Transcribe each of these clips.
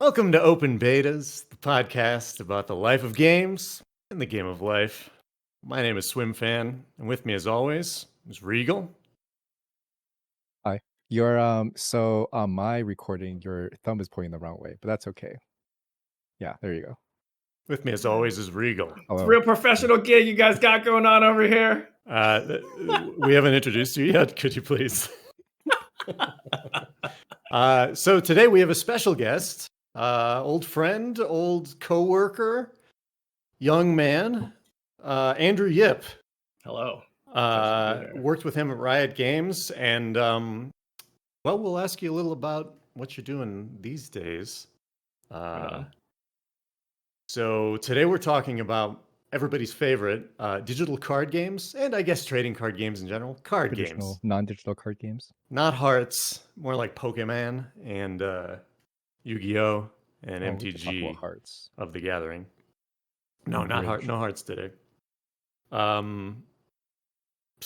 Welcome to Open Betas, the podcast about the life of games and the game of life. My name is SwimFan, and with me, as always, is Regal. Hi. Your so on my recording, your thumb is pointing the wrong way, but that's okay. Yeah, there you go. With me, as always, is Regal. It's Hello. real professional gig you guys got going on over here. We haven't introduced you yet. Could you please? So today we have a special guest, old friend, old co-worker, young man, Andrew Yip. Hello. Worked with him at Riot Games, and well, we'll ask you a little about what you're doing these days. So today we're talking about everybody's favorite digital card games, and I guess trading card games in general. Traditional, Games, non-digital card games. not Hearts, more like Pokemon and Yu-Gi-Oh and Oh, we could talk MTG about Hearts. of the Gathering. No, not Bridge. no Hearts today. So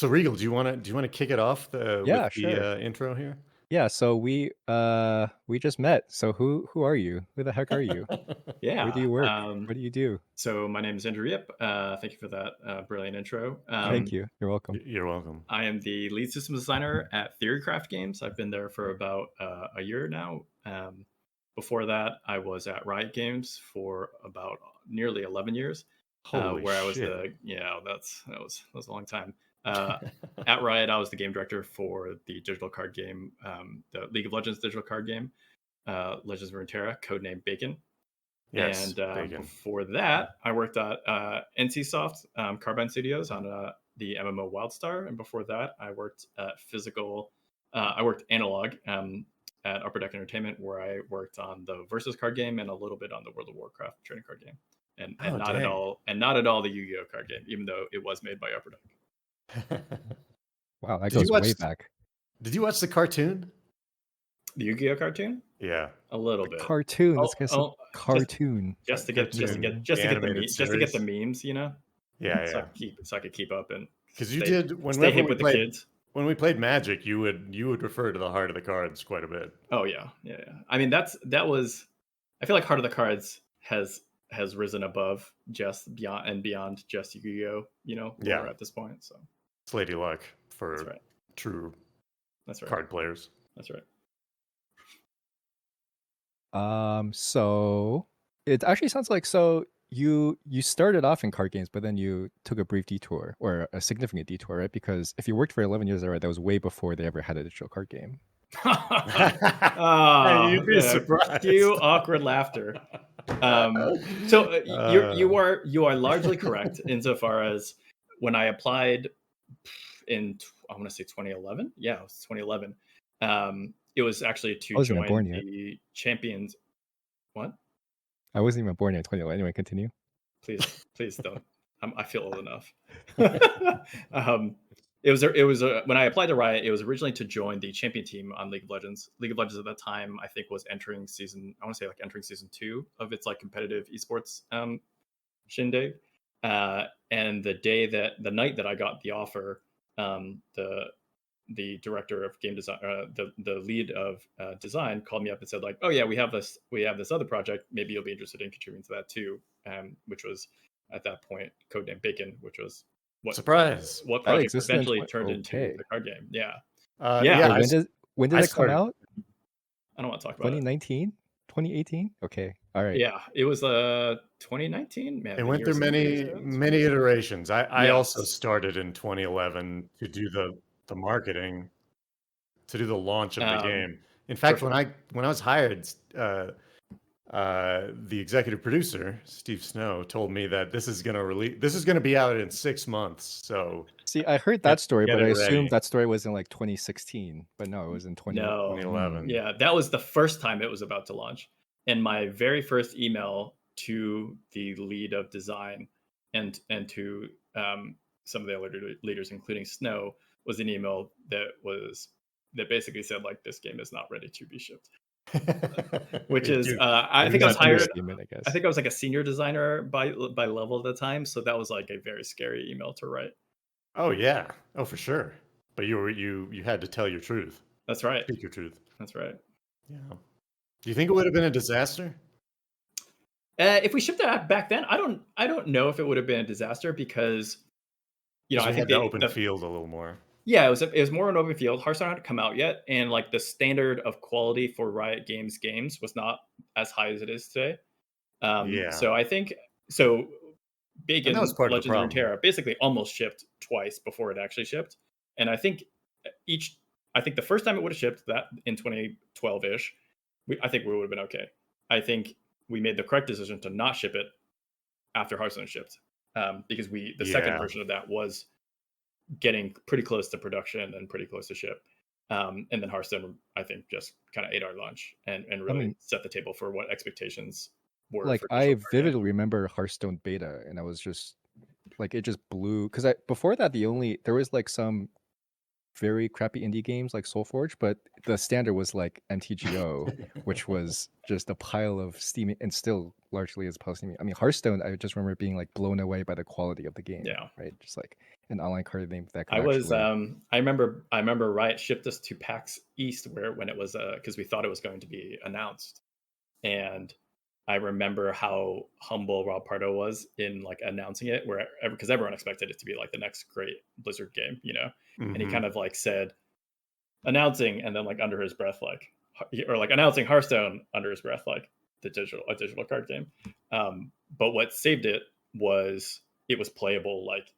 Regal, do you want to kick it off with sure. the intro here? Yeah, so we just met. So who are you? Who the heck are you? Yeah. Where do you work? What do you do? So my name is Andrew Yip. Thank you for that brilliant intro. Thank you. You're welcome. You're welcome. I am the lead systems designer at Theorycraft Games. I've been there for about a year now. Before that, I was at Riot Games for about nearly 11 years. Holy where I was shit. that was a long time. At Riot, I was the game director for the digital card game, the League of Legends digital card game, Legends of Runeterra, codenamed Bacon. Yes, and Bacon. Before that, I worked at NCSoft Carbine Studios on the MMO WildStar, and before that, I worked at I worked analog at Upper Deck Entertainment, where I worked on the Versus card game and a little bit on the World of Warcraft trading card game, and not at all the Yu-Gi-Oh card game, even though it was made by Upper Deck. Wow, that goes way back. Did you watch the cartoon? The Yu-Gi-Oh cartoon? Yeah, a little bit. Cartoon. This guy's a cartoon. Just to get the memes, you know. Yeah, so I could keep up and because you did stay hip with the kids. When we played Magic, you would refer to the heart of the cards quite a bit. Oh yeah. I mean, that was. I feel like Heart of the Cards has risen above just beyond just Yu-Gi-Oh. You know, yeah. At this point, so it's Lady Luck for true. That's right. Card players. That's right. So it actually sounds like you started off in card games, but then you took a brief detour, or a significant detour, right? Because if you worked for 11 years, right, that was way before they ever had a digital card game. You'd be surprised. Cue awkward laughter. You are largely correct insofar as when I applied in, I want to say 2011. Yeah, it was 2011. It was actually to join the Champions. What? I wasn't even born yet. 2011. Anyway, continue. Please don't. I feel old enough. It was when I applied to Riot. It was originally to join the champion team on League of Legends. League of Legends at that time, I think, was entering season 2 of its competitive esports shindig. And the night that I got the offer, the director of game design, the lead of design, called me up and said, like, "Oh yeah, we have this other project. Maybe you'll be interested in contributing to that too." Which was at that point codenamed Bacon, which was what project eventually turned into the card game. Yeah. When did it come out? I don't want to talk about 2019, 2018. Okay, all right. Yeah, it was 2019. Man, it went through many iterations. I also started in 2011 to do the marketing, to do the launch of the game. In fact, when I was hired, the executive producer, Steve Snow, told me that this is going to be out in 6 months. So see, I heard that story, but I assumed that story was in like 2016. But no, it was in 2011. Yeah, that was the first time it was about to launch. And my very first email to the lead of design and to some of the other leaders, including Snow, was an email that basically said, like, this game is not ready to be shipped. Which is I think I was hired. I think I was like a senior designer by level at the time, so that was like a very scary email to write. Oh yeah, oh for sure. But you had to tell your truth. That's right. Speak your truth. That's right. Yeah. Do you think it would have been a disaster? If we shipped that back then, I don't know if it would have been a disaster because I think the open field a little more. Yeah, it was more an open field. Hearthstone hadn't come out yet, and like the standard of quality for Riot Games games was not as high as it is today. So I think Big and that was and part of the Legends of problem. Runeterra basically almost shipped twice before it actually shipped, and I think the first time it would have shipped that in 2012 ish, I think we would have been okay. I think we made the correct decision to not ship it after Hearthstone shipped, because the second version of that was getting pretty close to production and pretty close to ship. And then Hearthstone, I think, just kind of ate our lunch and really set the table for what expectations were. Like, I vividly remember Hearthstone beta, and I was just like, it just blew, because before that there was like some very crappy indie games like Soulforge, but the standard was like MTGO, which was just a pile of steam, and still largely is steamy. I mean, Hearthstone, I just remember being like blown away by the quality of the game. Yeah, right. Just like an online card game that could I remember Riot shipped us to PAX East when it was because we thought it was going to be announced, and I remember how humble Rob Pardo was in like announcing it, because everyone expected it to be like the next great Blizzard game, and he kind of like said announcing, and then like under his breath, like, or like announcing Hearthstone under his breath, like a digital card game. But what saved it was playable like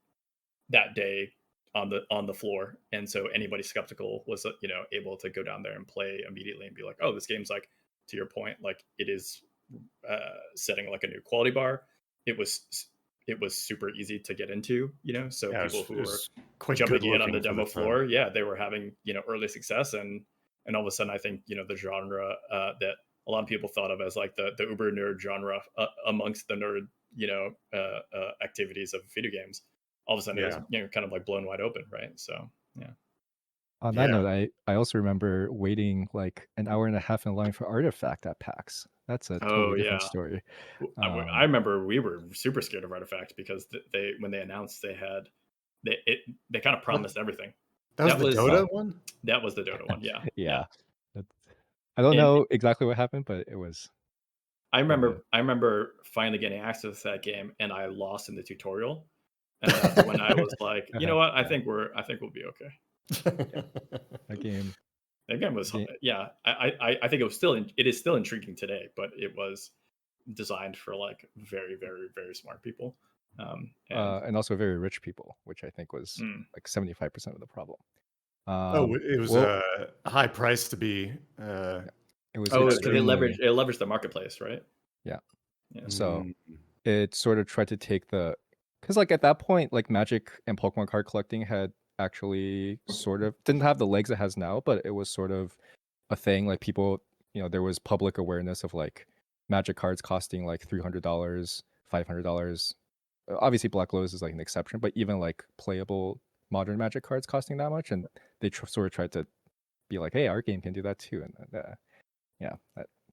that day on the floor, and so anybody skeptical was able to go down there and play immediately and be like, oh, this game's like, to your point, like it is setting like a new quality bar. It was super easy to get into, so people who were jumping in on the demo floor, they were having early success, and all of a sudden I think the genre that a lot of people thought of as like the uber nerd genre amongst the nerd activities of video games, all of a sudden it was kind of like blown wide open, right? So on that note, I also remember waiting like an hour and a half in line for Artifact at PAX. That's a totally different story. I remember we were super scared of Artifact because when they announced they kind of promised everything. That was the Dota one? That was the Dota one, yeah. Yeah. I don't know exactly what happened, but it was. I remember finally getting access to that game, and I lost in the tutorial. When I was like, you know what, I think we'll be okay. That game was I think it is still intriguing today, but it was designed for like very, very, very smart people, and also very rich people, which I think was like 75% of the problem. It was a high price to be. It was because it leveraged the marketplace, right? Yeah. So it sort of tried to take because like at that point, like Magic and Pokemon card collecting had actually sort of didn't have the legs it has now, but it was sort of a thing. Like people, there was public awareness of like Magic cards costing like $300, $500. Obviously Black Lotus is like an exception, but even like playable modern Magic cards costing that much, and they sort of tried to be like, hey, our game can do that too. And that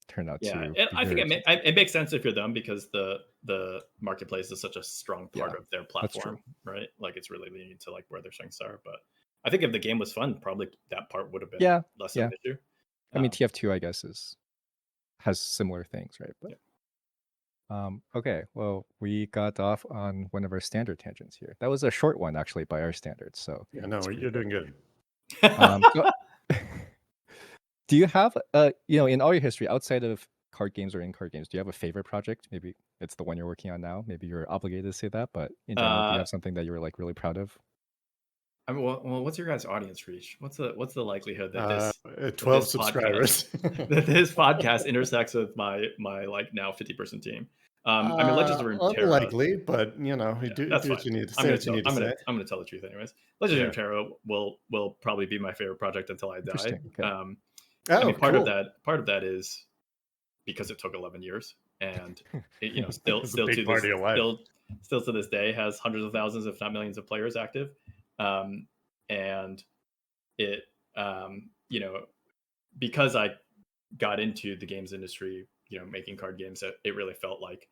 turned out to and I think it makes sense if you're them, because the marketplace is such a strong part of their platform, right? Like it's really leading to like where their strengths are. But I think if the game was fun, probably that part would have been less of an issue. I mean, TF2 I guess has similar things, right? But okay, well, we got off on one of our standard tangents here. That was a short one actually by our standards, so you're doing good. Do you have in all your history outside of card games or in-card games, do you have a favorite project? Maybe it's the one you're working on now. Maybe you're obligated to say that, but in general, do you have something that you were like really proud of? I mean, well, what's your guys' audience reach? What's the likelihood that 12 subscribers that this podcast intersects with my like now 50-person team? I mean, Legends of Runeterra, unlikely, but you do what you need to say. I'm going to tell the truth anyways. Legends of Runeterra will probably be my favorite project until I die. Okay. I mean, part of that is because it took 11 years, and it, still to this day has hundreds of thousands, if not millions, of players active, and it because I got into the games industry, making card games, it really felt like,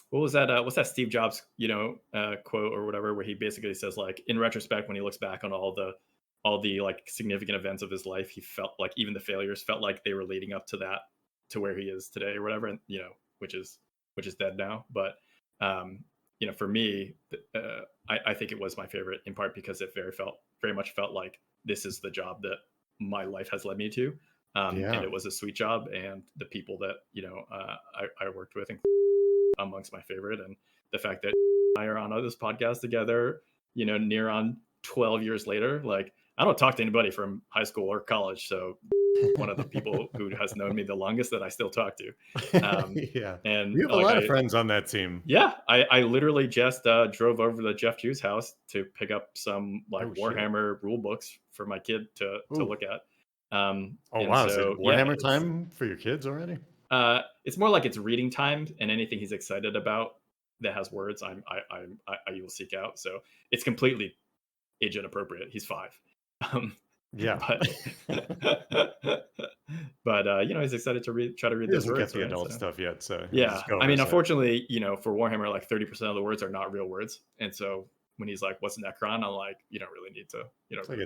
what was that? What's that Steve Jobs quote or whatever, where he basically says like, in retrospect, when he looks back on all the like significant events of his life, he felt like even the failures felt like they were leading up to where he is today or whatever, and which is which is dead now. But for me, I think it was my favorite in part because it very much felt like this is the job that my life has led me to. And it was a sweet job, and the people that I worked with amongst my favorite, and the fact that I are on this podcast together, near on 12 years later. Like, I don't talk to anybody from high school or college, so one of the people who has known me the longest that I still talk to. And you have a lot of friends on that team. Yeah, I literally just drove over to Jeff Jew's house to pick up some Warhammer rule books for my kid to look at. Wow! So Warhammer time for your kids already? It's more like it's reading time, and anything he's excited about that has words, I will seek out. So it's completely age inappropriate. He's 5. But he's excited to try to read. He doesn't get the adult stuff yet, so I mean, unfortunately, for Warhammer, like 30% of the words are not real words, and so when he's like, "What's an Necron?" I'm like, "You don't really need to, you can look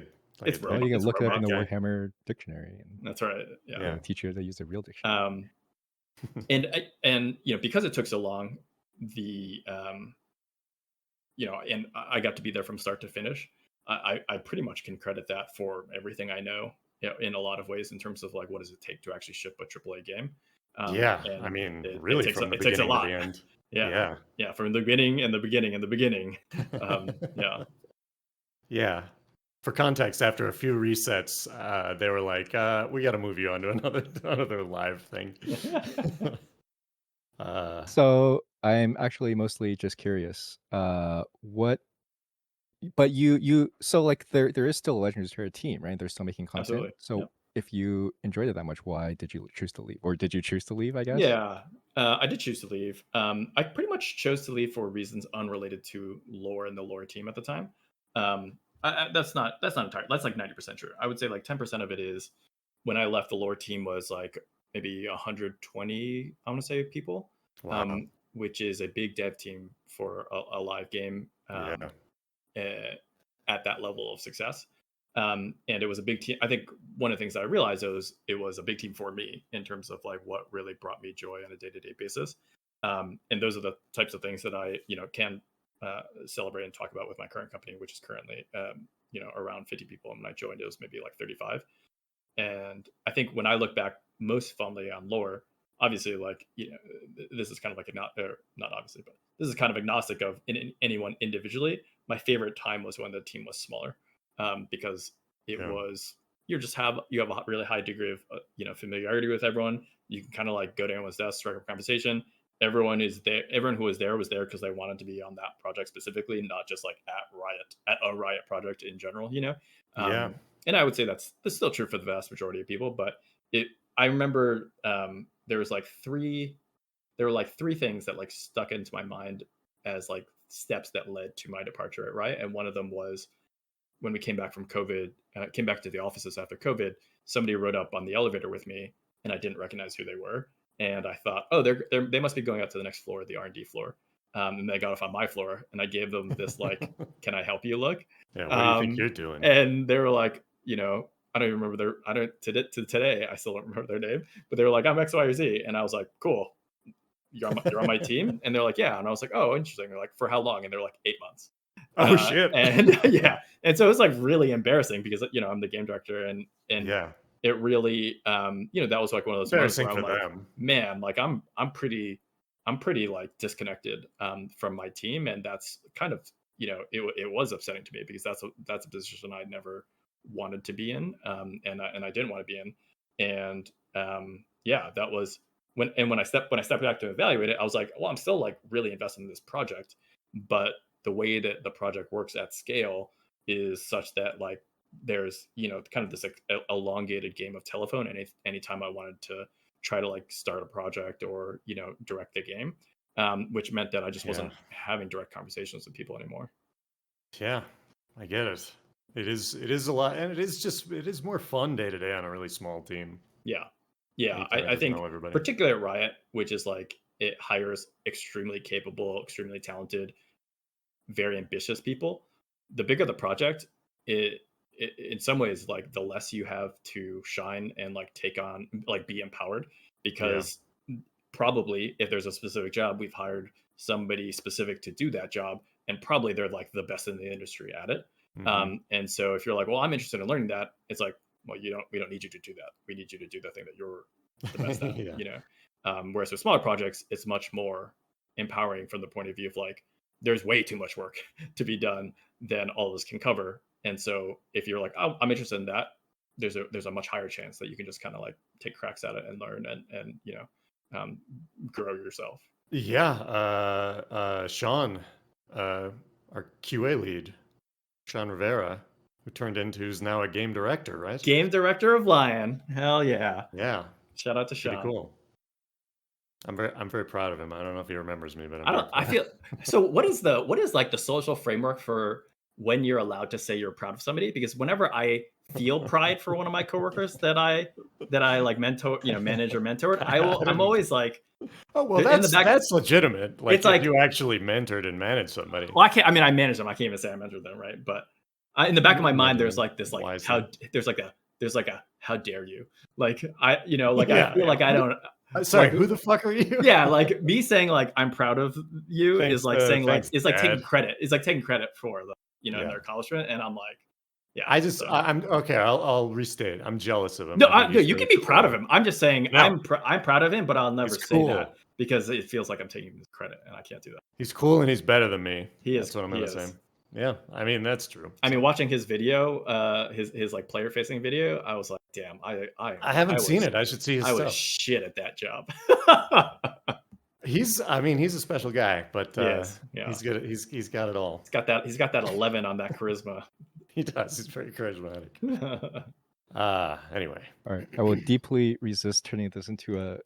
it up in the Warhammer dictionary." That's right. Yeah. Teach you to use the real dictionary. And because it took so long, and I got to be there from start to finish. I pretty much can credit that for everything I know, in a lot of ways, in terms of like, what does it take to actually ship a AAA game? I mean, really, from the beginning to the end. Yeah, from the beginning and the beginning and the beginning. Yeah. For context, after a few resets, they were like, "We got to move you on to another live thing." So I'm actually mostly just curious. But so like there is still a Runeterra team, right? They're still making content. Absolutely. So if you enjoyed it that much, why did you choose to leave? Or did you choose to leave, I guess? Yeah, I did choose to leave. I pretty much chose to leave for reasons unrelated to lore and the lore team at the time. That's not entirely. That's like 90% true. I would say like 10% of it is when I left, the lore team was like maybe 120, I want to say, people. Wow. Which is a big dev team for a live game. At that level of success. And it was a big team. I think one of the things that I realized was it was a big team for me in terms of like what really brought me joy on a day-to-day basis. And those are the types of things that I, can celebrate and talk about with my current company, which is currently, around 50 people. And when I joined, it was maybe like 35. And I think when I look back most fondly on lore, obviously, like, this is kind of like not obviously, but this is kind of agnostic of anyone individually. My favorite time was when the team was smaller, because it was you have a really high degree of familiarity with everyone. You can kind of like go to everyone's desk, strike up a conversation. Everyone is there. Everyone who was there because they wanted to be on that project specifically, not just like at a Riot project in general. And I would say that's still true for the vast majority of people. But I remember there were like three things that like stuck into my mind as like steps that led to my departure at Riot. And one of them was when we came back from COVID, came back to the offices after COVID, somebody rode up on the elevator with me and I didn't recognize who they were. And I thought, oh, they must be going up to the next floor, the R&D floor. And they got off on my floor and I gave them this like, can I help you look? Yeah, what do you think you're doing? And they were like, I don't even remember to today, I still don't remember their name, but they were like, I'm X, Y, or Z. And I was like, cool. You're on my team? And they're like, yeah. And I was like, oh, interesting. They're like, for how long? And they're like, 8 months. Oh, shit. And yeah. And so it was like really embarrassing because, I'm the game director and yeah, it really, that was like one of those embarrassing moments where for I'm like, them. man, like I'm pretty like disconnected from my team. And that's kind of, it was upsetting to me because that's a position I never wanted to be in. And I didn't want to be in. And that was when I stepped back to evaluate it, I was like, well, I'm still like really invested in this project, but the way that the project works at scale is such that like there's kind of this elongated game of telephone anytime I wanted to try to like start a project or direct the game, which meant that I just wasn't having direct conversations with people anymore. Yeah, I get it. It is a lot, and it is more fun day to day on a really small team. I think particularly at Riot, which is like it hires extremely capable, extremely talented, very ambitious people. The bigger the project, it in some ways, like the less you have to shine and like take on, like be empowered, because probably if there's a specific job, we've hired somebody specific to do that job, and probably they're like the best in the industry at it. And so if you're like, well, I'm interested in learning that, it's like, well, we don't need you to do that. We need you to do the thing that you're the best at, you know. Whereas with smaller projects, it's much more empowering from the point of view of like, there's way too much work to be done than all of us can cover. And so if you're like, oh, I'm interested in that, there's a much higher chance that you can just kind of like take cracks at it and learn and you know, grow yourself. Yeah. Sean, our QA lead, Sean Rivera, who turned into who's now a game director, right? Game director of Lion. Hell yeah. Yeah. Shout out to Sean. Pretty cool. I'm very proud of him. I don't know if he remembers me, but I feel so. What is like the social framework for when you're allowed to say you're proud of somebody? Because whenever I feel pride for one of my coworkers that I like mentor, you know, manage or mentored, I'm always like, oh well, that's legitimate. Like, it's like you actually mentored and managed somebody. Well, I manage them. I can't even say I mentored them, right? But in the back of my mind, there's like this, like there's like a how dare you? Like I feel like I don't. Sorry, like, who the fuck are you? Yeah, like me saying like I'm proud of you is like saying like it's like taking credit. It's like taking credit for the their accomplishment, and I'm like, yeah. I'm okay. I'll restate. I'm jealous of him. No, you can be proud of him. I'm just saying I'm proud of him, but I'll never say that because it feels like I'm taking his credit, and I can't do that. He's cool and he's better than me. He is. That's what I'm gonna say. Yeah, I mean that's true. I mean, watching his video, his like player facing video, I was like, damn, I haven't seen it. I should see his stuff. I was shit at that job. He's a special guy, but he's good. He's got it all. He's got that 11 on that charisma. He does. He's very charismatic. Anyway, all right. I will deeply resist turning this into a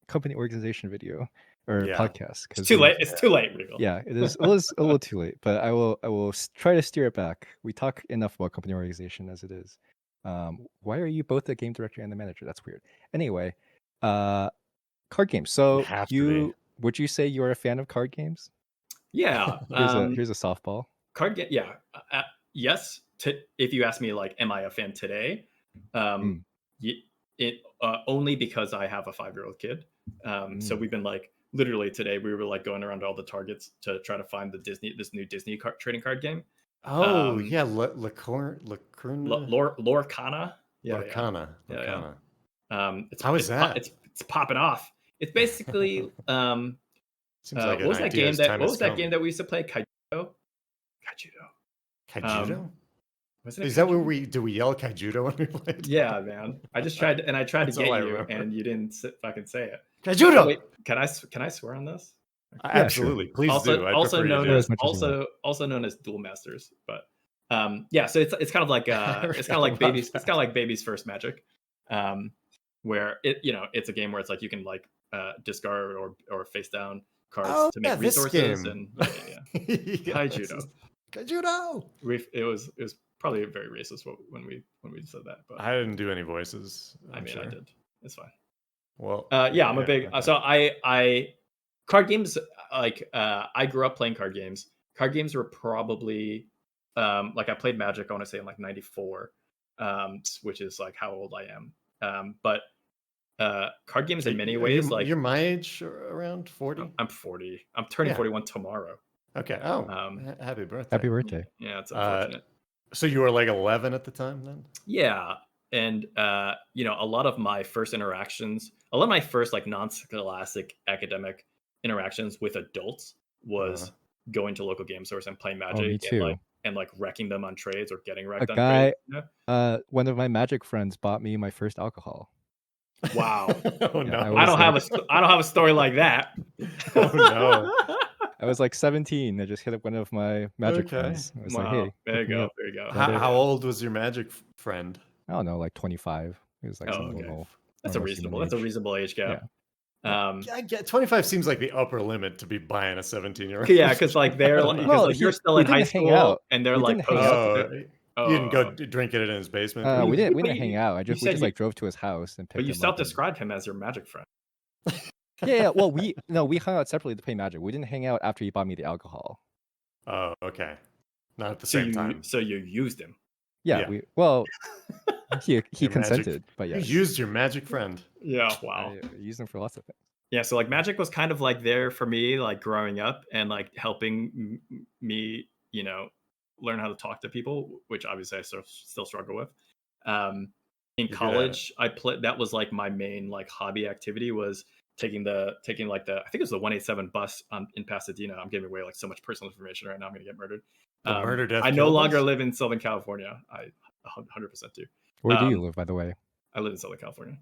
company organization video or podcast. It's too late. It's too late, Regal. Yeah, it is. It was a little too late, but I will try to steer it back. We talk enough about company organization as it is. Why are you both the game director and the manager? That's weird. Anyway, card games. So would you say you're a fan of card games? Yeah. Here's a softball. Card game. Yeah. Yes. If you ask me, like, am I a fan today? Only because I have a 5-year-old kid. So we've been like, literally today we were like going around to all the Targets to try to find this new Disney trading card game. Oh yeah, Lorcana. Yeah, Lorcana. How is that? It's popping off. It's basically seems like what was that game that we used to play? Kaijudo. Is that where we yell Kaijudo when we played? Yeah, man. I just tried to get you, and you didn't fucking say it. Kaijudo. Oh, wait, can I swear on this? Absolutely, sure. Please do. Also known as Duel Masters, but so it's kind of like baby's first Magic, where it's a game where it's like you can like discard or face down cards to make resources and Kaijudo. It was probably very racist when we said that, but I didn't do any voices. I did. It's fine. Well, I'm a big. Okay. So I card games, like I grew up playing card games. Card games were probably like I played Magic, I want to say in like 94, which is like how old I am. But card games in many ways, like you're my age, around 40. I'm 40. I'm turning 41 tomorrow. Okay. Oh, happy birthday! Happy birthday! Yeah, it's unfortunate. So you were like 11 at the time then? Yeah, and a lot of my first interactions, a lot of my first like non-scholastic academic interactions with adults was going to local game stores and playing Magic. Me too. And like wrecking them on trades or getting wrecked on trades. Trades. One of my Magic friends bought me my first alcohol. Wow. Oh no! I don't have a story like that. Oh no! I was like 17. I just hit up one of my Magic friends. I was like, hey, there you go. How old was your Magic friend? I don't know, like 25. It was like normal. That's a reasonable age gap. Yeah. 25 seems like the upper limit to be buying a 17-year-old. Yeah, because like they're like, you're still in high school and they're like you didn't go drinking it in his basement. We didn't hang out. We just like drove to his house and picked him up. But you self-described him as your Magic friend. Yeah. Well, we hung out separately to play Magic. We didn't hang out after he bought me the alcohol. Oh, okay. Not at the same time. So you used him. Yeah. He consented, but yeah. You used your Magic friend. Yeah. Wow. I used him for lots of things. Yeah, so like Magic was kind of like there for me, like growing up and like helping me, learn how to talk to people, which obviously I still struggle with. In You're good at it. college, I played. That was like my main like hobby activity was taking like I think it was the 187 bus in Pasadena. I'm giving away like so much personal information right now. I'm gonna get murdered. The murder death I no kill longer bus? live in Southern California. I 100% do. Where do you live, by the way? I live in Southern California.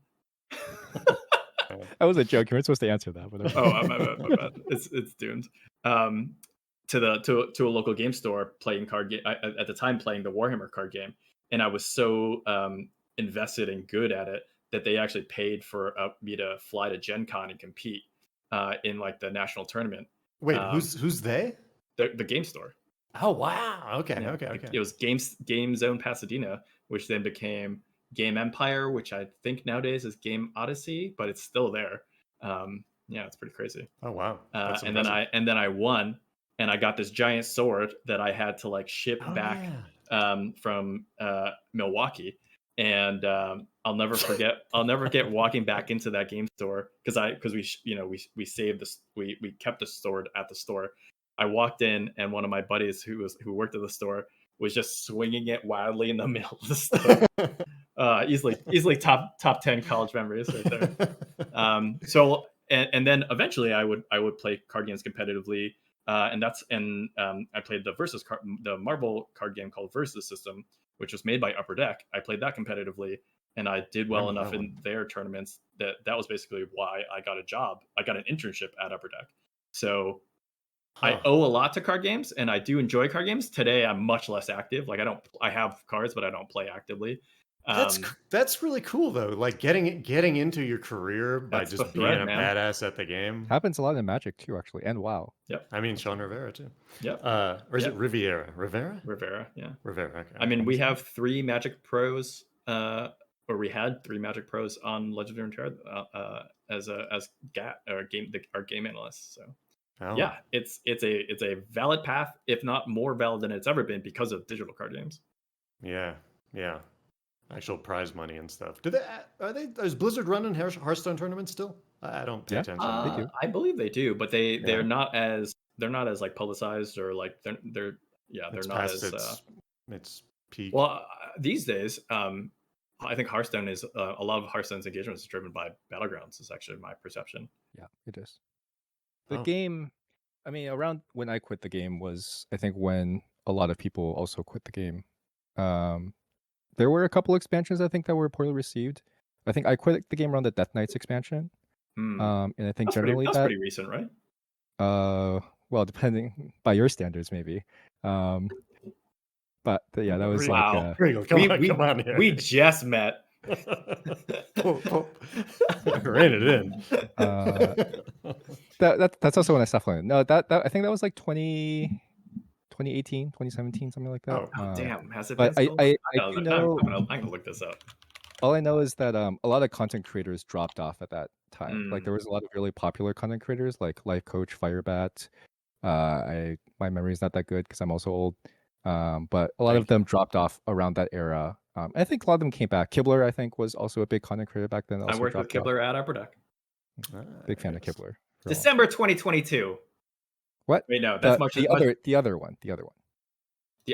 That was a joke. You weren't supposed to answer that. But okay. Oh, my bad. It's doomed. To a local game store playing card game at the time playing the Warhammer card game, and I was so invested and good at it that they actually paid for me to fly to Gen Con and compete in like the national tournament. Wait, who's they? The game store. Oh wow! Okay, Yeah, okay. It was Game Zone Pasadena, which then became Game Empire, which I think nowadays is Game Odyssey, but it's still there. Yeah, it's pretty crazy. Oh wow! And then I won, and I got this giant sword that I had to like ship back from Milwaukee, and I'll never forget walking back into that game store because we saved this, we kept the sword at the store. I walked in, and one of my buddies who worked at the store was just swinging it wildly in the middle of the store. Easily top 10 college memories right there. So and then eventually I would play card games competitively, and I played the Marvel card game called Versus System, which was made by Upper Deck. I played that competitively, and I did well enough in their tournaments that was basically why I got a job. I got an internship at Upper Deck. So I owe a lot to card games, and I do enjoy card games. Today, I'm much less active. Like I have cards, but I don't play actively. That's really cool though. Like getting into your career by just being a badass at the game happens a lot in Magic too, actually, and WoW. Yep. I mean Sean Rivera too. Yep. Or is it Rivera? Rivera, yeah. Rivera. Okay. I mean, we have 3 Magic pros, or we had 3 Magic pros on Legend of Runeterra as our game analysts. So. Yeah, it's a valid path, if not more valid than it's ever been because of digital card games. Yeah. Actual prize money and stuff. Is Blizzard running Hearthstone tournaments still? I don't pay attention. They do. I believe they do, but they're not as like publicized, or like they're not as it's peak. Well, these days, I think Hearthstone is a lot of Hearthstone's engagement is driven by Battlegrounds. Is actually my perception. Yeah, it is. The game, I mean, around when I quit the game was, I think, when a lot of people also quit the game. There were a couple expansions I think that were poorly received. I think I quit the game around the Death Knights expansion. And I think that's pretty recent, right? Well, depending by your standards, maybe. But yeah, that was wow. Like come on here. We just met. Rein it in. That's also when I stopped playing. No, that I think that was like 2018, 2017, something like that. Oh damn! Has it been? But I do know. I'm gonna look this up. All I know is that a lot of content creators dropped off at that time. Like there was a lot of really popular content creators like Life Coach, Firebat. My memory is not that good because I'm also old. But a lot of them dropped off around that era. I think a lot of them came back. Kibler, I think, was also a big content creator back then. I worked with Kibler at Upper Deck. Big fan of Kibler. December 2022. What? Wait, no, that's the other one. The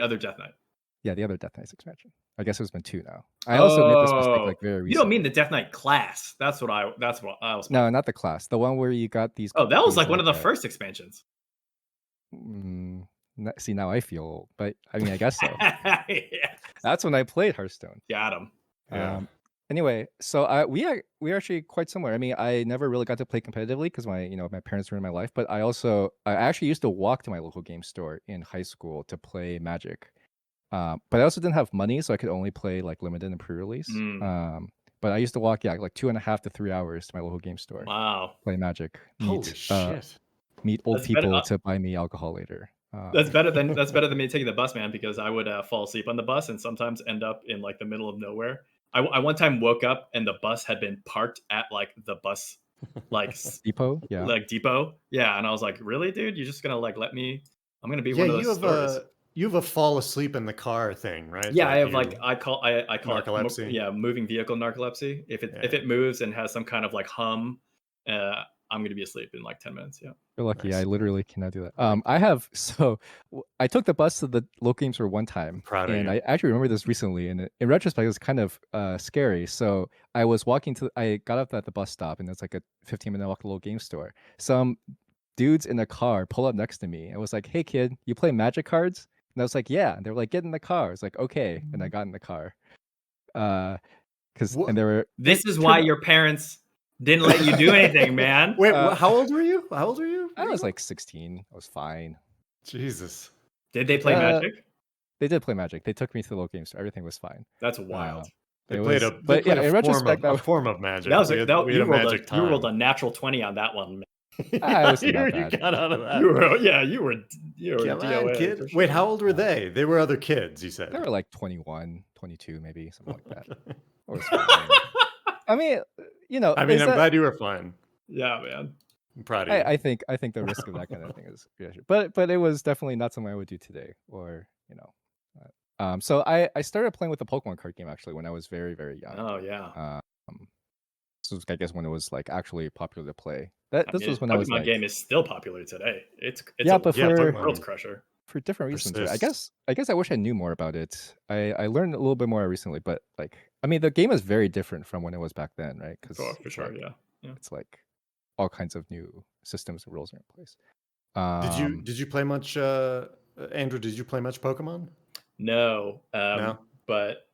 other Death Knight. Yeah, the other Death Knights expansion. I guess there's been 2 now. I also made this mistake like very recently. You don't mean the Death Knight class? That's what I was. No, not the class. The one where you got these. Oh, that was like one of the first expansions. See, now I feel old, but I mean, I guess so. Yeah. That's when I played Hearthstone. Got him. Yeah. Anyway, so we're actually quite similar. I mean, I never really got to play competitively because my parents were in my life. But I actually used to walk to my local game store in high school to play Magic. But I also didn't have money, so I could only play like limited and pre-release. But I used to walk, like 2.5 to 3 hours to my local game store. Wow. Play Magic. Holy shit. Meet old people to buy me alcohol later. That's better than me taking the bus, man, because I would fall asleep on the bus and sometimes end up in like the middle of nowhere. I one time woke up and the bus had been parked at like the bus like depot, and I was like, really, dude? You're just gonna like let me? I'm gonna be one of those stores. You have a fall asleep in the car thing, right? Yeah, I call narcolepsy. it moving vehicle narcolepsy. If it moves and has some kind of like hum, I'm gonna be asleep in like 10 minutes. Yeah. You're lucky. Nice. I literally cannot do that. I have I took the bus to the local games store one time, Proud of and you. I actually remember this recently. And in retrospect, it was kind of scary. So I was I got up at the bus stop, and it's like a 15-minute walk to the local game store. Some dudes in a car pull up next to me. I was like, "Hey, kid, you play Magic cards?" And I was like, "Yeah." And they were like, "Get in the car." I was like, "Okay," and I got in the car. What? And there were This is why your parents didn't let you do anything, man. Wait, how old were you? How old were you? I was like 16. I was fine. Jesus. Did they play Magic? They did play Magic. They took me to the local game store. Everything was fine. That's wild. They played in a retrospect, form of Magic. That was we had magic time. you rolled a natural 20 on that one. Man. It wasn't that You bad. got out of that. You were Come on, DOA, kid. for Wait, sure. how old were they? They were other kids, you said. They were like 21, 22, maybe something like that. Or it was fine. I mean, I'm glad you were fine. Yeah, man. I'm proud of you. I think the risk of that kind of thing is but it was definitely not something I would do today, or so I started playing with the Pokemon card game actually when I was very, very young. Oh yeah. This was, I guess, when it was like actually popular to play. Was when Pokemon I was like, game is still popular today. It's but for world crusher. For different reasons. Right? Persists. I guess I wish I knew more about it. I learned a little bit more recently, but the game is very different from when it was back then, right? Because For sure, yeah. It's like all kinds of new systems and rules are in place. Did you play much, Andrew? Did you play much Pokemon? No. No. But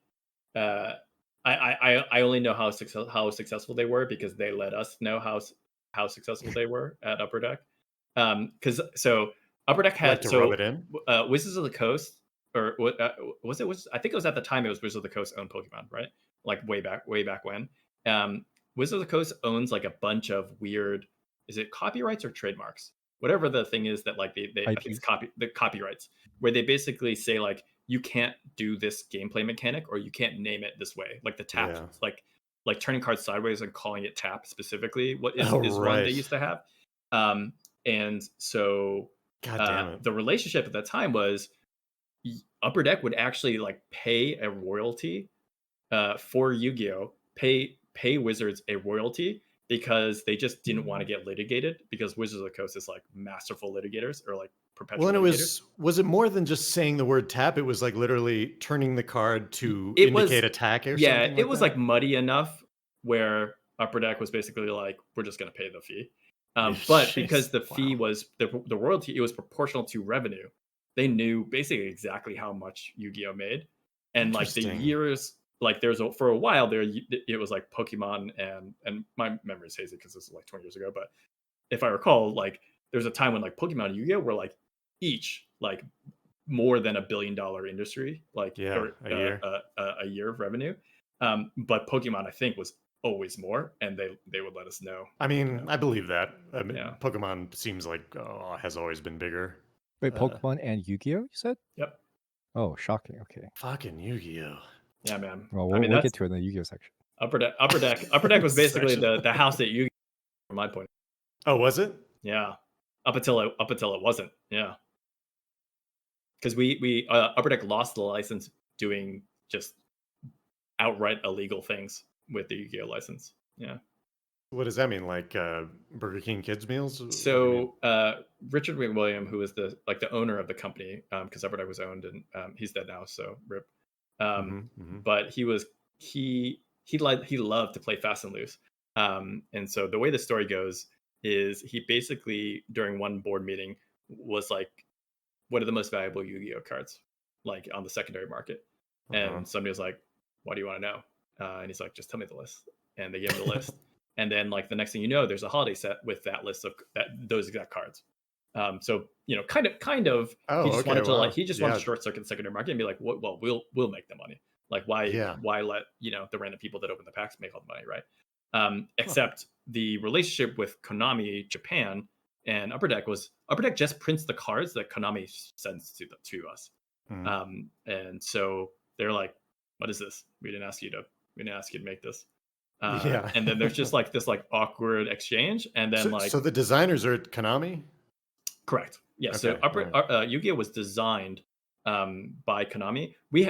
I only know how successful they were because they let us know how successful they were at Upper Deck. Because Upper Deck had to rub it in? Wizards of the Coast, or was it? I think it was at the time it was Wizards of the Coast owned Pokemon, right? Like way back when. Wizards of the Coast owns like a bunch of weird, is it copyrights or trademarks? Whatever the thing is that like they I think it's the copyrights, where they basically say like you can't do this gameplay mechanic or you can't name it this way. Like the tap, like turning cards sideways and calling it tap specifically. What is one they used to have? And so God damn it. The relationship at that time was Upper Deck would actually like pay a royalty for Yu-Gi-Oh, pay Wizards a royalty because they just didn't want to get litigated, because Wizards of the Coast is like masterful litigators, or like perpetual litigators. Was it more than just saying the word tap? It was like literally turning the card to indicate attack or something? It was like muddy enough where Upper Deck was basically like, we're just going to pay the fee. But because the fee was the royalty, it was proportional to revenue. They knew basically exactly how much Yu-Gi-Oh made, and like the years, like for a while there, it was like Pokemon and my memory is hazy because this was like 20 years ago. But if I recall, like there was a time when like Pokemon and Yu-Gi-Oh were like each like more than $1 billion industry, like a year of revenue. But Pokemon, I think, was always more, and they would let us know. I mean, I believe that. Pokemon seems like has always been bigger. Wait, Pokemon and Yu-Gi-Oh, you said? Yep. Oh, shocking. Okay. Fucking Yu-Gi-Oh. Yeah, man. Well, we'll get to it in the Yu-Gi-Oh section. Upper Deck was basically the house that Yu-Gi-Oh, from my point. Oh, was it? Yeah. Up until it wasn't. Yeah. Because we Upper Deck lost the license doing just outright illegal things with the Yu-Gi-Oh license. Yeah. What does that mean? Like Burger King kids meals? So Richard McWilliam, who was the owner of the company, because Upper Deck was owned, and he's dead now, so rip. But he loved to play fast and loose. And so the way the story goes is he basically during one board meeting was like, what are the most valuable Yu-Gi-Oh cards like on the secondary market? And somebody was like, what do you want to know? And he's like, just tell me the list. And they gave him the list. And then like the next thing you know, there's a holiday set with that list of those exact cards. So kind of he just wanted to short circuit the secondary market and be like, well, we'll make the money. Like why let the random people that open the packs make all the money, right? Except the relationship with Konami Japan and Upper Deck just prints the cards that Konami sends to us. And so they're like, what is this? We didn't ask you to make this. And then there's just like this like awkward exchange, and then so the designers are at Konami. Correct. Yeah. Okay. So Yu-Gi-Oh was designed by Konami. We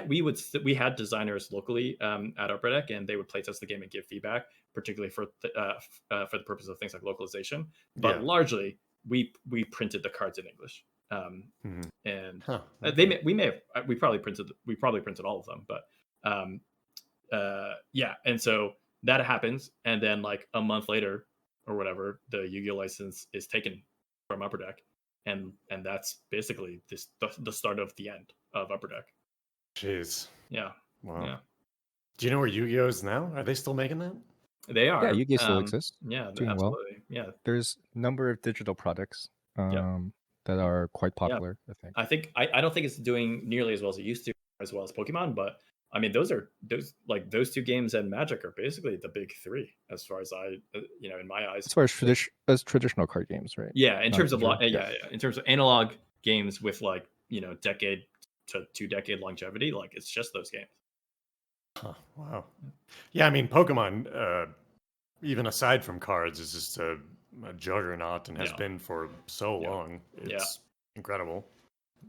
had designers locally at Upper Deck, and they would play test the game and give feedback, particularly for the purpose of things like localization. But largely, we printed the cards in English. And we probably printed all of them, but and so that happens, and then like a month later or whatever, the Yu-Gi-Oh license is taken from Upper Deck, and that's basically the start of the end of Upper Deck. Jeez. Yeah. Wow. Yeah. Do you know where Yu-Gi-Oh is now? Are they still making that? They are. Yeah, Yu-Gi-Oh still exists. Yeah, doing absolutely. Well. Yeah. There's a number of digital products that are quite popular, I think. I don't think it's doing nearly as well as it used to, as well as Pokemon, but I mean, those two games and Magic are basically the big three, as far as in my eyes. As far as traditional card games, right? Yeah, in terms of in terms of analog games with like decade to 2-decade longevity, like it's just those games. Huh, wow. Yeah, I mean, Pokemon, even aside from cards, is just a juggernaut and has been for so long. It's incredible.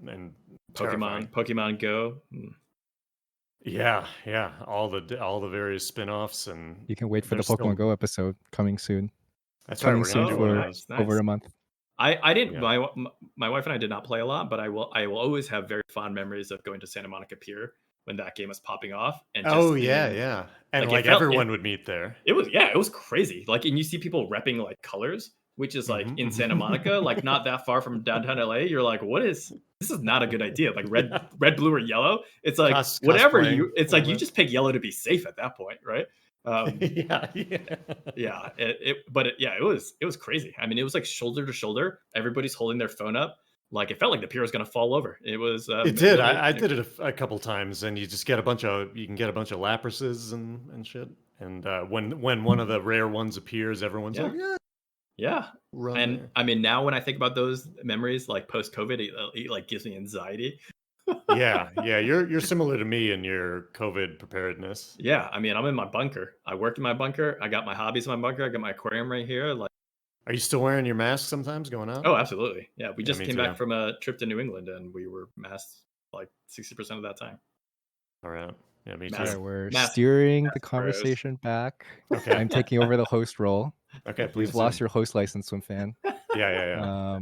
And Pokemon Go. Yeah, all the various spin-offs, and you can wait for the Pokemon Go episode coming soon. That's coming right. Soon for nice. over a month. I didn't. My wife and I did not play a lot, but I will always have very fond memories of going to Santa Monica Pier when that game was popping off. And just and like everyone would meet there. It was crazy. Like, and you see people repping like colors, which is like in Santa Monica, like not that far from downtown LA. You're like, this is not a good idea. Like red, blue, or yellow. It's like whatever you. It's like you just pick yellow to be safe at that point, right? It was crazy. I mean, it was like shoulder to shoulder. Everybody's holding their phone up. Like it felt like the pier was going to fall over. It was. It did. I did it a couple times, and you just get a bunch of Laprases and shit. And when one of the rare ones appears, everyone's like, yeah. And there. I mean, now when I think about those memories, like post COVID, it like gives me anxiety. yeah, you're similar to me in your COVID preparedness. Yeah, I mean, I'm in my bunker. I work in my bunker. I got my hobbies in my bunker. I got my aquarium right here. Like, are you still wearing your mask sometimes going out? Oh, absolutely. Yeah, we just came back from a trip to New England, and we were masked like 60% of that time. All right. Yeah, me too. We're steering the conversation back. Okay, I'm taking over the host role. Okay, please. You've lost your host license, Swim Fan. Yeah.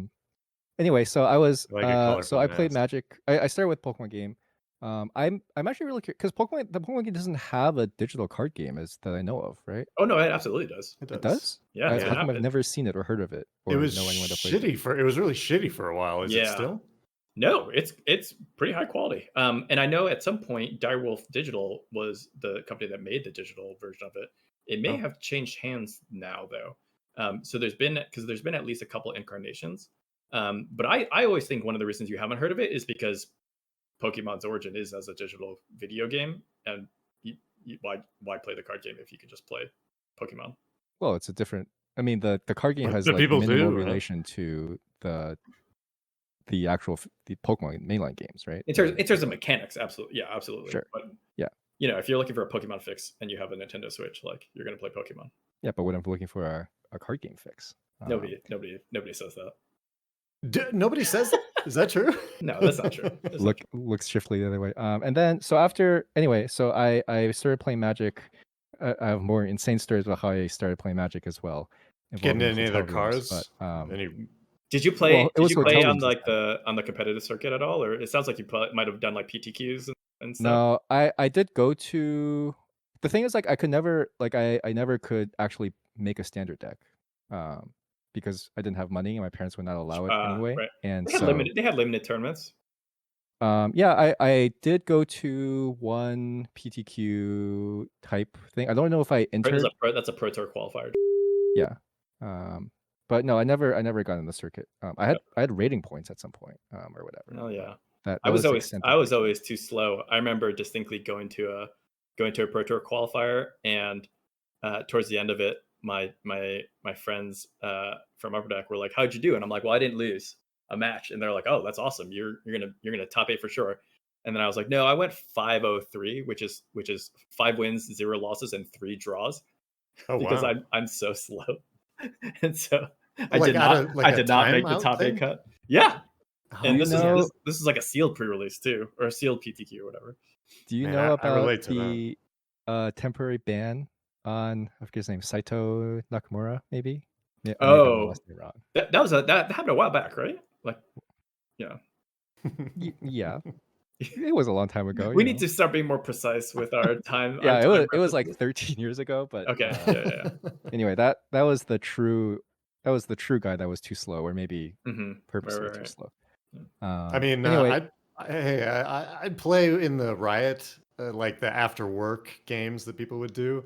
Anyway, so I played Magic. I started with Pokemon game. I'm actually really curious because the Pokemon game doesn't have a digital card game that I know of, right? Oh no, it absolutely does. It does? Yeah, I've never seen it or heard of it. Or it was It was really shitty for a while. Is it still? No, it's pretty high quality. And I know at some point Direwolf Digital was the company that made the digital version of it. It may have changed hands now though. So there's been at least a couple incarnations. But I always think one of the reasons you haven't heard of it is because Pokemon's origin is as a digital video game, and why play the card game if you could just play Pokemon? Well, it's a different. I mean, the card game has like minimal relation to the Pokemon mainline games, right? In terms of mechanics, absolutely, Sure. But if you're looking for a Pokemon fix and you have a Nintendo Switch, like you're gonna play Pokemon. Yeah, but when I'm looking for a card game fix, nobody says that. Nobody says that? Is that true? No, that's not true. Looks shiftly the other way. And then so I started playing Magic. I have more insane stories about how I started playing Magic as well. Getting any other cars? But, did you play? Did you play on on the competitive circuit at all, or it sounds like you might have done like PTQs and stuff? No, I did go to. The thing is, like, I could never I never could actually make a standard deck. Because I didn't have money and my parents would not allow it anyway. Right. And they had limited tournaments. I did go to one PTQ type thing. I don't know if I entered. That's a Pro Tour qualifier. Yeah. But no, I never got in the circuit. I had rating points at some point, or whatever. Oh yeah. I was always too slow. I remember distinctly going to a Pro Tour qualifier, and towards the end of it, my friends from Upper Deck were like, "How'd you do?" And I'm like, "Well, I didn't lose a match." And they're like, "Oh, that's awesome. You're gonna top 8 for sure." And then I was like, "No, I went 5-0-3, which is 5 wins, 0 losses, and 3 draws." Oh, because wow. I'm so slow, and so I did not make the top 8 cut. Yeah, And you know? this is like a sealed pre-release too, or a sealed PTQ or whatever. Do you Man, know I about relate to the temporary ban on, I forget his name, Saito Nakamura, maybe? Yeah, I may have gotten the Oh, last name wrong. that happened a while back, right? Like, yeah. Yeah, it was a long time ago. We You need know. to start being more precise with our time. Yeah, our time it was like references. 13 years ago, but Okay. Yeah. anyway, that was the true guy that was too slow, or maybe purposely too Right. slow. I mean, anyway, I'd play in the Riot, like the after work games that people would do.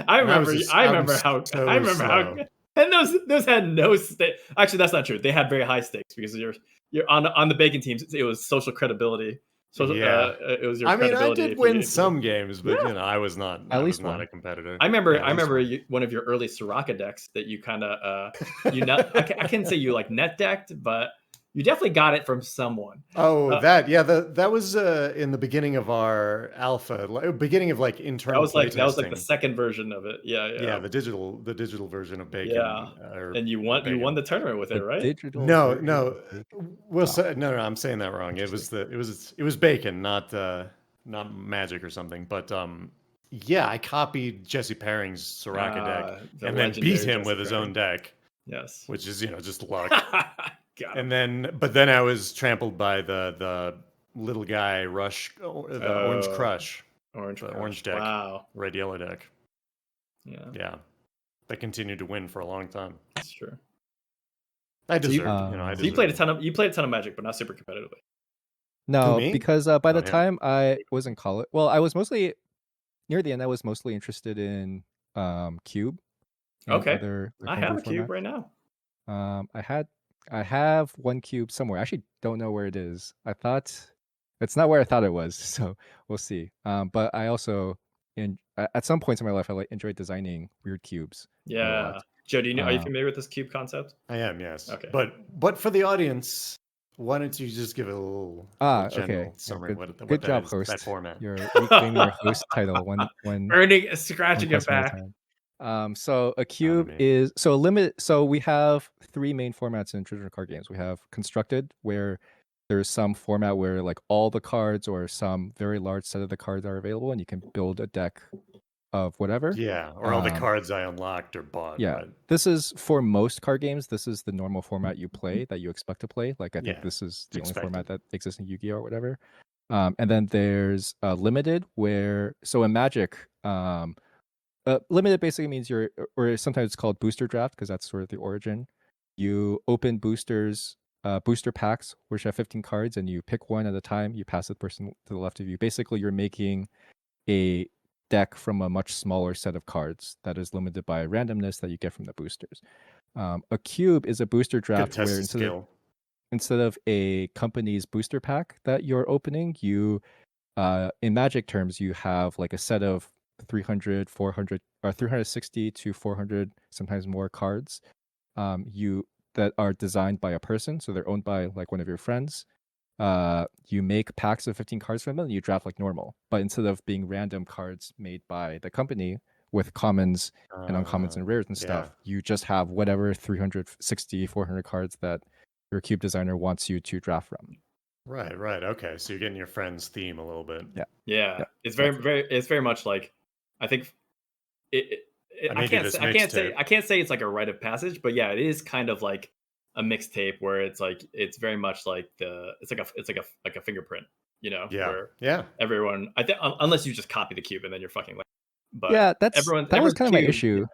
I And remember how so slow. and those had no stake. Actually, that's not true. They had very high stakes because you're on the bacon teams. It was social credibility. Yeah. It was your I mean, I credibility. did if you win get some games, but Yeah. you know, I was not one. a competitor. I remember Yeah, at least one. one of your early Soraka decks that you kind of I can't say you like net decked, but you definitely got it from someone. Oh, that was in the beginning of our alpha, beginning of like internal playtesting. That was like the second version of it. Yeah. The digital version of Bacon. Yeah. And you won the tournament with it, right? No. No. I'm saying that wrong. It was Bacon, not Magic or something. But yeah, I copied Jesse Paring's Soraka deck the and then beat him Jesse with his own deck. Yes. Which is just luck. And then I was trampled by the little guy Rush, the Orange Crush. Orange deck. Wow. Red yellow deck. Yeah. That continued to win for a long time. That's true. I deserved, So you played a ton of Magic, but not super competitively. No, because by the time I was in college, well, I was mostly near the end. I was mostly interested in Cube. Okay. Other I have a Cube right now. I have one Cube somewhere. I actually don't know where it is. I thought it's not where I thought it was, so we'll see. But I also, at some points in my life, I enjoyed designing weird cubes. Yeah. A lot. Joe, are you familiar with this cube concept? I am, yes. Okay. But for the audience, why don't you just give it a little general summary of what good that job, is, host. that format. You're reclaiming your host title when scratching it back. So a cube is a limit. So we have three main formats in traditional card games. We have constructed, where there's some format where like all the cards or some very large set of the cards are available, and you can build a deck of whatever. Yeah, or all the cards I unlocked or bought. Yeah, right? This is for most card games. This is the normal format you play, that you expect to play. Like I think this is the only format that exists in Yu-Gi-Oh or whatever. And then there's limited, where in Magic. Limited basically means or sometimes it's called booster draft, because that's sort of the origin. You open booster packs, which have 15 cards, and you pick one at a time. You pass the person to the left of you. Basically, you're making a deck from a much smaller set of cards that is limited by randomness that you get from the boosters. A cube is a booster draft where instead of a company's booster pack that you're opening, you in Magic terms, you have like a set of 300, 400, or 360 to 400, sometimes more cards that are designed by a person. So they're owned by like one of your friends. You make packs of 15 cards from them and you draft like normal. But instead of being random cards made by the company with commons and uncommons and rares and stuff, you just have whatever 360, 400 cards that your cube designer wants you to draft from. Right. Okay, so you're getting your friend's theme a little bit. Yeah. It's very much like, I think I can't say it's like a rite of passage, but yeah, it is kind of like a mixtape where it's very much like it's like a fingerprint, where everyone, I think, unless you just copy the cube and then you're fucking like, but that was kind of my issue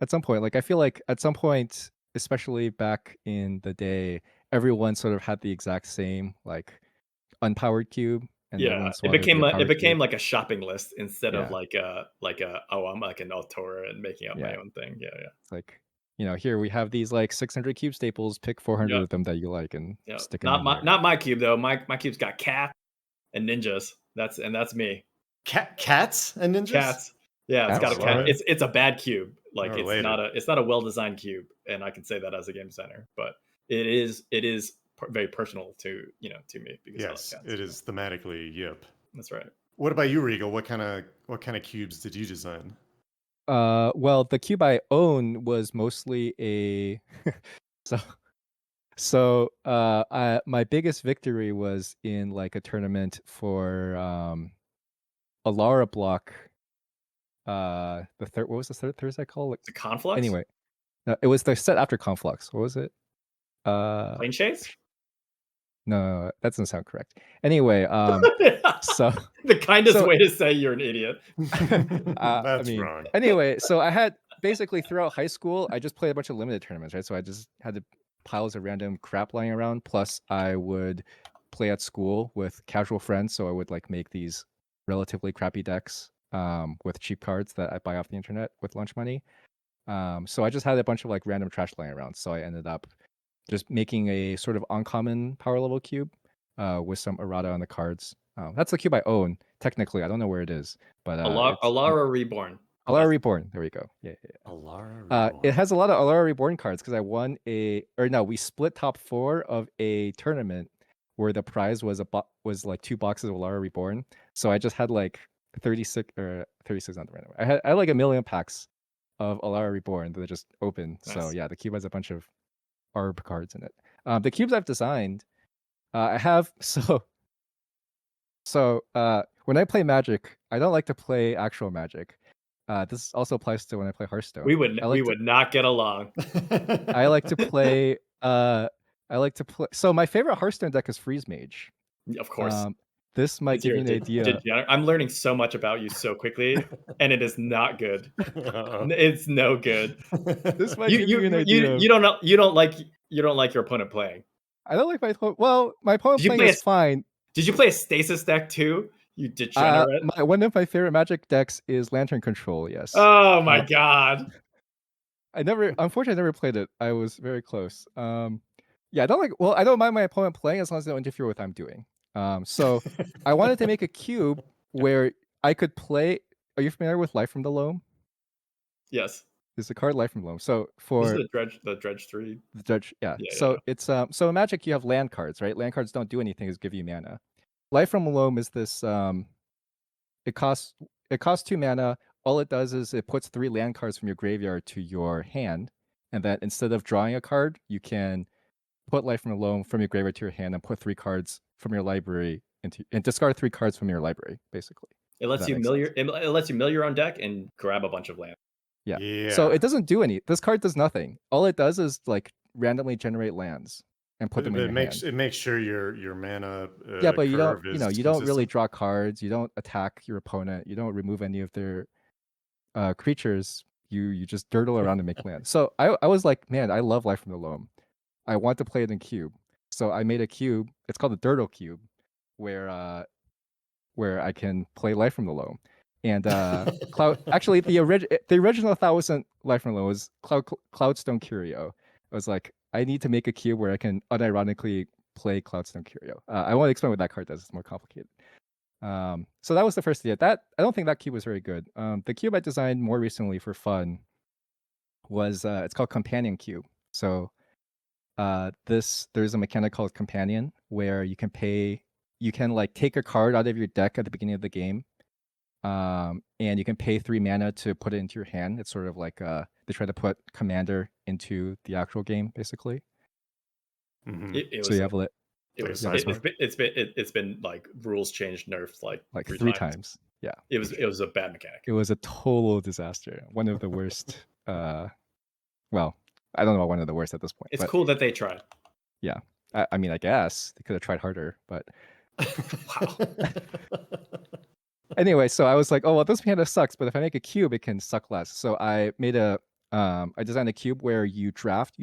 at some point. Like I feel like at some point, especially back in the day, everyone sort of had the exact same like unpowered cube. And it became like a shopping list instead of like a I'm like an auteur and making up my own thing. It's like, here we have these like 600 cube staples. Pick 400 of them that you like and stick them. Not my cube though. My cube's got cats and ninjas. That's me. Cats and ninjas. Cats. Yeah, it's got a cat. It's a bad cube. Like it's not a well designed cube, and I can say that as a game designer. But it is very personal to me, because it is thematically Yip. That's right. What about you, Regal? What kind of cubes did you design? Well, the cube I own was mostly a So my biggest victory was in like a tournament for Alara block. The third, what was the third Thursday called? Like, The Conflux? anyway, no, it was the set after Conflux. What was it? Plane Chase? No, that doesn't sound correct. Anyway, so the kindest way to say you're an idiot. That's wrong. Anyway, so I had basically throughout high school, I just played a bunch of limited tournaments, right? So I just had piles of random crap lying around. Plus, I would play at school with casual friends, so I would like make these relatively crappy decks with cheap cards that I buy off the internet with lunch money. So I just had a bunch of like random trash lying around. So I ended up just making a sort of uncommon power level cube with some errata on the cards. That's the cube I own. Technically, I don't know where it is, but Alara Reborn. Alara Reborn. There we go. Yeah. Alara Reborn. It has a lot of Alara Reborn cards because I won we split top 4 of a tournament where the prize was like 2 boxes of Alara Reborn. So I just had like 36 on the random. I had like 1 million packs of Alara Reborn that I just opened. Nice. So yeah, the cube has a bunch of ARB cards in it. The cubes I've designed, I have so when I play Magic, I don't like to play actual Magic. This also applies to when I play Hearthstone. We would not get along. I like to play. So my favorite Hearthstone deck is Freeze Mage. Of course. This might give you an idea. I'm learning so much about you so quickly, and it is not good. It's no good. This might give you an idea. You don't like your opponent playing. I don't like my opponent. Well, my opponent playing is fine. Did you play a stasis deck too? You degenerate. One of my favorite Magic decks is Lantern Control. Yes. Oh my god. Unfortunately, I never played it. I was very close. Yeah, I don't mind my opponent playing as long as they don't interfere with what I'm doing. So I wanted to make a cube where I could play. Are you familiar with Life from the Loam? Yes. There's a card Life from the Loam. So for this is the Dredge 3. The Dredge, yeah. It's so in Magic you have land cards, right? Land cards don't do anything, just give you mana. Life from the Loam is this it costs 2 mana. All it does is it puts 3 land cards from your graveyard to your hand, and then instead of drawing a card, you can put Life from the Loam from your graveyard to your hand and put 3 cards from your library and discard 3 cards from your library, basically. It lets you mill your own deck and grab a bunch of land. Yeah. So it doesn't do this card does nothing. All it does is like randomly generate lands and put them in your hand. It makes sure your mana but you don't really draw cards, you don't attack your opponent, you don't remove any of their creatures, you just dirtle around and make land. So I was like, man, I love Life from the Loam. I want to play it in cube. So I made a cube. It's called the Dirtle Cube, where I can play Life from the Loam. And Cloud. Actually, the original thought wasn't Life from the Loam. It was Cloudstone Curio. I was like, I need to make a cube where I can unironically play Cloudstone Curio. I won't explain what that card does. It's more complicated. So that was the first idea. I don't think that cube was very good. The cube I designed more recently for fun was it's called Companion Cube. So there's a mechanic called Companion where you can like take a card out of your deck at the beginning of the game, and you can pay 3 mana to put it into your hand. It's sort of like they try to put Commander into the actual game, basically. Mm-hmm. It's been like rules changed, nerfed like 3 times. Yeah, it was a bad mechanic. It was a total disaster. One of the worst. Well, I don't know about one of the worst at this point. It's cool that they tried. Yeah, I mean, I guess they could have tried harder, but wow. Anyway, so I was like, oh well, this mechanic sucks, but if I make a cube, it can suck less. So I made I designed a cube where you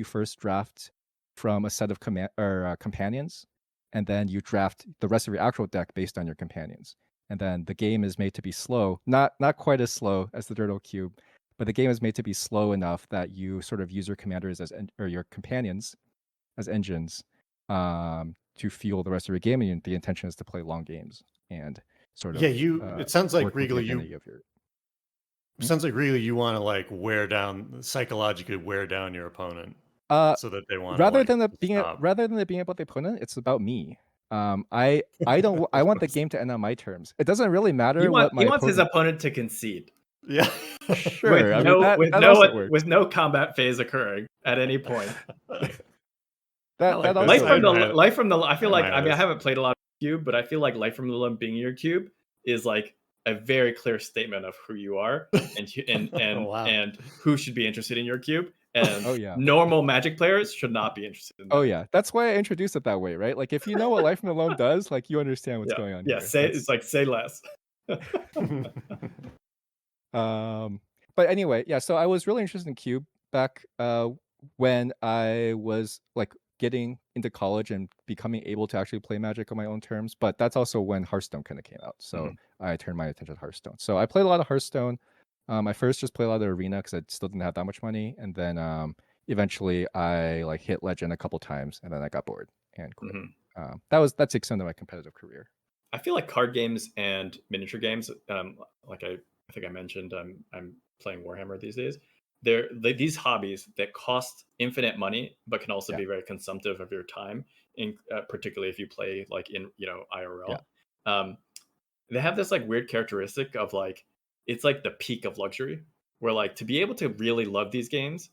first draft from a set of companions, and then you draft the rest of your actual deck based on your companions. And then the game is made to be slow, not quite as slow as the Dirtle Cube, but the game is made to be slow enough that you sort of use your commanders or your companions as engines to fuel the rest of your game. And the intention is to play long games and sort of it sounds like really sounds like really you want to like psychologically wear down your opponent so that they want rather than it being about the opponent, it's about me. I want the game to end on my terms. It doesn't really matter he wants his opponent to concede. Yeah, sure. With no combat phase occurring at any point. That like that this. also Life from the I feel like I this. haven't played a lot of Cube, but I feel like Life from the Loom being your cube is like a very clear statement of who you are and who should be interested in your cube. And normal Magic players should not be interested in that. Oh yeah, that's why I introduced it that way, right? Like if you know what Life from the Loam does, like you understand what's going on. Yeah, here. it's like say less. But anyway, yeah. So I was really interested in Cube back when I was like getting into college and becoming able to actually play Magic on my own terms. But that's also when Hearthstone kind of came out, so I turned my attention to Hearthstone. So I played a lot of Hearthstone. I first just played a lot of Arena because I still didn't have that much money, and then eventually I like hit Legend a couple times, and then I got bored and quit. That's the extent of my competitive career. I feel like card games and miniature games, like I think I mentioned, I'm playing Warhammer these days. They're these hobbies that cost infinite money, but can also be very consumptive of your time, particularly if you play like in IRL. They have this like weird characteristic of like it's like the peak of luxury, where like to be able to really love these games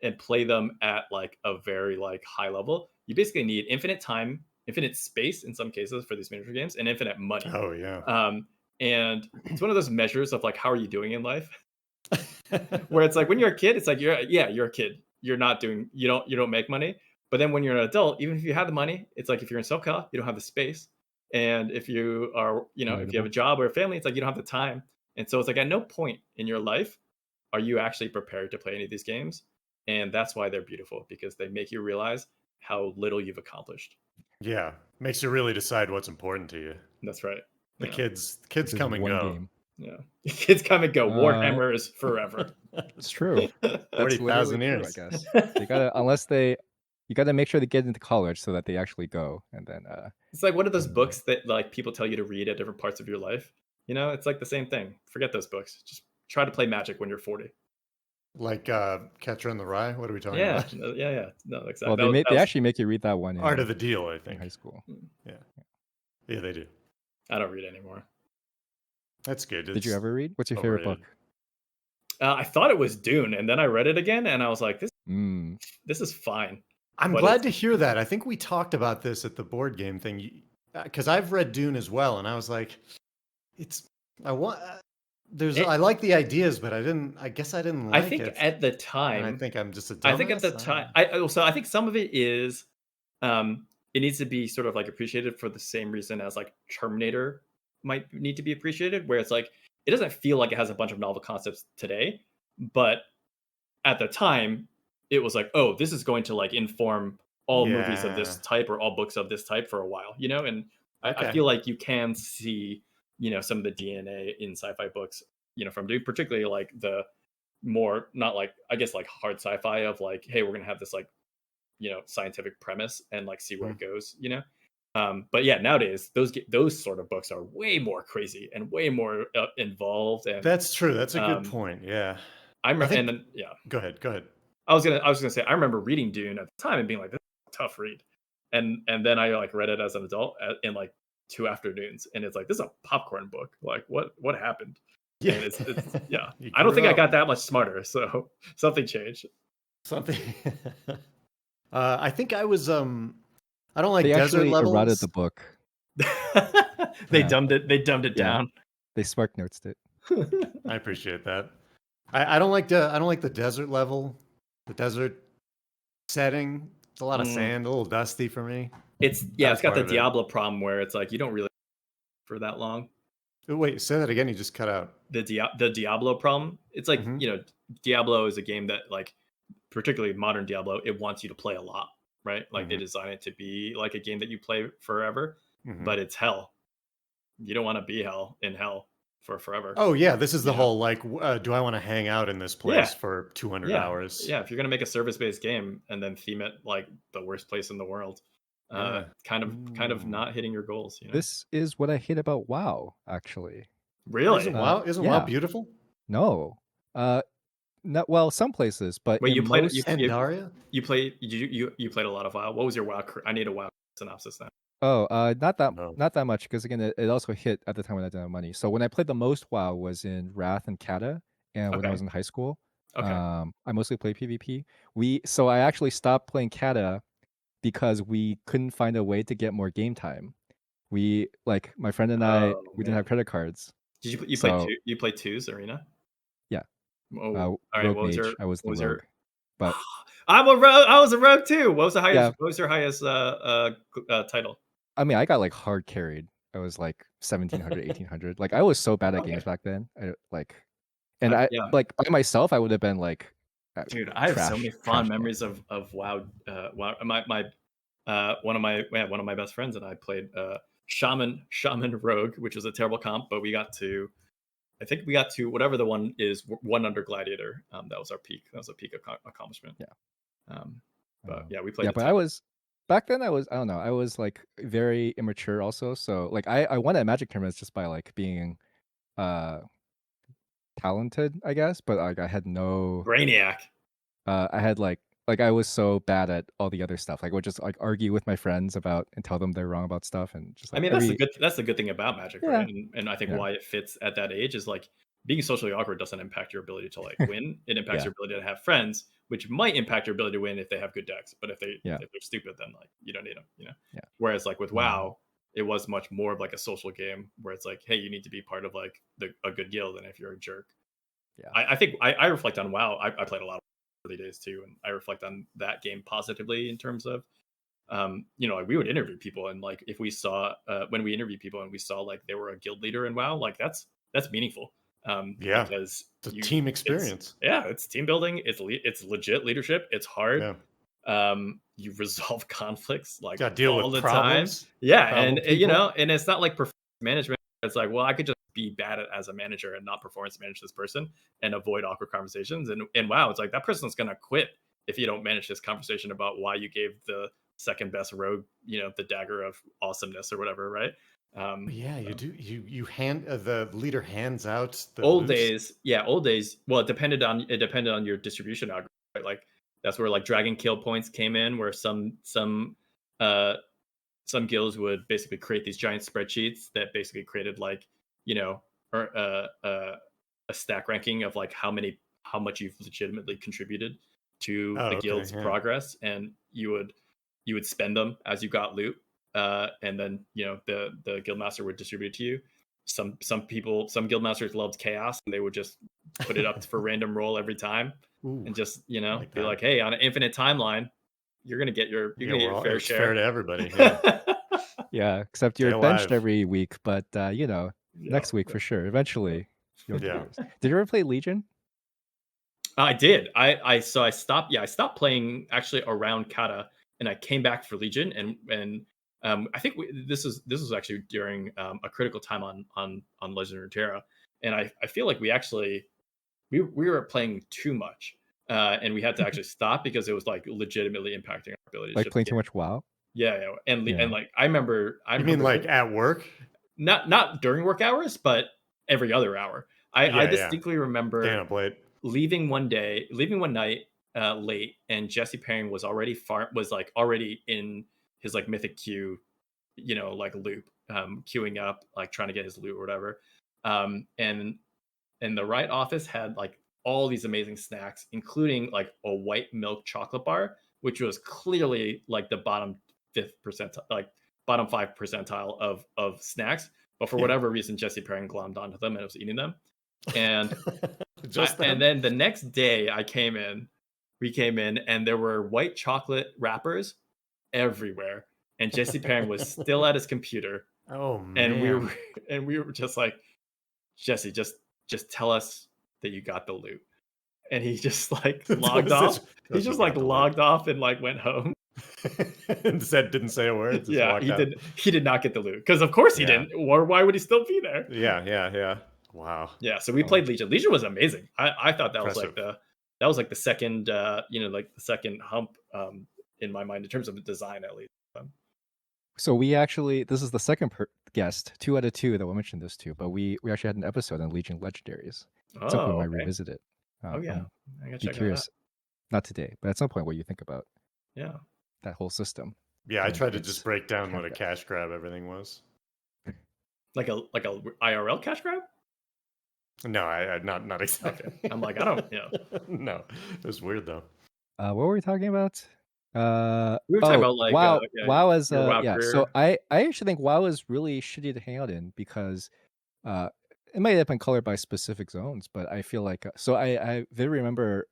and play them at like a very like high level, you basically need infinite time, infinite space in some cases for these miniature games, and infinite money. Oh yeah. And it's one of those measures of like how are you doing in life, where it's like when you're a kid, it's like you're a kid. You're not doing you don't make money. But then when you're an adult, even if you have the money, it's like if you're in SoCal, you don't have the space. And if you are, if you have a job or a family, it's like you don't have the time. And so it's like at no point in your life are you actually prepared to play any of these games. And that's why they're beautiful, because they make you realize how little you've accomplished. Yeah, makes you really decide what's important to you. That's right. The kids come and go. Game. Yeah, kids come and go. Warhammer is forever. It's true. 40,000 years, I guess. They gotta you gotta make sure they get into college so that they actually go, and then it's like one of those books that like people tell you to read at different parts of your life. It's like the same thing. Forget those books. Just try to play Magic when you're 40. Like Catcher in the Rye. What are we talking about? Yeah. No, exactly. Well, they actually make you read that one. Art of the Deal, I think. In high school. Yeah, they do. I don't read anymore. That's good. Did you ever read? What's your favorite book? I thought it was Dune, and then I read it again, and I was like, this is fine. I'm glad to hear that. I think we talked about this at the board game thing, because I've read Dune as well, and I was like, I like the ideas, but I guess I didn't like it. I think at the time, and I think I'm just a dumbass. I think at the time, I think some of it is, it needs to be sort of like appreciated for the same reason as like Terminator might need to be appreciated, where it's like it doesn't feel like it has a bunch of novel concepts today, but at the time it was like, oh, this is going to like inform all movies of this type or all books of this type for a while, and I feel like you can see some of the DNA in sci-fi books from Dune, particularly like the more not like I guess like hard sci-fi of like, hey, we're gonna have this like scientific premise and like see where it goes, but yeah, nowadays those sort of books are way more crazy and way more involved. And that's true. That's a good point. Yeah, I remember. And then go ahead. I was gonna say I remember reading Dune at the time and being like, this is a tough read, and then I like read it as an adult in like 2 afternoons, and it's like, this is a popcorn book. Like what happened? Yeah, and it's I don't think I got that much smarter. So something changed. I think I was I don't like they desert actually levels. Eroded the book. They dumbed it down. They spark notes it. I appreciate that. I don't like the desert level, the desert setting. It's a lot of sand, a little dusty for me. It's got the Diablo problem where it's like you don't really for that long. Wait, say that again. You just cut out. The Diablo problem. It's like Diablo is a game that like, particularly modern Diablo, it wants you to play a lot, right? Like they design it to be like a game that you play forever, but it's hell. You don't want to be in hell for forever. Oh yeah, this is the whole like, do I want to hang out in this place for 200 hours? Yeah, if you're gonna make a service-based game and then theme it like the worst place in the world, kind of not hitting your goals. This is what I hate about WoW, actually. Really? Isn't WoW beautiful? No. Not well, some places, but wait, you played Pandaria? You played a lot of WoW. What was your WoW? I need a WoW synopsis now. Oh, not that much, because again, it also hit at the time when I didn't have money. So when I played the most WoW was in Wrath and Kata, and when I was in high school. I mostly played PvP. So I actually stopped playing Kata because we couldn't find a way to get more game time. We like my friend and I, Oh we didn't have man, credit cards, did you play so two? You played twos arena? yeah. Oh, all right. Rogue mage. I was What the was rogue, your? but I'm a rogue. I was a rogue too. What was the highest? yeah. What was your highest title? I mean, I got like hard carried. I was like 1700, 1800. Like I was so bad at Okay. games back then. And I Yeah, like by myself, I would have been like dude, I have so many fond trash can. memories of WoW. WoW. One of my best friends and I played Shaman Rogue, which was a terrible comp, but I think we got to whatever the one is, one under Gladiator. That was our peak. That was a peak accomplishment. Yeah. But yeah, we played. Yeah, but I was back then. I don't know. I was like very immature also. So like I won at Magic tournaments just by like being uh talented, I guess. But like I had no Brainiac. I had like I was so bad at all the other stuff. Like I would just like argue with my friends about and tell them they're wrong about stuff and just I like mean, every that's the good thing about Magic, yeah right? And I think yeah why it fits at that age is like being socially awkward doesn't impact your ability to like win. It impacts yeah your ability to have friends, which might impact your ability to win if they have good decks. But if yeah they're stupid, then like you don't need them, you know. yeah. Whereas like with WoW, it was much more of like a social game where it's like, hey, you need to be part of like a good guild, and if you're a jerk, Yeah. I think I reflect on WoW. I played a lot of early days too, and I reflect on that game positively in terms of you know, like we would interview people, and like if we saw when we interview people and we saw like they were a guild leader in WoW, like that's meaningful. Yeah, Because it's a team experience. It's team building. It's legit leadership. It's hard. Yeah. You resolve conflicts like Got to deal all with the time. problems. Yeah, problem and you people. know, and it's not like performance management. It's like, well, I could just be bad at as a manager and not performance manage this person and avoid awkward conversations. And wow, it's like that person's gonna quit if you don't manage this conversation about why you gave the second best rogue, you know, the dagger of awesomeness or whatever, right? Yeah, you do. You hand the leader hands out the Old moves. days. Well, it depended on your distribution algorithm, right? Like that's where like dragon kill points came in, where uh some guilds would basically create these giant spreadsheets that basically created like, you know, or a stack ranking of like how much you've legitimately contributed to Oh, the okay, guild's yeah. progress, and you would spend them as you got loot, and then you know the guild master would distribute it to you. Some guild masters loved chaos, and they would just put it up for random roll every time, Ooh, and just, you know, like be that. like, hey, on an infinite timeline, you're gonna get your fair It's share. fair to everybody. Yeah. Yeah, except Stay you're benched alive. every week, but you know, next week for sure. Eventually, you'll get Yeah. yours. Did you ever play Legion? I did. I stopped. Yeah, I stopped playing actually around Kata, and I came back for Legion, and I think this was actually during a critical time on Legend of Runeterra, and I feel like we were playing too much, and we had to actually stop because it was like legitimately impacting our ability to Like ship playing the too game. much WoW? Yeah, and Yeah. like I remember You mean like at work? not during work hours, but every other hour. I Yeah, yeah. distinctly remember Staying up late. leaving one night late, and Jesse Perrin was like already in his like mythic queue, you know, like loop, queuing up, like trying to get his loot or whatever. And the right office had like all these amazing snacks, including like a white milk chocolate bar, which was clearly like the bottom 5 percentile of snacks. But for Yeah. whatever reason, Jesse Perrin glommed onto them and was eating them. And Just and then? then the next day we came in, and there were white chocolate wrappers everywhere. And Jesse Perrin was still at his computer, Oh and man. we were just like, Jesse, just tell us that you got the loot. And he just like logged off. He just like logged off and like went home. And didn't say a word, just Yeah, walked out. he did not get the loot, because of course he Yeah. didn't, or why would he still be there? Yeah. Wow. Yeah, so we Oh, played Legion. Legion was amazing. I thought that impressive. was like the second you know, like the second hump in my mind in terms of the design, at least. So we actually, this is the second guest, 2 out of 2 that we mentioned this to, but we actually had an episode on Legion Legendaries. At some point, we Oh, might okay. revisit it. Oh yeah, I gotta Be check that out. curious, not today, but at some point, what you think about Yeah. that whole system. Yeah, I and tried to its just break down what a cash cash grab everything was. Like a IRL cash grab? No, I not exactly. Okay. I'm like, I don't, you know. No, it was weird though. What were we talking about? We were talking about like WoW. yeah, WoW is your WoW yeah. career. So I actually think WoW is really shitty to hang out in because it might have been colored by specific zones, but I feel like so I vividly remember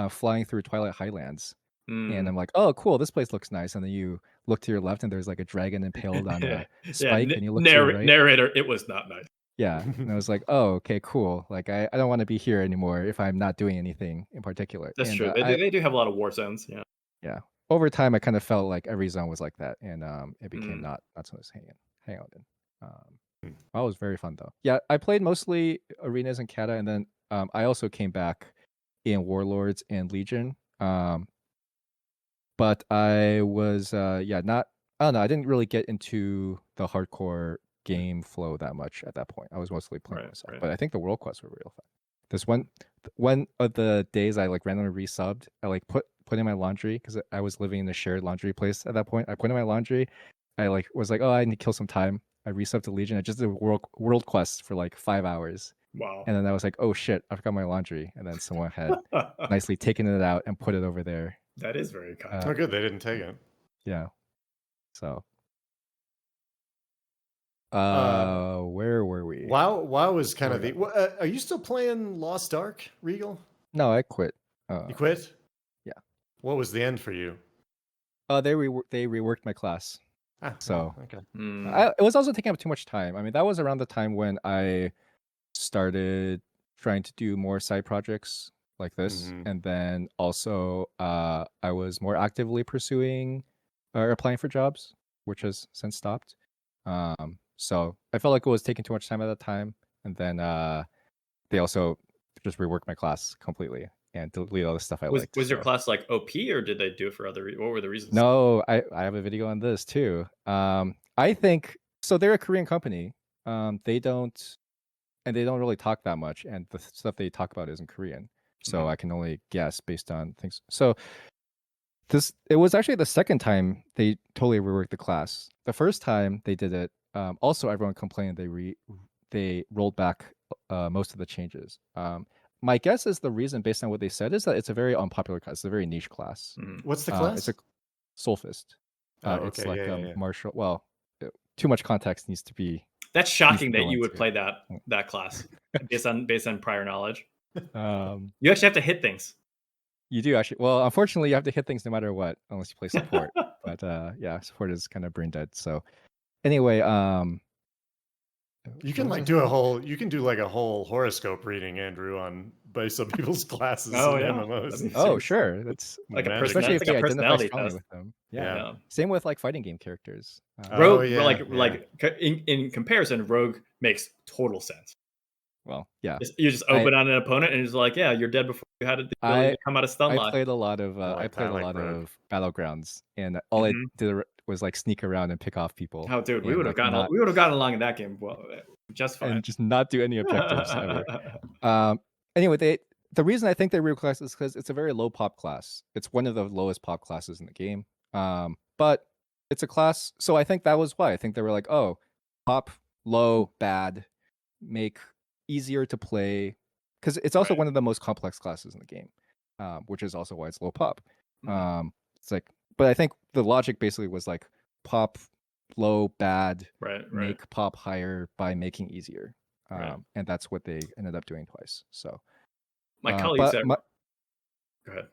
flying through Twilight Highlands, and I'm like, oh cool, this place looks nice, and then you look to your left and there's like a dragon impaled on a spike, and you look to your right. Narrator, it was not nice. Yeah, and I was like, oh okay, cool. Like I don't want to be here anymore if I'm not doing anything in particular. That's and, true. They do have a lot of war zones. Yeah. Yeah. Over time, I kind of felt like every zone was like that, and it became Mm. not so much hang out in. That was very fun though. Yeah, I played mostly arenas and Kata, and then I also came back in Warlords and Legion. But I was not. I don't know. I didn't really get into the hardcore game flow that much at that point. I was mostly playing myself. But I think the world quests were real fun. This one of the days I like randomly resubbed, I like put in my laundry because I was living in a shared laundry place at that point. I put in my laundry. I like was like, oh, I need to kill some time. I resubbed to Legion. I just did world quest for like 5 hours. Wow. And then I was like, oh shit, I forgot my laundry. And then someone had nicely taken it out and put it over there. That is very kind. Oh, good. They didn't take it. Yeah. So. Where were we? WoW was kind of the. Are you still playing Lost Ark, Regal? No, I quit. You quit? Yeah. What was the end for you? They reworked my class. So okay. It was also taking up too much time. I mean, that was around the time when I started trying to do more side projects like this, and then also I was more actively pursuing or applying for jobs, which has since stopped. So I felt like it was taking too much time at that time, and then they also just reworked my class completely and delete all the stuff I liked. Was your class like OP, or did they do it for other? What were the reasons? No, I have a video on this too. I think so. They're a Korean company. They don't really talk that much, and the stuff they talk about is in Korean. So I can only guess based on things. So it was actually the second time they totally reworked the class. The first time they did it, also everyone complained they rolled back most of the changes. My guess is the reason, based on what they said, is that it's a very unpopular class. It's a very niche class. What's the class? It's a Soulfist. Okay, it's like martial. Well, too much context needs to be. That's shocking that you would play that class based on prior knowledge. You actually have to hit things. You do actually. Well, unfortunately, you have to hit things no matter what, unless you play support. But yeah, support is kind of brain dead. So anyway, you can do like a whole horoscope reading, Andrew, by some people's classes in MMOs. Oh, sure. That's like especially if they identify strongly with them. Yeah. Same with like fighting game characters. Rogue, in comparison, Rogue makes total sense. Well, yeah. You just open on an opponent and it's like, yeah, you're dead before you had to come out of stun line. I played a lot of Battlegrounds, and all I did was like sneak around and pick off people. Oh, dude, we would have gotten along in that game just fine, and just not do any objectives ever. Anyway, the reason I think they reworked class is because it's a very low pop class. It's one of the lowest pop classes in the game. But it's a class, so I think that was why. I think they were like, oh, pop, low, bad, make easier to play, because it's also one of the most complex classes in the game, which is also why it's low pop. It's like, but I think the logic basically was like pop low, bad, make pop higher by making easier, and that's what they ended up doing twice. So my colleagues go ahead.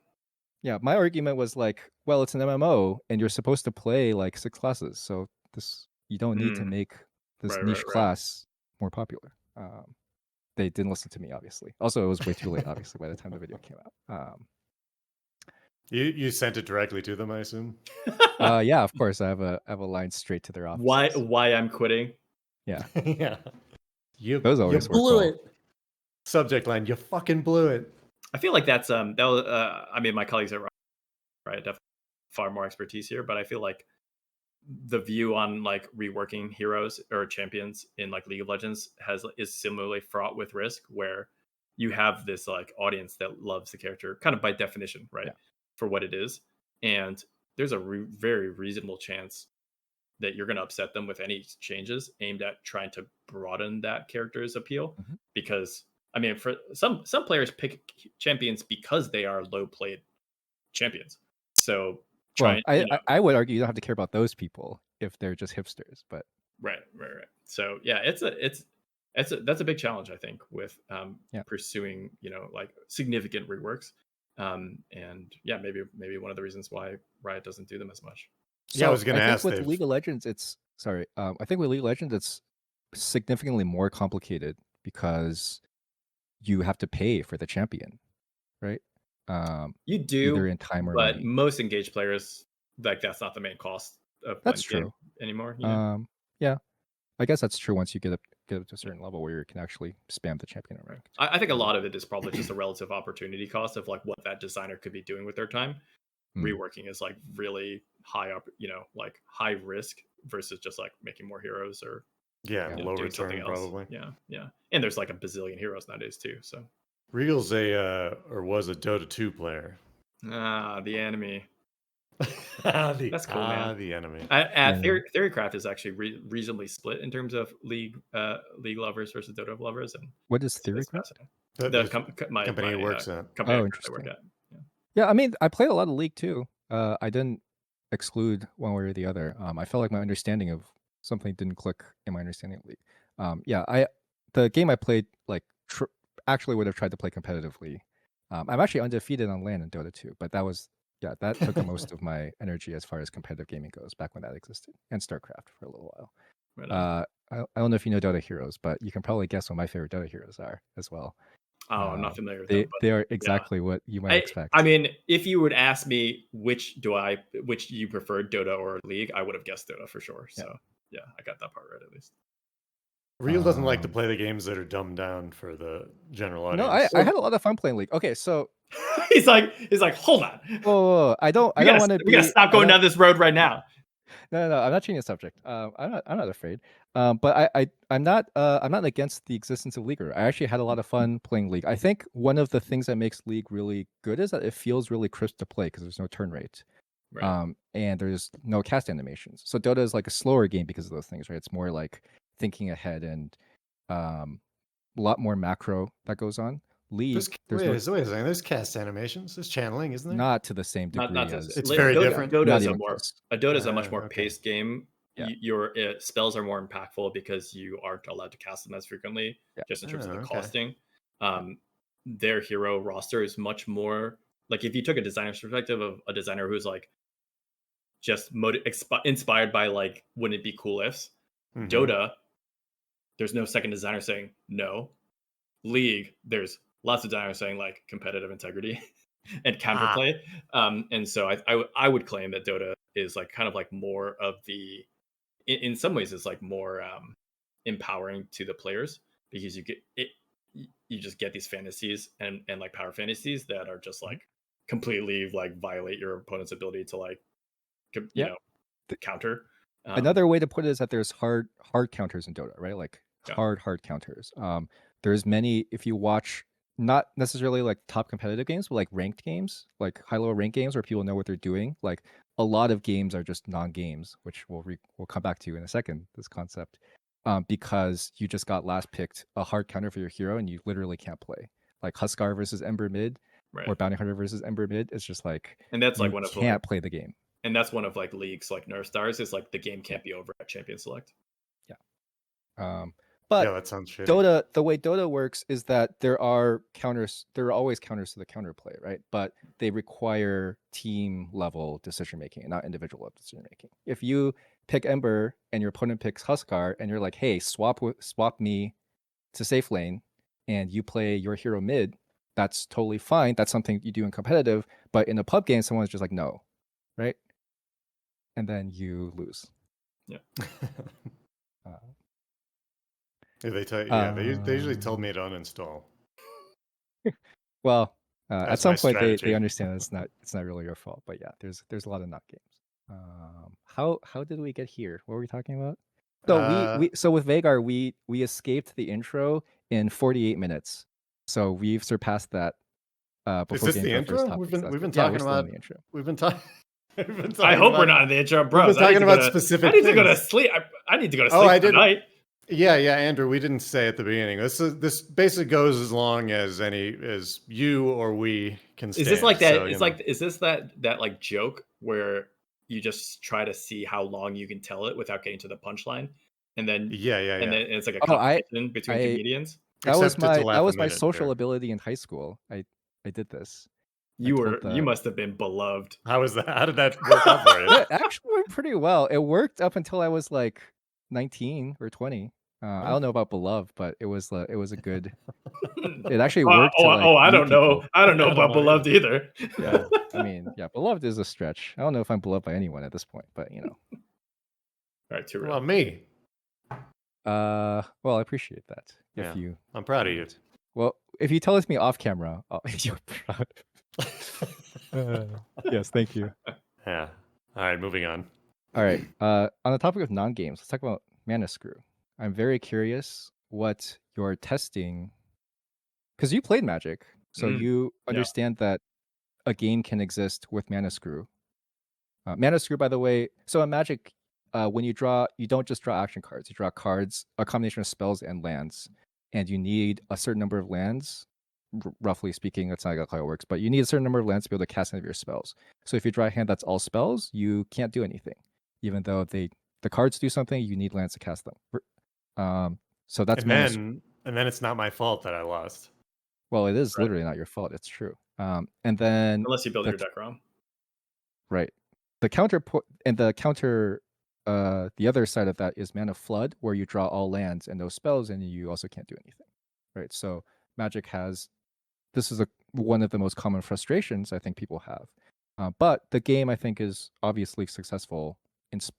Yeah, my argument was like, well, it's an MMO and you're supposed to play like 6 classes, so you don't need to make this niche class more popular. They didn't listen to me, obviously. Also, it was way too late, obviously, by the time the video came out. You sent it directly to them, I assume. Yeah, of course. I have a line straight to their office. Why I'm quitting? Yeah. Yeah. You blew it. Subject line: you fucking blew it. I feel like that's that was, I mean, my colleagues are right, definitely far more expertise here, but I feel like the view on like reworking heroes or champions in like League of Legends is similarly fraught with risk, where you have this like audience that loves the character kind of by definition, right, for what it is, and there's a very reasonable chance that you're going to upset them with any changes aimed at trying to broaden that character's appeal. Because I mean, for some players pick champions because they are low played champions. So Well, trying. You know, I would argue you don't have to care about those people if they're just hipsters, but right. So yeah, that's a big challenge, I think, with pursuing, you know, like significant reworks. And yeah, maybe one of the reasons why Riot doesn't do them as much. Yeah, I was going to ask. With League of Legends, I think with League of Legends, it's significantly more complicated because you have to pay for the champion, right? You do, either in time or but money. most engaged players, like, that's not the main cost of That's true anymore. You know? Yeah, I guess that's true once you get up to a certain level where you can actually spam the champion rank. I think a lot of it is probably just a relative opportunity cost of like what that designer could be doing with their time. Reworking is like really high up, you know, like high risk versus just like making more heroes or low return probably. Yeah, and there's like a bazillion heroes nowadays too. So Regal's was a Dota 2 player. The enemy. That's cool, man. The enemy. Theorycraft is actually reasonably split in terms of league lovers versus Dota lovers. And what is Theorycraft? The company he works at. Company I work at. Yeah, I mean, I played a lot of League too. I didn't exclude one way or the other. I felt like my understanding of something didn't click in my understanding of League. The game I played like actually would have tried to play competitively. I'm actually undefeated on LAN in Dota 2, but that took most of my energy as far as competitive gaming goes back when that existed, and StarCraft for a little while. Right I don't know if you know Dota heroes, but you can probably guess what my favorite Dota heroes are as well. Oh, I'm not familiar with them. They are exactly what you might expect. I mean, if you would ask me which you prefer, Dota or League, I would have guessed Dota for sure. So yeah, I got that part right at least. Real doesn't like to play the games that are dumbed down for the general audience. No, I had a lot of fun playing League. Okay, so he's like, hold on. Oh, I don't want to. We gotta stop going down this road right now. No, I'm not changing the subject. I'm not afraid. But I'm not against the existence of League. I actually had a lot of fun playing League. I think one of the things that makes League really good is that it feels really crisp to play because there's no turn rate. Right. And there's no cast animations. So Dota is like a slower game because of those things, right? It's more like thinking ahead and a lot more macro that goes on. League, wait a second. There's cast animations. There's channeling, isn't there? Not to the same degree. It's very different. Dota's a much more paced game. Yeah. Your spells are more impactful because you aren't allowed to cast them as frequently, just in terms of the costing. Their hero roster is much more like, if you took a designer's perspective of a designer who's like just inspired by like, wouldn't it be cool ifs? Dota, there's no second designer saying no. League, there's lots of designers saying like competitive integrity and counterplay. And so I would claim that Dota is like kind of like more of the, in some ways it's like more empowering to the players, because you just get these fantasies and like power fantasies that are just like completely like violate your opponent's ability to like, you know, counter. Another way to put it is that there's hard counters in Dota, right? Like hard counters. There's many, if you watch, not necessarily like top competitive games, but like ranked games, like high-level ranked games where people know what they're doing. Like a lot of games are just non-games, which we'll come back to in a second, this concept, because you just got last picked a hard counter for your hero and you literally can't play. Like Huskar versus Ember mid, or Bounty Hunter versus Ember mid. It's just like, and that's like one of can't play the game. And that's one of like League's like nerf stars, is like the game can't be over at champion select. But that sounds shitty. Dota, the way Dota works is that there are always counters to the counterplay, right? But they require team level decision making and not individual level decision making. If you pick Ember and your opponent picks Huskar and you're like, hey, swap me to safe lane, and you play your hero mid, that's totally fine. That's something you do in competitive. But in a pub game, someone's just like, no, right? And then you lose. Yeah. They usually tell me to uninstall. Well, at some point they understand it's not really your fault. But yeah, there's a lot of not games. How did we get here? What were we talking about? So so with Veigar we escaped the intro in 48 minutes. So we've surpassed that. Is this the intro? We've been talking about the intro. We've been talking. I hope we're not in the intro, bro. We've been talking about specific. I need to go to sleep. I need to go to sleep tonight. Yeah, Andrew, we didn't say at the beginning. This basically goes as long as you or we can stand. Is this like that? So, is this that like joke where you just try to see how long you can tell it without getting to the punchline, and then then it's like a competition between comedians. That was my social social ability in high school. I did this. You must have been beloved. How was that? How did that work out for you? It actually went pretty well. It worked up until I was like 19 or 20. I don't know about beloved, but it was a good. It actually worked. I don't know. I don't know about beloved either. Yeah, I mean, yeah, beloved is a stretch. I don't know if I'm beloved by anyone at this point, but you know. All right, too real. Well, me. Well, I appreciate that. Yeah, I'm proud of you. Well, if you tell it to me off camera, you're proud. Yes, thank you. Yeah. All right, moving on. All right. On the topic of non-games, let's talk about Mana Screw. I'm very curious what you're testing, because you played Magic, so you understand that a game can exist with Mana Screw. Mana Screw, by the way, so in Magic, when you draw, you don't just draw action cards. You draw cards, a combination of spells and lands, and you need a certain number of lands. Roughly speaking, that's not how it works, but you need a certain number of lands to be able to cast any of your spells. So if you draw a hand that's all spells, you can't do anything, even though the cards do something. You need lands to cast them. So that's and then it's not my fault that I lost. Well, it is literally not your fault. It's true. And then unless you build your deck wrong, right? The counter the other side of that is Mana Flood, where you draw all lands and no spells, and you also can't do anything, right? So Magic has this is one of the most common frustrations I think people have, but the game I think is obviously successful in spite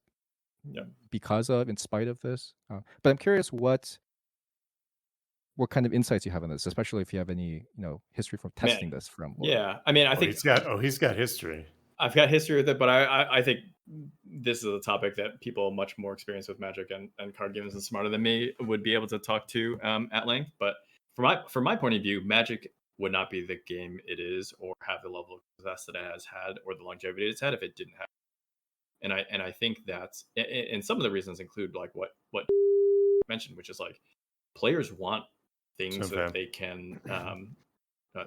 of this. But I'm curious what kind of insights you have on this, especially if you have any history from testing this from. Yeah, I mean, I think he's got history. I've got history with it, but I think this is a topic that people much more experienced with Magic and card games and smarter than me would be able to talk to at length. But from my point of view, Magic would not be the game it is, or have the level of success that it has had, or the longevity it's had if it didn't have. And I think that's, and some of the reasons include like what mentioned, which is like players want things that they can.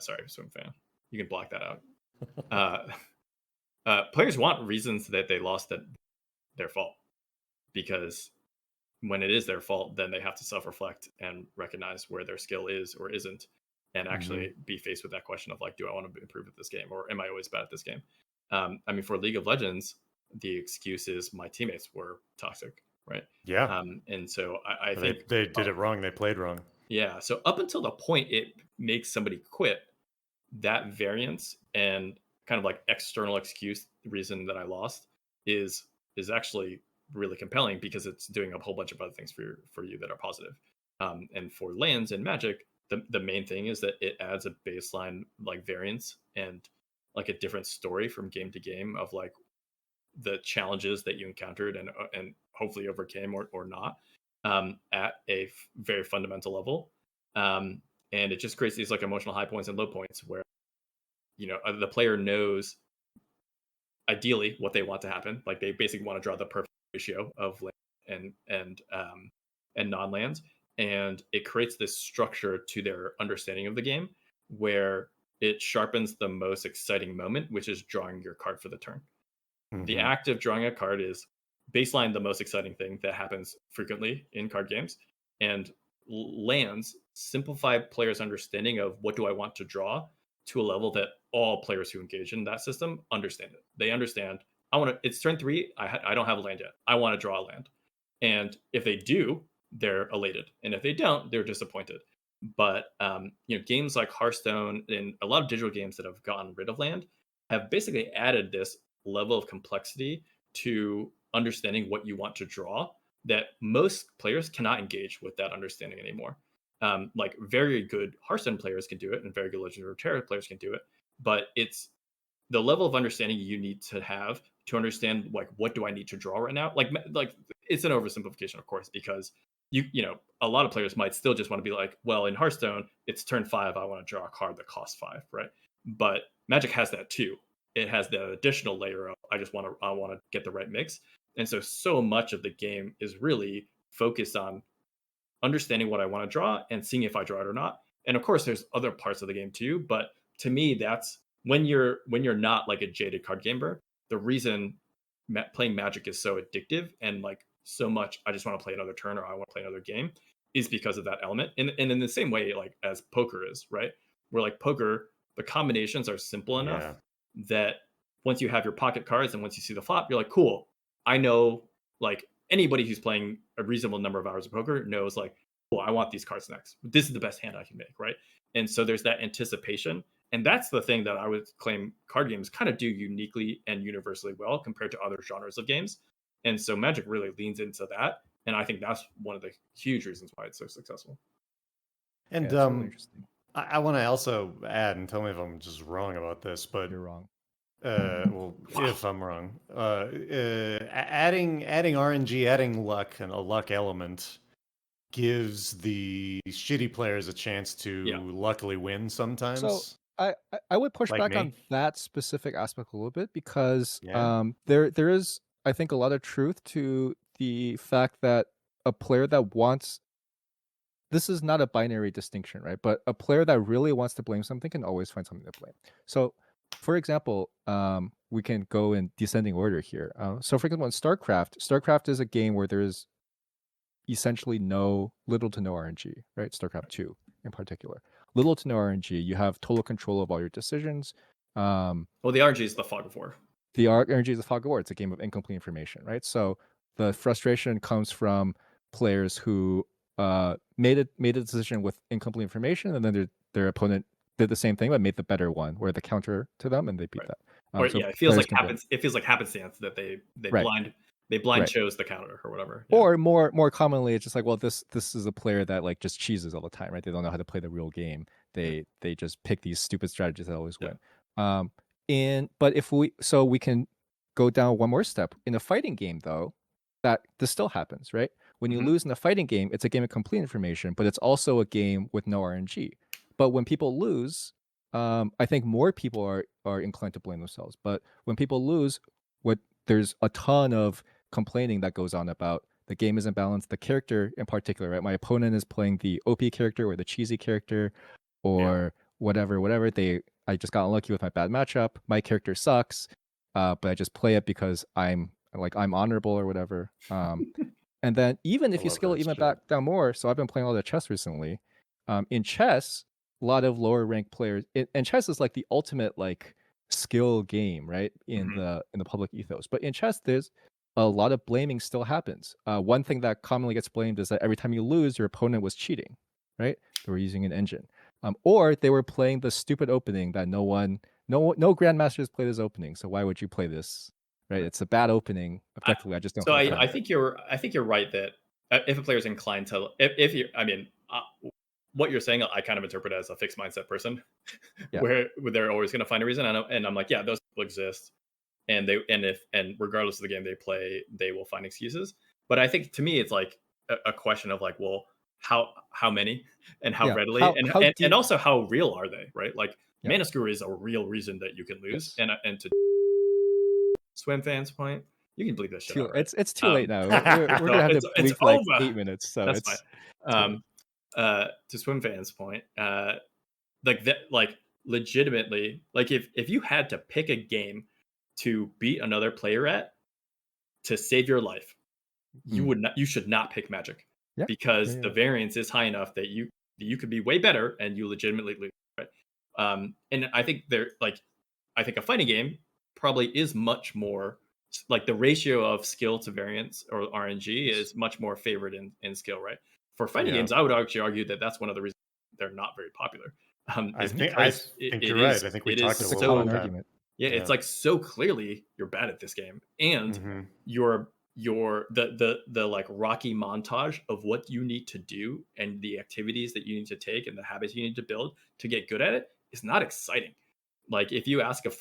Sorry, swim fan. You can block that out. Players want reasons that they lost that their fault, because when it is their fault, then they have to self-reflect and recognize where their skill is or isn't, and actually be faced with that question of like, do I want to improve at this game, or am I always bad at this game? I mean, for League of Legends, the excuse is my teammates were toxic, right? Yeah. And so I think they did it wrong. They played wrong. Yeah. So up until the point it makes somebody quit, that variance and kind of like external excuse reason that I lost is actually really compelling, because it's doing a whole bunch of other things for you that are positive. And for lands and Magic, the main thing is that it adds a baseline like variance and like a different story from game to game of like the challenges that you encountered and hopefully overcame or not, at a very fundamental level. And it just creates these like emotional high points and low points where the player knows ideally what they want to happen. Like they basically want to draw the perfect ratio of land and non-lands, and it creates this structure to their understanding of the game where it sharpens the most exciting moment, which is drawing your card for the turn. The act of drawing a card is baseline the most exciting thing that happens frequently in card games, and lands simplify players' understanding of what do I want to draw to a level that all players who engage in that system understand it. They understand, it's turn 3, I don't have a land yet, I want to draw a land. And if they do, they're elated, and if they don't, they're disappointed. But games like Hearthstone and a lot of digital games that have gotten rid of land have basically added this level of complexity to understanding what you want to draw that most players cannot engage with that understanding anymore. Like very good Hearthstone players can do it, and very good Legend of Runeterra players can do it, but it's the level of understanding you need to have to understand like, what do I need to draw right now? Like it's an oversimplification, of course, because a lot of players might still just want to be like, well, in Hearthstone, it's turn 5, I want to draw a card that costs 5, right? But Magic has that too. It has the additional layer of I want to get the right mix. And so much of the game is really focused on understanding what I want to draw and seeing if I draw it or not. And of course, there's other parts of the game too. But to me, that's when you're not like a jaded card gamer, the reason playing Magic is so addictive and like so much I just want to play another turn or I want to play another game is because of that element. And in the same way, like as poker is, right? Where like poker, the combinations are simple enough that once you have your pocket cards and once you see the flop, you're like, cool. I know, like anybody who's playing a reasonable number of hours of poker knows like, cool, I want these cards next. This is the best hand I can make, right? And so there's that anticipation. And that's the thing that I would claim card games kind of do uniquely and universally well compared to other genres of games. And so Magic really leans into that. And I think that's one of the huge reasons why it's so successful. And yeah, really interesting. I want to also add, and tell me if I'm just wrong about this, but You're wrong. Well, if I'm wrong, adding RNG, adding luck and a luck element gives the shitty players a chance to luckily win sometimes. So I would push Like back me? on that specific aspect a little bit because Yeah. there is, I think, a lot of truth to the fact that a player that wants, this is not a binary distinction, right? But a player that really wants to blame something can always find something to blame. So, for example, we can go in descending order here. So, for example, in StarCraft is a game where there is essentially little to no RNG, right? StarCraft 2 in particular. Little to no RNG. You have total control of all your decisions. Well, the RNG is the fog of war. The RNG is the fog of war. It's a game of incomplete information, right? So the frustration comes from players who made a decision with incomplete information, and then their opponent did the same thing but made the better one, where the counter to them, and they beat that. Or it feels like happenstance that they blind chose the counter or whatever. Yeah. Or more commonly, it's just like, well, this is a player that like just cheeses all the time, right? They don't know how to play the real game. They just pick these stupid strategies that always win. But if we can go down one more step in a fighting game, though, that this still happens, right? When you lose in a fighting game, it's a game of complete information, but it's also a game with no RNG. But when people lose, I think more people are inclined to blame themselves. But when people lose, there's a ton of complaining that goes on about the game isn't balanced, the character in particular, right? My opponent is playing the OP character or the cheesy character or whatever. I just got unlucky with my bad matchup. My character sucks, but I just play it because I'm honorable or whatever. And then even if you scale it even back down more, so I've been playing a lot of chess recently. In chess, a lot of lower ranked players, and chess is like the ultimate like skill game, right? In the public ethos. But in chess, there's a lot of blaming still happens. One thing that commonly gets blamed is that every time you lose, your opponent was cheating, right? They were using an engine. Or they were playing the stupid opening that no grandmasters play this opening. So why would you play this? Right? It's a bad opening. Effectively, I just don't. So I think you're right that if a player is inclined to, if you, what you're saying, I kind of interpret as a fixed mindset person, where they're always going to find a reason. And I'm like, yeah, those people exist, and regardless of the game they play, they will find excuses. But I think to me, it's like a question of like, well, how many and how readily and also how real are they, right? Like Mana Screw is a real reason that you can lose, and to Swim fans point, you can bleep this shit out, right? It's too late now. We're gonna have to bleep like 8 minutes, so that's fine. To Swim fans point, like that, like legitimately, like if you had to pick a game to beat another player at to save your life, you should not pick Magic, because the variance is high enough that you could be way better and you legitimately lose, right? And I think I think a fighting game probably is much more like the ratio of skill to variance or RNG is much more favored in skill, right? For fighting games, I would actually argue that that's one of the reasons they're not very popular. I think you're right. I think we talked a little about that. Yeah, it's like so clearly you're bad at this game, and you're the like rocky montage of what you need to do and the activities that you need to take and the habits you need to build to get good at it is not exciting. Like if you ask a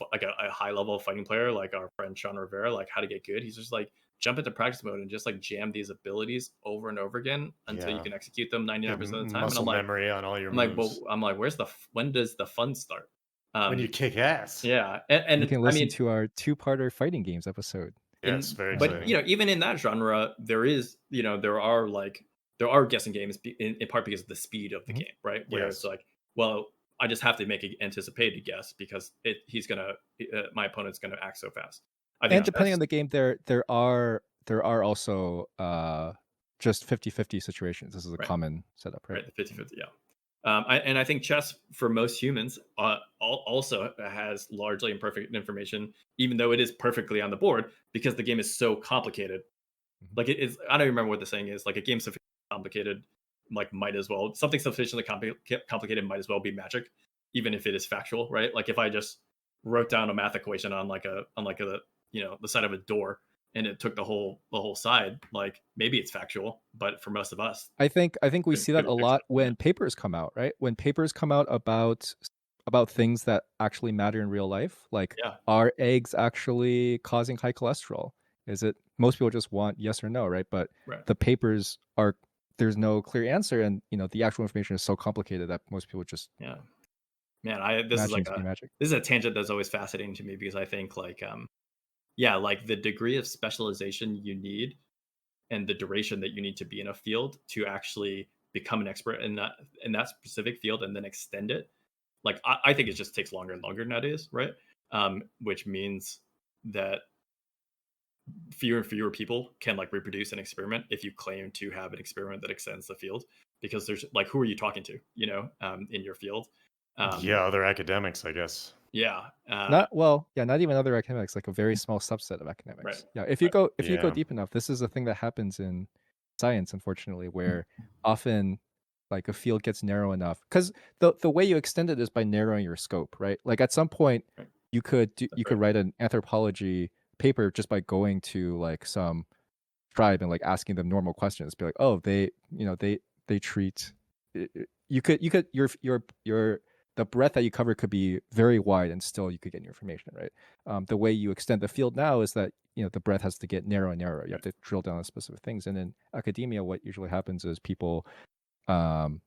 high level fighting player like our friend Sean Rivera, like how to get good, he's just like jump into practice mode and just like jam these abilities over and over again until you can execute them 99% of the time. Muscle memory on all your moves. I'm like, when does the fun start? When you kick ass. Yeah, and you can listen to our 2-parter fighting games episode. Yes, very exciting. But even in that genre, there are guessing games in part because of the speed of the game, right? Where it's like, well, I just have to make an anticipated guess because my opponent's gonna act so fast. I think And depending chess, on the game, there are also just 50-50 situations. This is a right, common setup, right? right, the 50-50, yeah. And I think chess for most humans also has largely imperfect information, even though it is perfectly on the board because the game is so complicated. Mhm. Like it is, I don't remember what the saying is. Like a game sufficiently complicated, like might as well something sufficiently complicated might as well be magic, even if it is factual, right? Like if I just wrote down a math equation on like a the side of a door and it took the whole side, like maybe it's factual, but for most of us, I think we see that couldn't a fix lot it. when papers come out, right? When papers come out about things that actually matter in real life, like Yeah, are eggs actually causing high cholesterol? Is it most people just want yes or no, right? But right. the papers are there's no clear answer, and the actual information is so complicated that most people just Yeah, man. I this is imagine like it to be magic. this is a tangent that's always fascinating to me because I think like yeah, like the degree of specialization you need and the duration that you need to be in a field to actually become an expert in that specific field and then extend it. Like I think it just takes longer and longer nowadays, right? Which means that fewer and fewer people can like reproduce an experiment if you claim to have an experiment that extends the field, because there's like, who are you talking to, in your field? Yeah, other academics, I guess. Yeah, Not even other academics, like a very small subset of right, academics. Yeah, if you right, go Yeah. deep enough, this is a thing that happens in science, unfortunately, where often like a field gets narrow enough because the way you extend it is by narrowing your scope, right? Like at some point right. you That's could right. write an anthropology paper just by going to like some tribe and like asking them normal questions, be like, oh, they treat you could your the breadth that you cover could be very wide and still you could get your information, right? The way you extend the field now is that the breadth has to get narrower and narrower. You have to drill down on specific things. And in academia, what usually happens is people um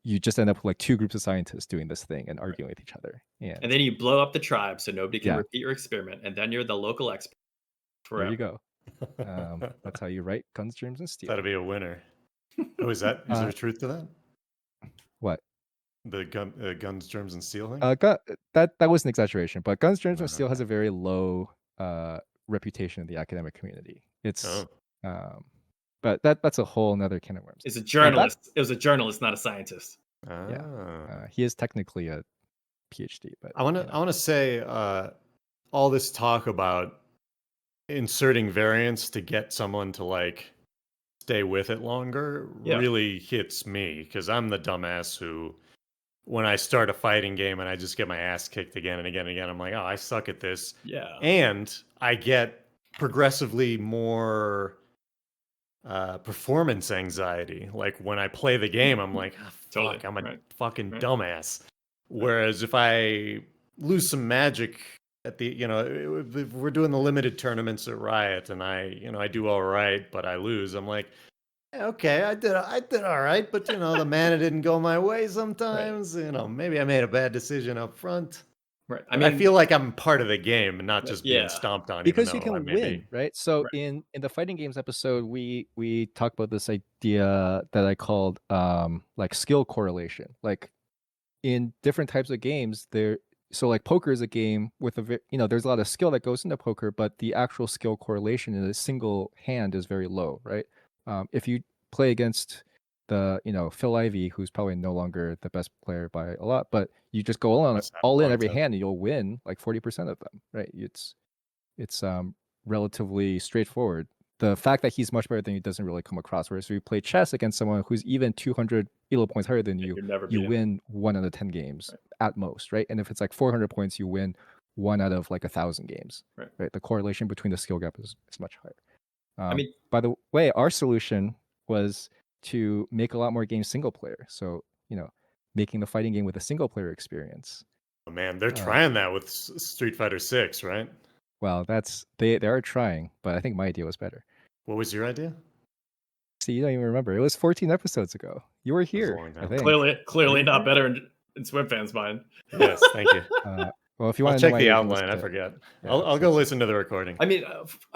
you just end up with like two groups of scientists doing this thing and Right. arguing with each other. And And then you blow up the tribe so nobody can yeah, repeat your experiment, and then you're the local expert there you forever. go. That's how you write Guns, Germs, and That'd Steel. be a winner. Oh, is there Uh, truth to that? what? The guns, germs, and steel thing? That was an exaggeration, but Guns, Germs, and Steel has Okay. a very low reputation in the academic community. It's Oh, um, but that's a whole nother can of worms. It's a Back journalist. It was a journalist, not a scientist. Yeah, ah. he is technically a PhD, but I want to say all this talk about inserting variance to get someone to like stay with it longer Yeah, really hits me because I'm the dumbass who, when I start a fighting game and I just get my ass kicked again and again and again, I'm like, oh, I suck at this. yeah, And I get progressively more performance anxiety. Like when I play the game, I'm like, oh, totally. fuck, I'm a Right, fucking right, dumbass. right, Whereas if I lose some magic at the, if we're doing the limited tournaments at Riot and I do all right, but I lose, I'm like, "Yeah, okay, I did all right, but the mana didn't go my way right, sometimes. Maybe I made a bad decision up front. right. I But I mean, feel like I'm part of the game and not just being yeah, stomped on, even because you though I can may be. win, right? So right, in the fighting games episode, we talk about this idea that I called like skill correlation. Like in different types of games, so like poker is a game with there's a lot of skill that goes into poker, but the actual skill correlation in a single hand is very low, right? If you play against the Phil Ivey, who's probably no longer the best player by a lot, but you just go Must have all a in long every time. hand and you'll win like 40% of them, right? It's relatively straightforward. The fact that he's much better than you doesn't really come across. Whereas if you play chess against someone who's even 200 elo points higher than you, you're never you beating them. win 1 out of 10 games Right, at most, right? And if it's like 400 points, you win 1 out of like 1,000 games, right. right? The correlation between the skill gap is much higher. I mean, By the way, our solution was to make a lot more games single player. So, making the fighting game with a single player experience. Oh, man, they're Uh, trying that with Street Fighter 6, right? well, they are trying, but I think my idea was better. What was your idea? See, you don't even remember. It was 14 episodes ago. You were That was a here, long I time ago. think. clearly Were you not here? better in SwimFan's mind. Yes, thank you. Well, if you I'll want to know check my the idea, you can listen outline. I to it. forget. Yeah, I'll go listen to the recording. I mean,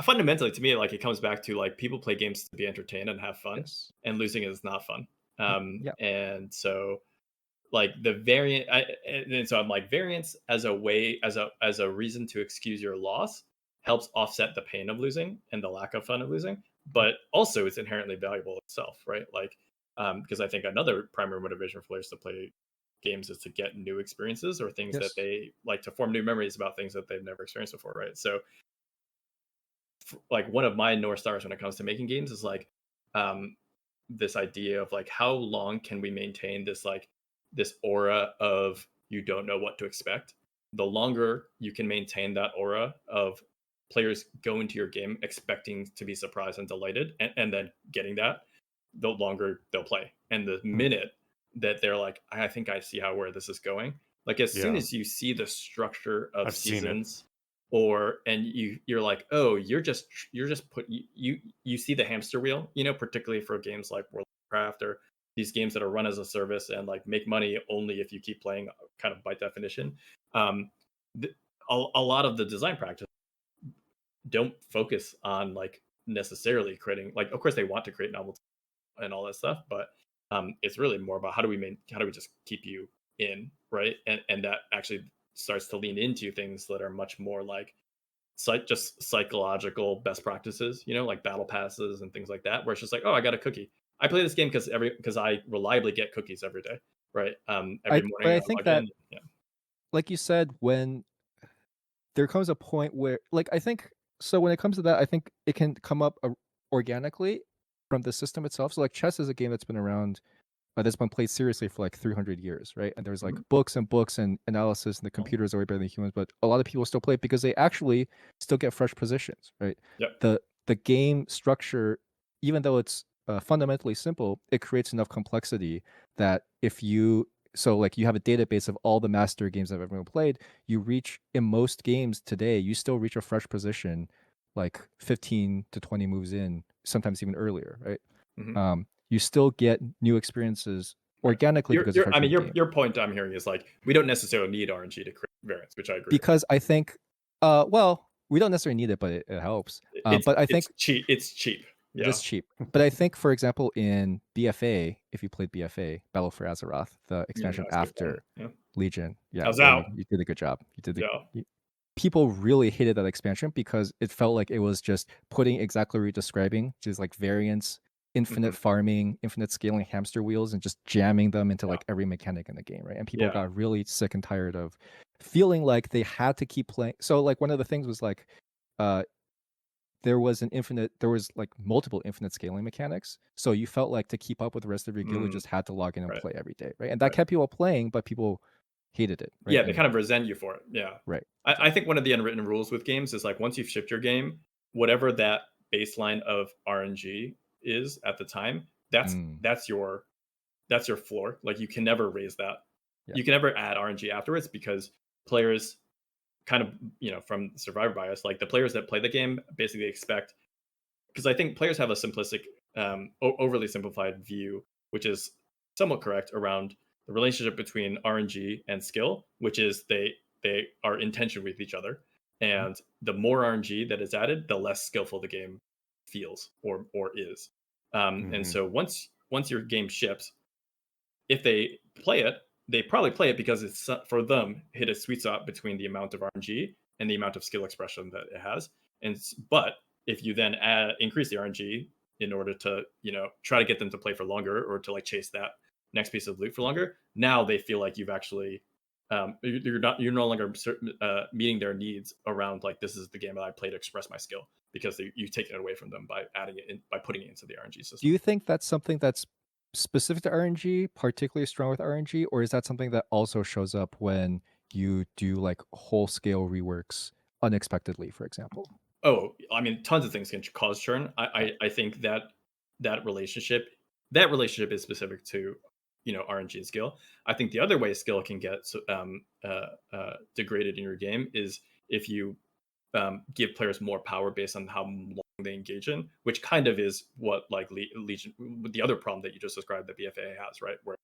fundamentally, to me, like it comes back to like people play games to be entertained and have fun, yes. and losing is not fun. Yeah. And so like the variant, and so I'm like variance as a way, as a reason to excuse your loss helps offset the pain of losing and the lack of fun of losing, but also it's inherently valuable itself, right? Like, because I think another primary motivation for players to play games is to get new experiences or things that they like, to form new memories about things that they've never experienced before, right? So like one of my North Stars when it comes to making games is like this idea of like, how long can we maintain this, like this aura of you don't know what to expect? The longer you can maintain that aura of players go into your game expecting to be surprised and delighted, and then getting that, the longer they'll play. And the minute that they're like, I think I see where this is going, like as soon as you see the structure of seasons, and you're like, oh, you're just you see the hamster wheel, particularly for games like World of Warcraft or these games that are run as a service and like make money only if you keep playing, kind of by definition. A lot of the design practice don't focus on like necessarily creating, like, of course they want to create novelty and all that stuff, but it's really more about how do we just keep you in, right? And that actually starts to lean into things that are much more like just psychological best practices, like battle passes and things like that, where it's just like, oh, I got a cookie. I play this game because I reliably get cookies every day, right? Every morning. But I think that, like you said, when there comes a point where, like, I think, so when it comes to that, I think it can come up organically from the system itself. So like chess is a game that's been around, that's been played seriously for like 300 years, right? And there's like books and books and analysis, and the computers are way better than humans, but a lot of people still play it because they actually still get fresh positions, right? The game structure, even though it's fundamentally simple, it creates enough complexity that if you like you have a database of all the master games that have ever been played, you reach, in most games today, you still reach a fresh position like 15 to 20 moves in, sometimes even earlier, right? You still get new experiences organically because your point I'm hearing is like, we don't necessarily need RNG to create variance, which I agree. Because I think, well, we don't necessarily need it, but it helps. But I think it's cheap. Yeah. Just cheap. But I think, for example, in BFA, if you played BFA, Battle for Azeroth, the expansion after Legion, I was out. You did a good job. People really hated that expansion because it felt like it was just putting exactly what you're describing, which is like variance, infinite farming, infinite scaling hamster wheels, and just jamming them into like every mechanic in the game, right? And people got really sick and tired of feeling like they had to keep playing. So like one of the things was like, there was like multiple infinite scaling mechanics. So you felt like to keep up with the rest of your guild, you just had to log in and play every day, right? And that kept people playing, but people hated it. Right? Yeah, they kind of resent you for it. Yeah. Right. I think one of the unwritten rules with games is like, once you've shipped your game, whatever that baseline of RNG is at the time, that's your floor. Like you can never raise that. Yeah. You can never add RNG afterwards, because players kind of, from survivor bias, like the players that play the game basically expect, because I think players have a simplistic, overly simplified view, which is somewhat correct, around the relationship between RNG and skill, which is they are in tension with each other, and the more RNG that is added, the less skillful the game feels or is. And so once your game ships, if they play it, they probably play it because it's, for them, hit a sweet spot between the amount of RNG and the amount of skill expression that it has. But if you then increase the RNG in order to, try to get them to play for longer, or to like chase that next piece of loot for longer, now they feel like you've actually, you're no longer meeting their needs around like, this is the game that I play to express my skill, because you've taken it away from them by adding it in, by putting it into the RNG system. Do you think that's something that's specific to RNG, particularly strong with RNG, or is that something that also shows up when you do like whole scale reworks unexpectedly, for example? Oh, I mean, tons of things can cause churn. I think that relationship is specific to, RNG and skill. I think the other way skill can get degraded in your game is if you give players more power based on how long they engage in, which kind of is what like Legion, the other problem that you just described that BFA has, right? Where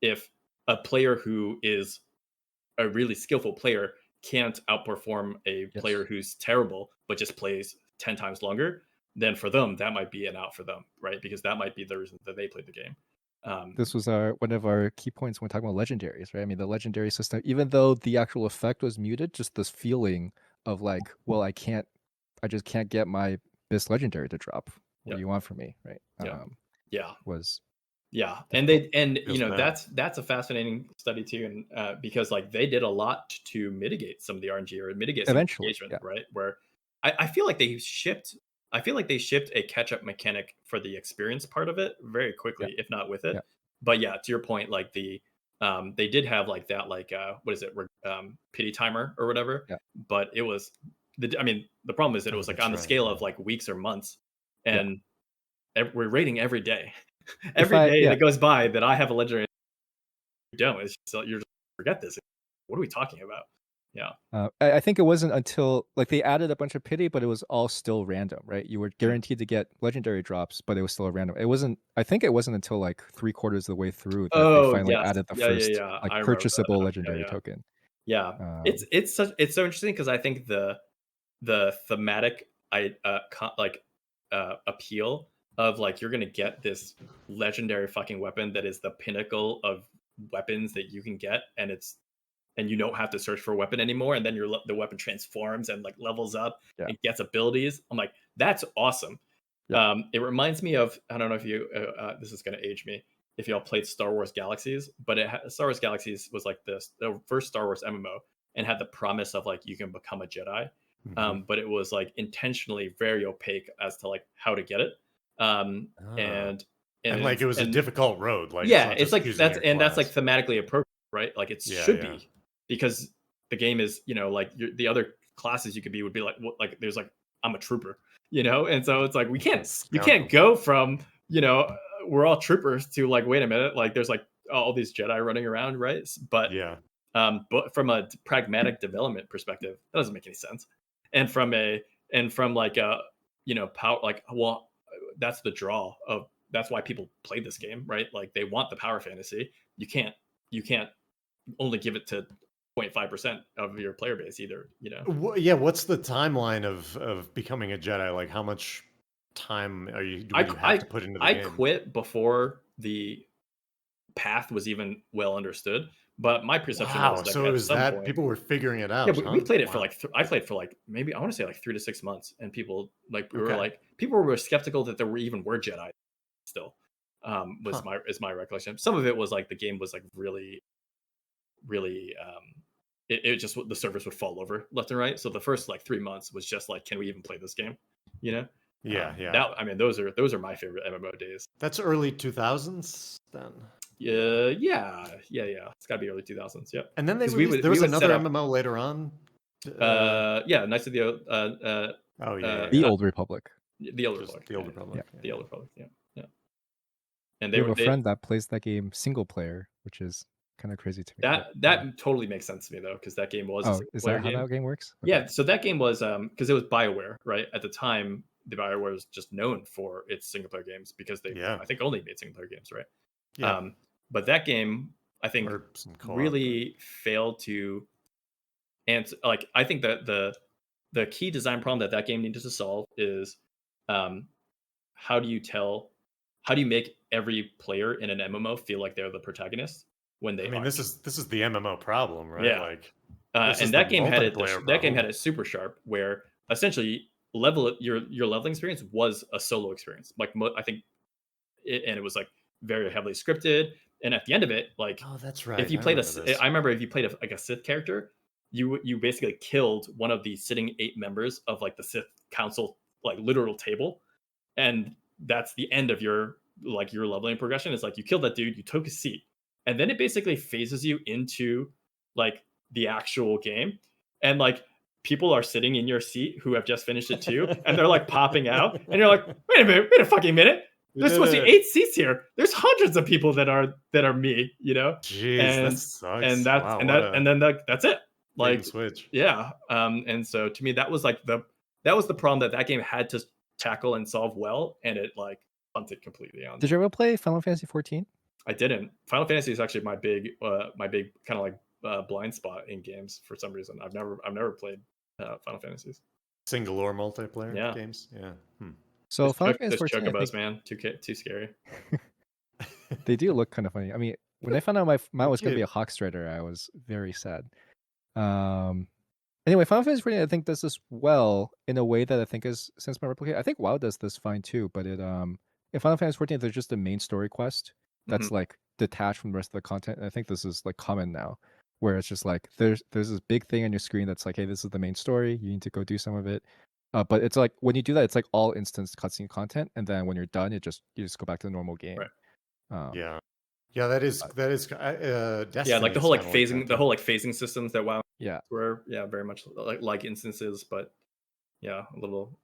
if a player who is a really skillful player can't outperform a player who's terrible but just plays 10 times longer, then for them that might be an out for them, right? Because that might be the reason that they played the game. This was one of our key points when we're talking about legendaries, right? I mean, the legendary system, even though the actual effect was muted, just this feeling of like, well, I can't I just can't get this legendary to drop. What do you want from me, right? Yeah. Was and Feels bad. that's a fascinating study too, and because like they did a lot to mitigate some of the RNG or mitigate some of the eventually, engagement, right? Where I feel like they shipped a catch-up mechanic for the experience part of it very quickly, if not with it. But yeah, to your point, like they did have like that, like what is it, pity timer or whatever. But it was the problem is that it was like on the scale of like weeks or months, and we're rating every day. Every day that goes by that I have a legendary, you don't. It's just, you're just forget this. What are we talking about? Yeah. I think it wasn't until like they added a bunch of pity, but it was all still random, right? You were guaranteed to get legendary drops, but it was still a random. It wasn't. I think it wasn't until like 3/4 of the way through that they finally added the first like purchasable legendary token. Yeah, it's so interesting because I think the thematic appeal of like you're gonna get this legendary fucking weapon that is the pinnacle of weapons that you can get, and you don't have to search for a weapon anymore, and then the weapon transforms and like levels up and gets abilities. I'm like, that's awesome. It reminds me of, I don't know if you this is gonna age me if y'all played Star Wars Galaxies, but Star Wars Galaxies was like the first Star Wars MMO and had the promise of like you can become a Jedi. But it was like intentionally very opaque as to like how to get it. And like it was a difficult road. Like it's like that's like thematically appropriate, right? Like it should be, because the game is, like the other classes you could be would be like like there's like I'm a trooper, and so it's like you can't go from we're all troopers to like wait a minute, like there's like all these Jedi running around, right? But from a pragmatic development perspective, that doesn't make any sense. And from like a power, like, well, that's the draw of, that's why people play this game, right? Like they want the power fantasy. You can't only give it to 0.5% of your player base either, What's the timeline of becoming a Jedi? Like how much time do you have to put into the game? I quit before the path was even well understood, but my perception was like, so it was that point, people were figuring it out. We played it for like I played for like maybe I want to say like 3 to 6 months, and people like people were skeptical that there even were Jedi still. Is my recollection. Some of it was like the game was like really it just, the servers would fall over left and right. So the first like 3 months was just like, can we even play this game? Those are my favorite MMO days. That's early 2000s then. Yeah. It's got to be early 2000s. Yep. And then there was another MMO later on. Knights of the the Old Republic. The Old Republic. The Old Republic. The Old Republic. Yeah. And they have a friend that plays that game single player, which is kind of crazy to me. That totally makes sense to me though, because that game was is that how that game works? Okay. Yeah, so that game was because it was BioWare, right? At the time, the BioWare was just known for its single player games because they I think only made single player games, right? Yeah. But that game, I think, really failed to answer. Like, I think that the key design problem that game needed to solve is how do you make every player in an MMO feel like they're the protagonist when they are? This is the MMO problem, right? Yeah. Like, and that game had it super sharp, where essentially your leveling experience was a solo experience. Like I think, and it was like very heavily scripted. And at the end of it, like, that's right. If you played I remember if you played a Sith character, you basically killed one of the sitting 8 members of like the Sith Council, like literal table, and that's the end of your leveling progression. It's like you killed that dude, you took a seat, and then it basically phases you into like the actual game, and like people are sitting in your seat who have just finished it too, and they're like popping out, and you're like, wait a fucking minute. There's supposed to be 8 seats here. There's hundreds of people that are me, Jeez, that sucks. And that's it. Like, switch. Yeah. And so to me, that was like the problem that game had to tackle and solve well, and it like punted completely on. Did you ever play Final Fantasy 14? I didn't. Final Fantasy is actually my big kind of like blind spot in games for some reason. I've never played Final Fantasies. Single or multiplayer games. Yeah. So Final Fantasy 14, chocobos, man, too scary. They do look kind of funny. I mean, when I found out mine was going to be a Hawk Strider, I was very sad. Anyway, Final Fantasy 14, I think does this well in a way that I think is since my replicate. I think WoW does this fine too, but it in Final Fantasy 14 there's just a main story quest that's like detached from the rest of the content. And I think this is like common now, where it's just like there's this big thing on your screen that's like, hey, this is the main story. You need to go do some of it. But it's like when you do that, it's like all instance cutscene content, and then when you're done, you just go back to the normal game. Right. Yeah. Yeah, that is yeah, like the whole like phasing, like the whole like phasing systems that WoW Yeah. were very much like instances, but yeah, a little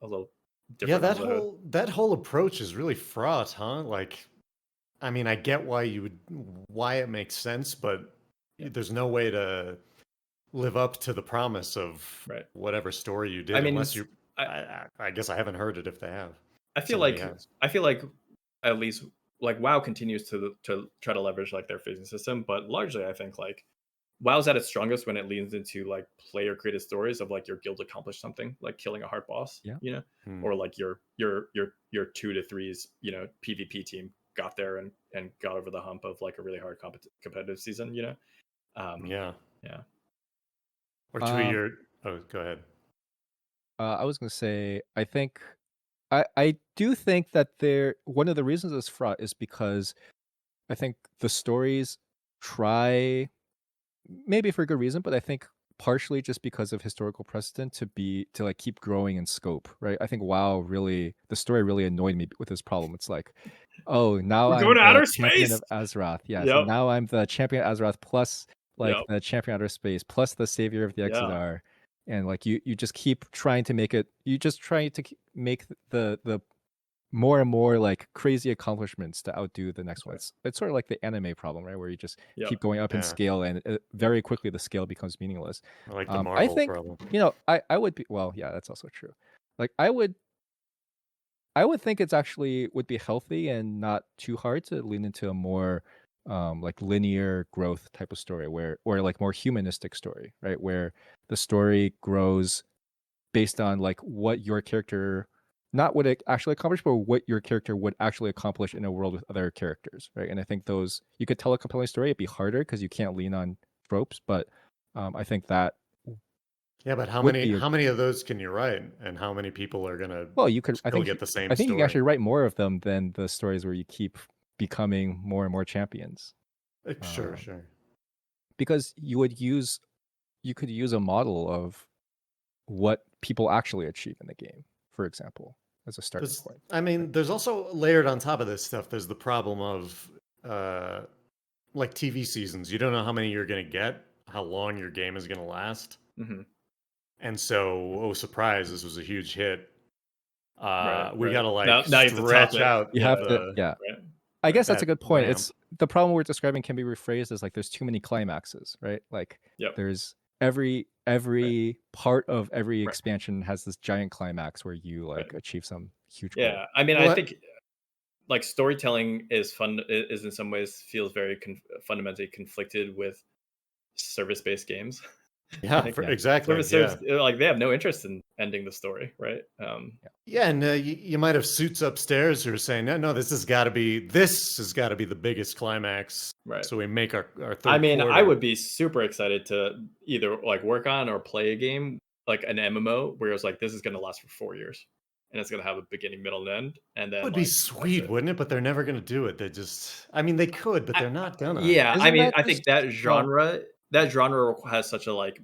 yeah, different. that whole approach is really fraught, huh? Like, I mean, I get why it makes sense, but there's no way to live up to the promise of Right. whatever story you did, I mean, unless you. I guess I haven't heard it if they have. I feel like at least like WoW continues to try to leverage like their phasing system, but largely I think like WoW's at its strongest when it leans into like player created stories of like your guild accomplished something, like killing a hard boss, you know, or like your 2 to 3's, you know, PvP team got there and got over the hump of like a really hard competitive season, you know. Yeah. Or 2 year. Oh, go ahead. I was gonna say, I think I do think that one of the reasons it's fraught is because I think the stories try, maybe for a good reason, but I think partially just because of historical precedent to like keep growing in scope, right? I think WoW the story really annoyed me with this problem. It's like, oh, now We're I'm going to the outer champion space. of Azeroth. Yeah, so Yep. now I'm the champion of Azeroth plus like Yep. the champion of outer space plus the savior of the Yeah. Exodar. And like you just keep trying to make it, you just try to make the more and more like crazy accomplishments to outdo the next one. It's sort of like the anime problem, right? Where you just keep going up in scale, and very quickly the scale becomes meaningless. I like the Marvel I think problem. you know I would be, well, yeah, that's also true. Like I would think it's actually would be healthy and not too hard to lean into a more like linear growth type of story, or like more humanistic story, right? Where the story grows based on like what your character, not what it actually accomplished, but what your character would actually accomplish in a world with other characters, right? And I think those, you could tell a compelling story. It'd be harder because you can't lean on tropes, but I think that yeah, but how would many of those can you write, and how many people are gonna well, you could, I still think get the same I think you story? can actually write more of them than the stories where you keep becoming more and more champions. Sure. Because you could use a model of what people actually achieve in the game, for example, as a starting point. I mean, there's also layered on top of this stuff, there's the problem of like TV seasons. You don't know how many you're going to get, how long your game is going to last. And so, oh, surprise, this was a huge hit. We got to like now stretch out. You have to, yeah. I guess that's a good point. Ramp. It's the problem we're describing can be rephrased as like there's too many climaxes, right? Like there's every part of every expansion has this giant climax where you like achieve some huge goal. Yeah, I mean, I think like storytelling is in some ways feels very fundamentally conflicted with service-based games. Yeah, exactly. Like they have no interest in ending the story, right? Yeah, and you might have suits upstairs who are saying, no, this has got to be the biggest climax, right? So we make our third. I mean, quarter. I would be super excited to either like work on or play a game like an MMO where it's like this is going to last for 4 years and it's going to have a beginning, middle, and end. And then it would be sweet, wouldn't it? But they're never going to do it. They just, I mean, they could, but they're not gonna. Yeah, I mean, I think that genre has such a like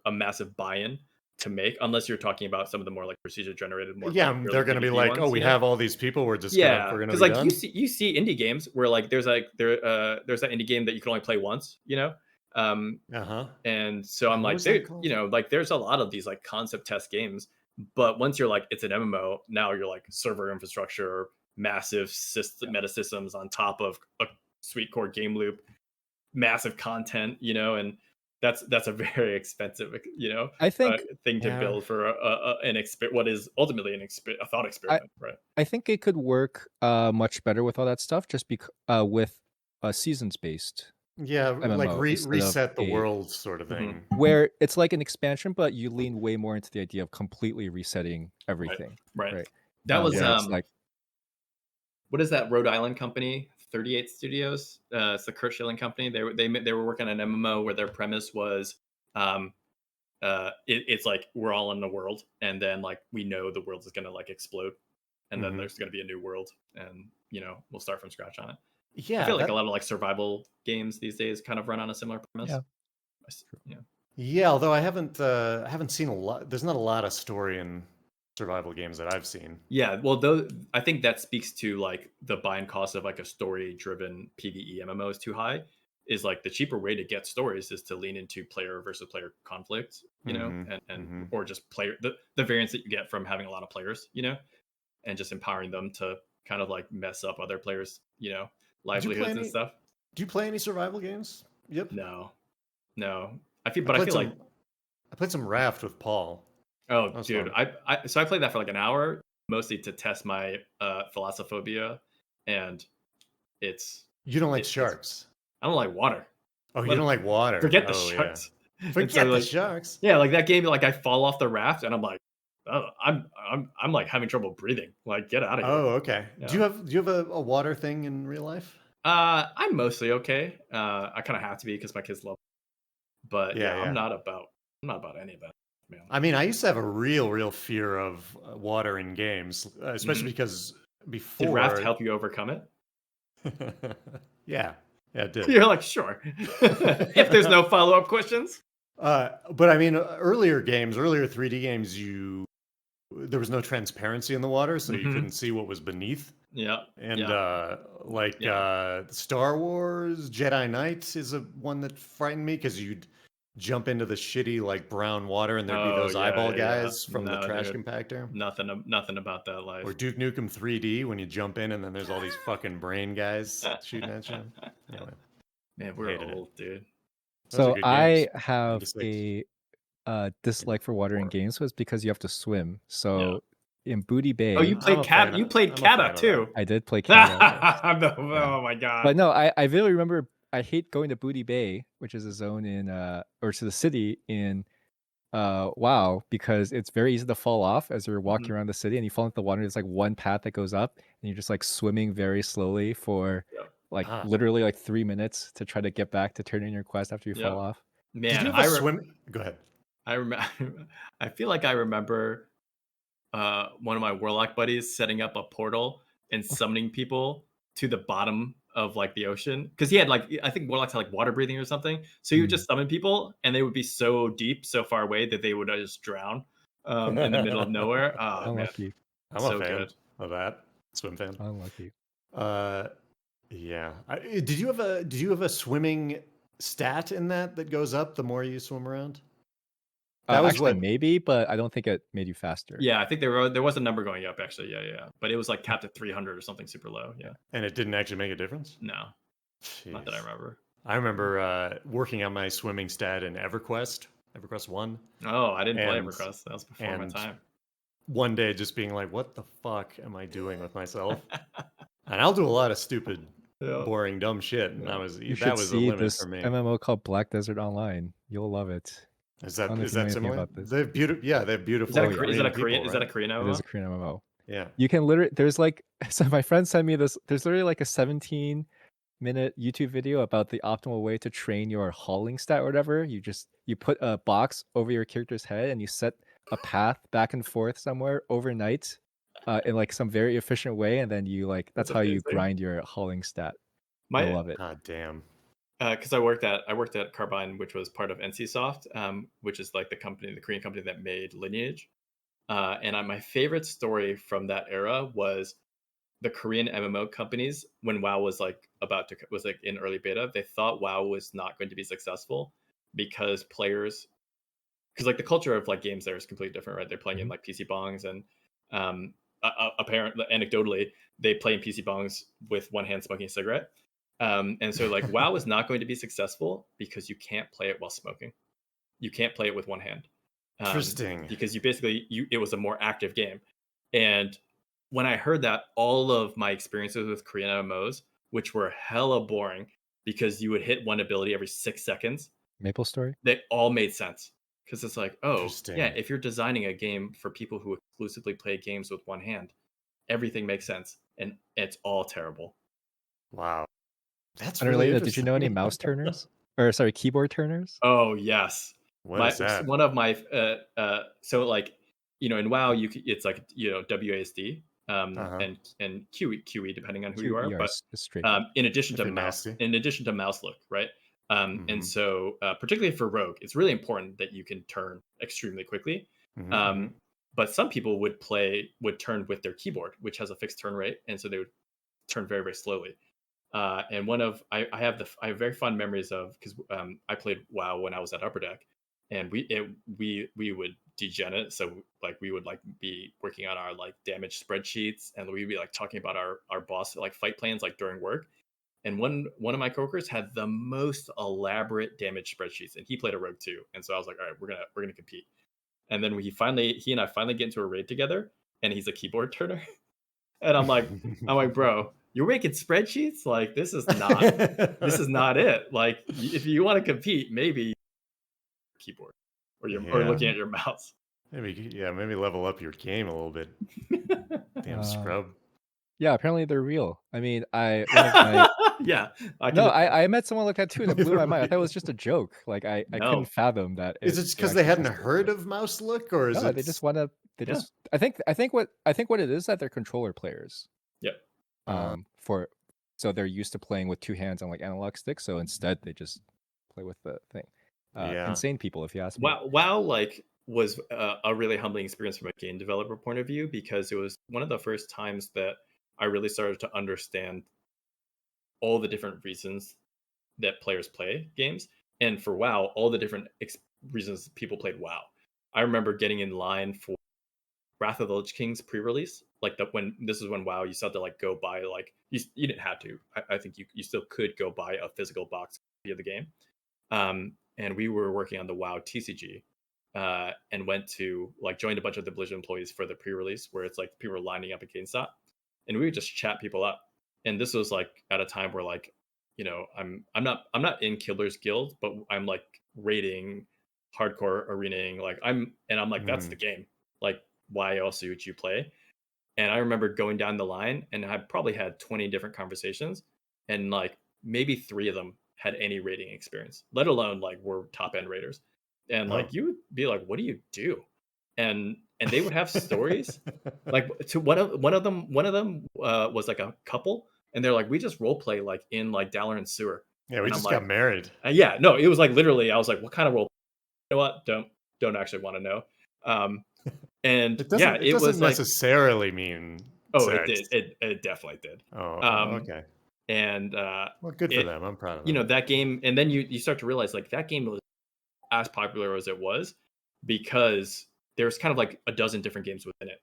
a massive buy-in to make, unless you're talking about some of the more like procedure generated more. Yeah, they're going to be like, oh, we have all these people. We're just we're going to because like done? you see indie games where like there's that indie game that you can only play once, you know. And so I'm like, you know, like there's a lot of these like concept test games, but once you're like, it's an MMO, now you're like server infrastructure, massive meta systems on top of a sweet core game loop, massive content, you know, and that's a very expensive, you know, I think thing to build for what is ultimately a thought experiment, right? I think it could work much better with all that stuff, just with seasons based. Yeah, MMO, like reset the world sort of thing, where it's like an expansion, but you lean way more into the idea of completely resetting everything. Right. That was like, what is that Rhode Island company? 38 Studios. It's the Kurt Schilling company. They were working on an MMO where their premise was it's like we're all in the world, and then like we know the world is gonna like explode, and then there's gonna be a new world, and we'll start from scratch on it. Yeah, I feel like a lot of like survival games these days kind of run on a similar premise. Yeah. Yeah, although I haven't seen a lot. There's not a lot of story in survival games that I've seen. Yeah, well, I think that speaks to like the buying cost of like a story-driven PvE MMO is too high. Is like the cheaper way to get stories is to lean into player versus player conflict, and or just player the variance that you get from having a lot of players, and just empowering them to kind of like mess up other players, livelihoods and stuff. Do you play any survival games? Yep. No. I feel like I played some Raft with Paul. Oh, dude, so I played that for like an hour, mostly to test my thalassophobia, and you don't like sharks. I don't like water. Oh, you don't like water. Forget the sharks. Yeah. Forget the sharks. Yeah, like that game, like I fall off the raft and I'm like, oh, I'm like having trouble breathing. Like, get out of here. Oh, okay. Yeah. Do you have a water thing in real life? I'm mostly okay. I kind of have to be because my kids love it. But yeah, I'm not about any of that. Man. I mean, I used to have a real fear of water in games, especially because before. Did Raft help you overcome it? Yeah, it did. You're like, sure. If there's no follow-up questions. But I mean, earlier 3D games, there was no transparency in the water, so you couldn't see what was beneath. Yeah. And Star Wars Jedi Knight is one that frightened me because you'd jump into the shitty like brown water and there'd be those eyeball guys from the trash compactor. Nothing about that life. Or Duke Nukem 3D when you jump in and then there's all these fucking brain guys shooting at you. Anyway, man, we're old, dude. So I have a dislike for water in games was because you have to swim. So in Booty Bay, you played Cat. You played Kata too. I did play Kata. Oh my god! But no, I really remember. I hate going to Booty Bay, which is a zone in or to the city in WoW, because it's very easy to fall off as you're walking around the city and you fall into the water. There's like one path that goes up and you're just like swimming very slowly for like literally like 3 minutes to try to get back to turn in your quest after you fall off. Man, did you ever swim? Go ahead. I feel like I remember one of my warlock buddies setting up a portal and summoning people to the bottom of like the ocean, because he had like, I think warlocks had like water breathing or something, so you would just summon people and they would be so deep, so far away that they would just drown in the middle of nowhere. Unlucky. I'm so a fan of that. Swim fan. Unlucky. Yeah. Did you have a swimming stat in that goes up the more you swim around? That was actually maybe, but I don't think it made you faster. Yeah, I think there was a number going up actually. Yeah. But it was like capped at 300 or something super low. Yeah. And it didn't actually make a difference? No. Jeez. Not that I remember. I remember working on my swimming stat in EverQuest 1. Oh, I didn't play EverQuest. That was before my time. One day just being like, what the fuck am I doing with myself? And I'll do a lot of stupid, boring, dumb shit. And that was the limit for me. MMO called Black Desert Online. You'll love it. Is that similar? They have beautiful. Yeah, they have beautiful. Is that a Korean MMO? It is a Korean MMO. Yeah. You can literally. There's like. So my friend sent me this. There's literally like a 17-minute YouTube video about the optimal way to train your hauling stat or whatever. You put a box over your character's head and you set a path back and forth somewhere overnight, in like some very efficient way, and then you like that's how you grind your hauling stat. I love it. God damn. Because I worked at Carbine, which was part of NCSoft, which is like the Korean company that made Lineage. And my favorite story from that era was the Korean MMO companies, when WoW was like in early beta. They thought WoW was not going to be successful because like the culture of like games there is completely different, right? They're playing in like PC bongs, and apparently, anecdotally, they play in PC bongs with one hand smoking a cigarette. And so like WoW is not going to be successful because you can't play it while smoking. You can't play it with one hand. Interesting. Because it was a more active game. And when I heard that, all of my experiences with Korean MMOs, which were hella boring because you would hit one ability every 6 seconds. Maple Story? They all made sense. Because it's like, oh, yeah, if you're designing a game for people who exclusively play games with one hand, everything makes sense. And it's all terrible. Wow. That's unrelated. Really did you know any mouse turners? Or sorry, keyboard turners? Oh, yes. What is that? One of my so like in WoW it's like WASD and QE depending on who you are, QER but is straight. in addition If to you're mouse nasty. look, right? And so particularly for rogue, it's really important that you can turn extremely quickly. But some people would turn with their keyboard, which has a fixed turn rate, and so they would turn very, very slowly. And I have very fond memories of, because I played WoW when I was at Upper Deck, and we would degen it. So like we would like be working on our like damage spreadsheets, and we'd be like talking about our boss like fight plans like during work. And one of my coworkers had the most elaborate damage spreadsheets, and he played a rogue too. And so I was like, all right, we're gonna compete. And then he and I finally get into a raid together, and he's a keyboard turner. And I'm like, bro, you're making spreadsheets? Like this is not it. Like if you want to compete, maybe keyboard or looking at your mouse. Maybe level up your game a little bit. Damn scrub. Yeah, apparently they're real. I mean, one of my yeah. I met someone like that too, and it blew my mind. I thought it was just a joke. Like I couldn't fathom that. Is it because they hadn't heard of mouse look, or is it? They just want to. They just. I think what it is that they're controller players. Yep. So they're used to playing with two hands on like analog sticks. So instead, they just play with the thing. Insane people, if you ask me. WoW like was a really humbling experience from a game developer point of view, because it was one of the first times that I really started to understand all the different reasons that players play games, and for WoW, all the different reasons people played WoW. I remember getting in line for Wrath of the Lich King's pre-release, like when WoW you still had to like go buy, like you didn't have to. I think you still could go buy a physical box of the game. And we were working on the WoW TCG, and went to like joined a bunch of the Blizzard employees for the pre-release, where it's like people were lining up against that, and we would just chat people up. And this was like at a time where like, I'm not in Killer's Guild, but I'm like raiding, hardcore arenaing, like I'm like, that's the game. Like, why else would you play? And I remember going down the line, and I probably had 20 different conversations, and like maybe 3 of them had any raiding experience, let alone like were top end raiders. And like you would be like, what do you do? And they would have stories. Like to one of them was like a couple, and they're like, we just role play like in like Dalaran Sewer. Yeah, we just got married. Yeah, no, it was like literally, I was like, what kind of role? You know what? Don't actually want to know. And it doesn't necessarily mean. Sex. It definitely did. Okay. And well, good for them. I'm proud of them. That game, and then you start to realize like that game was as popular as it was because there's kind of like a dozen different games within it,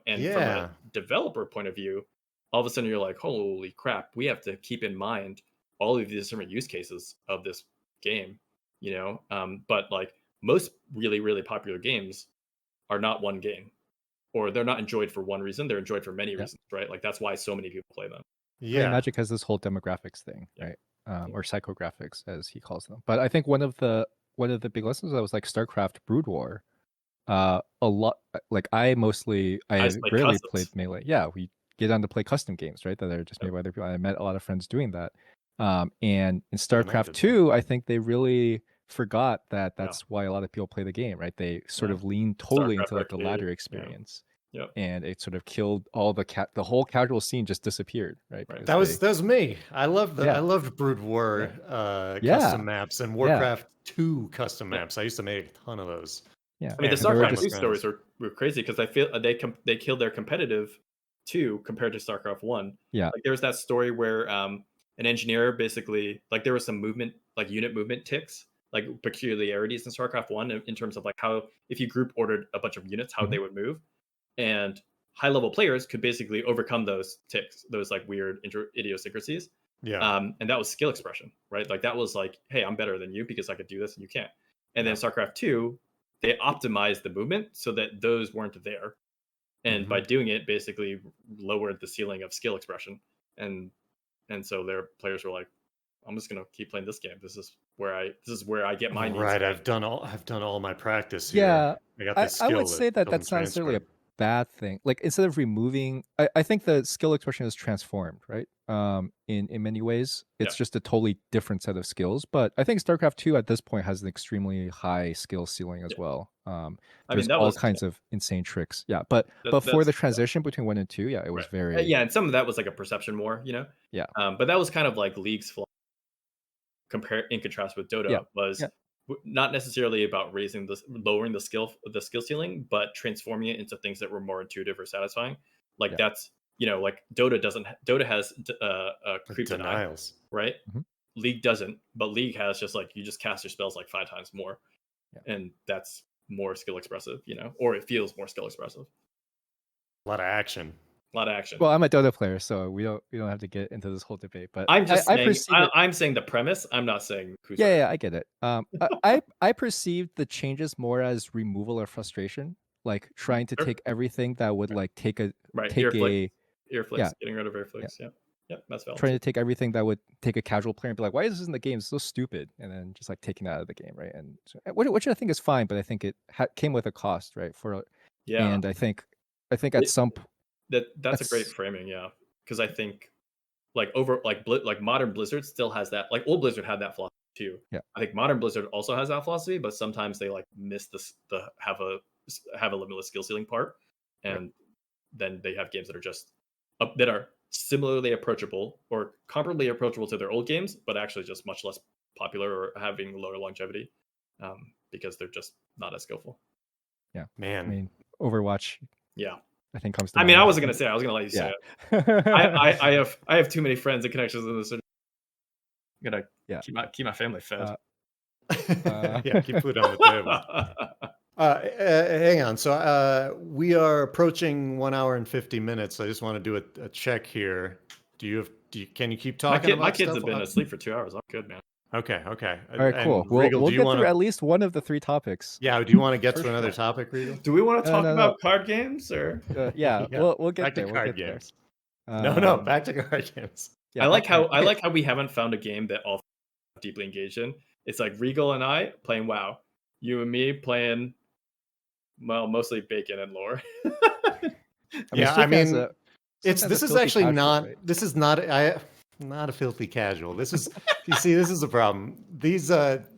and from a developer point of view, all of a sudden you're like, holy crap, we have to keep in mind all of these different use cases of this game, but like most really, really popular games are not one game, or they're not enjoyed for one reason. They're enjoyed for many reasons, right? Like that's why so many people play them. Yeah, I mean, Magic has this whole demographics thing, right? Or psychographics, as he calls them. But I think one of the big lessons that was like StarCraft Brood War. A lot, like I rarely played Melee. Yeah, we get on to play custom games, right? That are just made by other people. I met a lot of friends doing that. And in StarCraft 2, I think they really forgot that that's why a lot of people play the game, right? They sort of leaned totally into like the ladder experience. Yep. And it sort of killed all the whole casual scene just disappeared, right? That was me. I loved I loved Brood War custom maps and Warcraft 2 custom maps. I used to make a ton of those. Yeah, I mean the StarCraft 2 stories were crazy because I feel they killed their competitive 2 compared to StarCraft 1. Yeah, like there was that story where an engineer basically, like there was some movement, like unit movement ticks, like peculiarities in StarCraft 1 in terms of like how if you group ordered a bunch of units, how they would move. And high level players could basically overcome those ticks, those like weird idiosyncrasies. Yeah. And that was skill expression, right? Like that was like, hey, I'm better than you because I could do this and you can't. And then StarCraft 2, they optimized the movement so that those weren't there. And by doing it, basically lowered the ceiling of skill expression. And so their players were like, I'm just gonna keep playing this game. This is where I get my needs. Right. I've done all my practice here. Yeah. I got this skill. I would say that's not necessarily bad thing. Like instead of removing, I think the skill expression is transformed, right? In many ways, it's just a totally different set of skills. But I think StarCraft 2 at this point has an extremely high skill ceiling as well. There's all kinds of insane tricks. Yeah, but for the transition between 1 and 2, it was very and some of that was like a perception war, Yeah. But that was kind of like League's flaw in contrast with Dota was not necessarily about lowering the skill ceiling, but transforming it into things that were more intuitive or satisfying. Like that's like Dota has creep denials, right? Mhm. League doesn't, but League has just like you just cast your spells like 5 times more, and that's more skill expressive, or it feels more skill expressive. A lot of action. Well, I'm a Dota player, so we don't have to get into this whole debate. But I'm just I'm saying the premise. I'm not saying who's right. I get it. I perceived the changes more as removal of frustration, like trying to take everything that would like take a Earflicks, getting rid of earflicks. Yeah, that's valid. Trying to take everything that would take a casual player and be like, why is this in the game? It's so stupid, and then just like taking that out of the game, right? And so, which I think is fine, but I think it came with a cost, right? And I think at some that's a great framing, because I think like modern Blizzard still has that. Like old Blizzard had that philosophy too. Yeah, I think modern Blizzard also has that philosophy, but sometimes they like miss the have a limitless skill ceiling part, and then they have games that are just that are similarly approachable or comparably approachable to their old games, but actually just much less popular or having lower longevity because they're just not as skillful. Yeah, man. I mean, Overwatch. Yeah. I think comes to I mean, mind. I wasn't gonna say it. I was gonna let you say it. I have too many friends and connections in this. I'm gonna keep my family fed. Keep food on the table. Hang on. So we are approaching 1 hour and 50 minutes. I just want to do a check here. Can you keep talking? My kids have been asleep for 2 hours. I'm good, man. Okay. All right, cool. We'll get through at least one of the 3 topics. Yeah. Do you want to get to another topic, Regal? Do we want to talk about card games or? We'll get back there. to card games. No, back to card games. I like how we haven't found a game that all deeply engaged in. It's like Regal and I playing WoW, you and me playing, well, mostly Bacon and Lore. This is actually not. Right? This is not. Not a filthy casual. This is. You see, this is a problem. These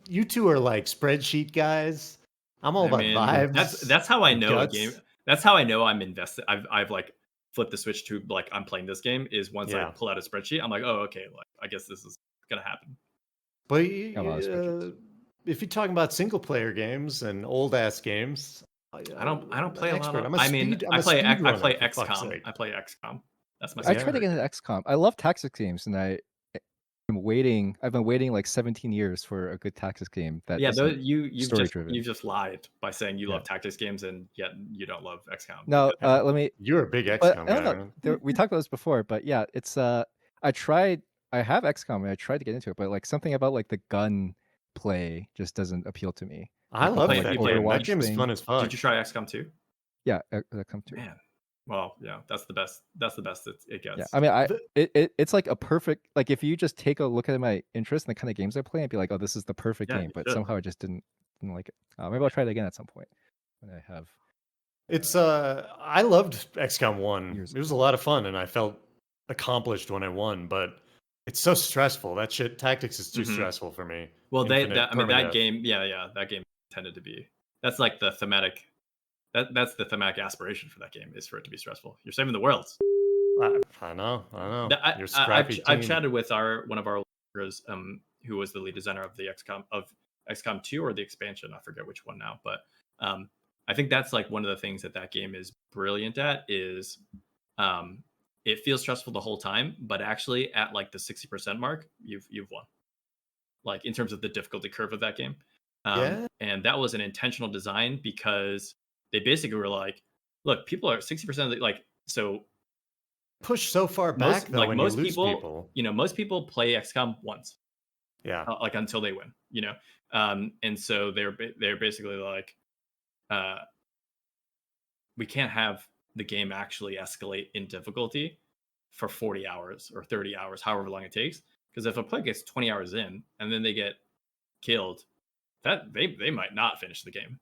you two are like spreadsheet guys. I'm all about vibes. That's how I know a game. That's how I know I'm invested. I've like flipped the switch to like I'm playing this game. Is once I pull out a spreadsheet, I'm like, oh, okay, like I guess this is gonna happen. But if you're talking about single player games and old ass games, I don't play a lot of. I play XCOM. I play XCOM. That's my. I tried to get into XCOM. I love tactics games, and I've been waiting like 17 years for a good tactics game. That you've just lied by saying you love tactics games and yet you don't love XCOM. No, let me. You're a big XCOM guy. We talked about this before, but yeah, it's I have XCOM and I tried to get into it, but like something about like the gun play just doesn't appeal to me. I love that game. That game is fun as fuck. Did you try XCOM 2? Yeah, XCOM 2. Man. Well, yeah, that's the best. That's the best it gets. Yeah, I mean, it's like a perfect, like if you just take a look at my interest in the kind of games I play, I'd be like, oh, this is the perfect game. But somehow I just didn't like it. Maybe I'll try it again at some point when I have. It's I loved XCOM 1. It was a lot of fun, and I felt accomplished when I won. But it's so stressful. That shit tactics is too stressful for me. Well, that game, that game tended to be. That's like the thematic. That's the thematic aspiration for that game is for it to be stressful. You're saving the world. I know. You're I've chatted with one of our leaders, who was the lead designer of the XCOM 2 or the expansion. I forget which one now, but I think that's like one of the things that game is brilliant at is it feels stressful the whole time, but actually at like the 60% mark, you've won. Like in terms of the difficulty curve of that game, and that was an intentional design because they basically were like, look, people are 60% like, so push so far back though, when most you lose people. Most people play XCOM once. Yeah. Like until they win, and so they're basically like, we can't have the game actually escalate in difficulty for 40 hours or 30 hours, however long it takes. Because if a player gets 20 hours in and then they get killed, that they might not finish the game,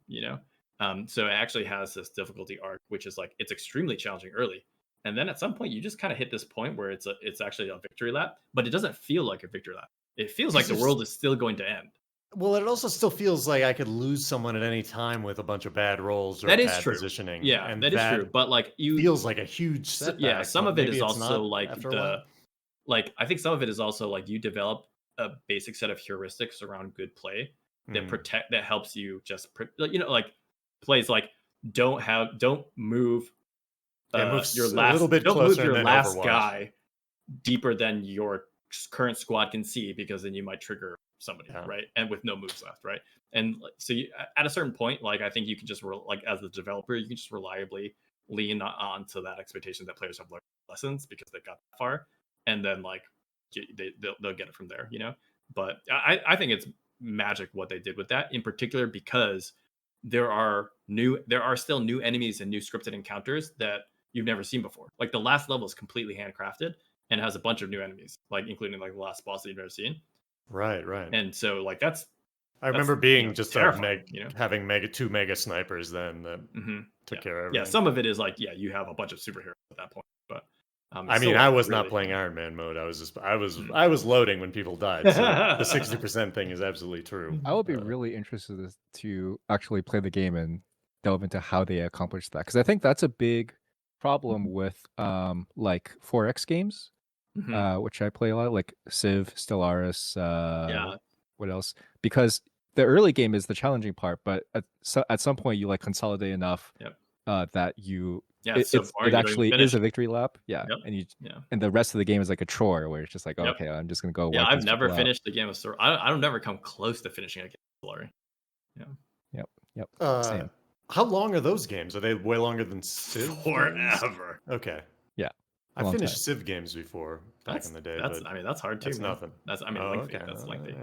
So it actually has this difficulty arc, which is like it's extremely challenging early, and then at some point you just kind of hit this point where it's actually a victory lap, but it doesn't feel like a victory lap. It feels like the world is still going to end. Well, it also still feels like I could lose someone at any time with a bunch of bad rolls or That is bad true. positioning. Yeah, and that is true. But like feels like a huge setback. yeah, some of it maybe is it's also not like after a while. like I think some of it is also like you develop a basic set of heuristics around good play that helps you just like plays like don't move your a last little bit don't closer move your and then last Overwatch. guy deeper than your current squad can see, because then you might trigger somebody, right? And with no moves left, right? And so at a certain point, like I think you can just like as the developer, you can just reliably lean onto that expectation that players have learned lessons because they've got that far, and then like they'll get it from there, But I think it's magic what they did with that, in particular because there are still new enemies and new scripted encounters that you've never seen before. Like the last level is completely handcrafted and has a bunch of new enemies, like including like the last boss that you've never seen. Right. And so like I remember being just terrifying, having two mega snipers then that took care of everything. Yeah, some of it is like you have a bunch of superheroes at that point, but I mean, I was not playing Iron Man mode. I was loading when people died. So the 60% thing is absolutely true. I would be really interested to actually play the game and delve into how they accomplished that, because I think that's a big problem with like 4X games, which I play a lot, like Civ, Stellaris. What else? Because the early game is the challenging part, but at some point you like consolidate enough that it actually is a victory lap. And the rest of the game is like a chore where it's just like, okay, I'm just gonna go. Yeah, I've never finished the game of Stellaris. I don't never come close to finishing a game of Stellaris. Yep. Same. How long are those games? Are they way longer than Civ? Forever. Okay. Yeah. I finished Civ games before back in the day. That's hard too. That's nothing. That's lengthy. Okay. That's lengthy.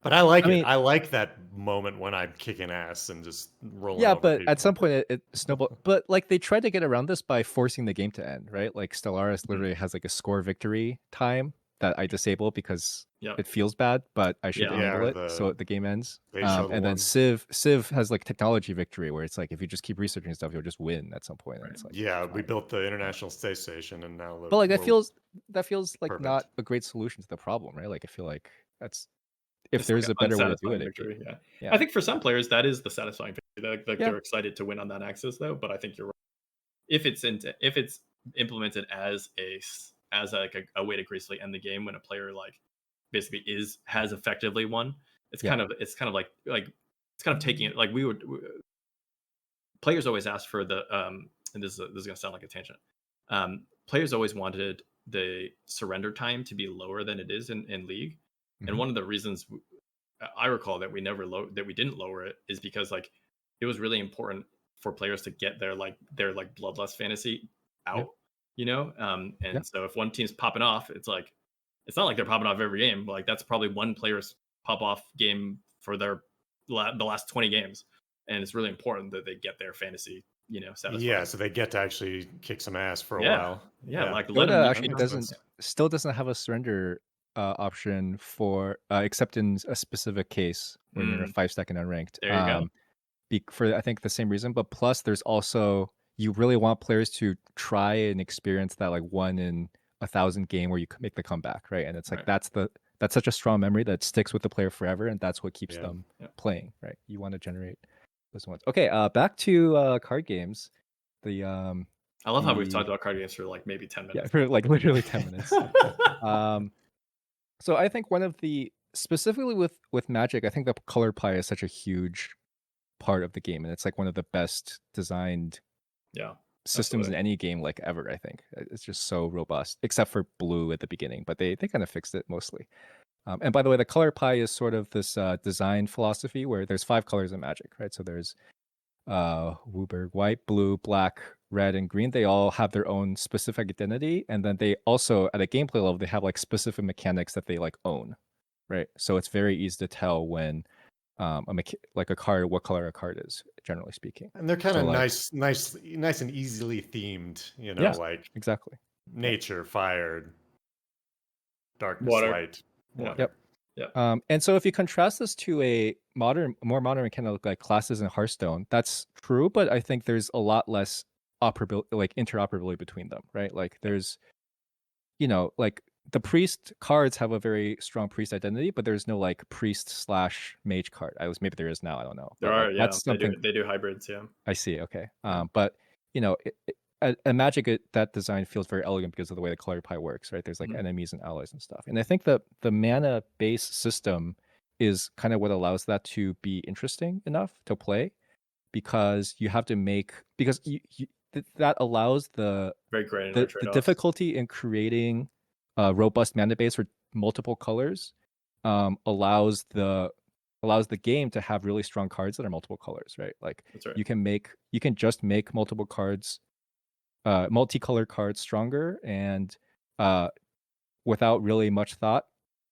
But I like it. I like that moment when I'm kicking ass and just rolling. Yeah, but at some point it snowballed. But like they tried to get around this by forcing the game to end, right? Like Stellaris literally has like a score victory time that I disable because it feels bad, but I should enable it so the game ends. And then Civ has like technology victory where it's like if you just keep researching stuff, you'll just win at some point. Right. And it's like, we built the International Space Station, and now. But like that feels like perfect. Not a great solution to the problem, right? Like I feel like that's. If there's a better way to do it, victory, I think for some players that is the satisfying victory. Like they're excited to win on that axis, though. But I think you're right. If it's implemented as a way to gracefully end the game when a player like basically has effectively won, it's kind of taking it like players always ask for the and this is gonna sound like a tangent. Players always wanted the surrender time to be lower than it is in League. And one of the reasons I recall that we didn't lower it is because like it was really important for players to get their bloodlust fantasy out, so if one team's popping off, it's not like they're popping off every game. Like that's probably one player's pop off game for the last 20 games, and it's really important that they get their fantasy, satisfied. Yeah, so they get to actually kick some ass for a while. Yeah, like Dota actually still doesn't have a surrender option for except in a specific case when you're 5-second unranked. There you go. For I think the same reason, but plus there's also you really want players to try and experience that like 1 in 1,000 game where you make the comeback, right? And it's like that's such a strong memory that sticks with the player forever, and that's what keeps them playing, right? You want to generate those ones. Okay, back to card games. I love how we've talked about card games for like maybe 10 minutes. Yeah, for like literally 10 minutes. So I think one of the specifically with Magic, I think the color pie is such a huge part of the game, and it's like one of the best designed systems in any game like ever. I think it's just so robust, except for blue at the beginning, but they kind of fixed it mostly. And by the way, the color pie is sort of this design philosophy where there's 5 colors in Magic, right? So there's Wooburg, white, blue, black, red, and green. They all have their own specific identity, and then they also at a gameplay level they have like specific mechanics that they like own, right? So it's very easy to tell when like a card, what color a card is, generally speaking. And they're kind of nice and easily themed, like exactly nature, fire, darkness, water. light, water. Yep. Yeah. And so if you contrast this to a more modern mechanic like classes in Hearthstone, that's true, but I think there's a lot less interoperability between them, right? Like there's, like the priest cards have a very strong priest identity, but there's no like priest / mage card. Maybe there is now, I don't know. There But are, like that's something they do hybrids, yeah. I see. Okay. Yeah. But a Magic, that design feels very elegant because of the way the color pie works, right? There's like enemies and allies and stuff. And I think the mana base system is kind of what allows that to be interesting enough to play, because you have to that allows the very granular the trade-offs. difficulty in creating a robust mana base for multiple colors allows the game to have really strong cards that are multiple colors, right? Like That's right. you can just make multiple cards, multicolored cards stronger, and without really much thought.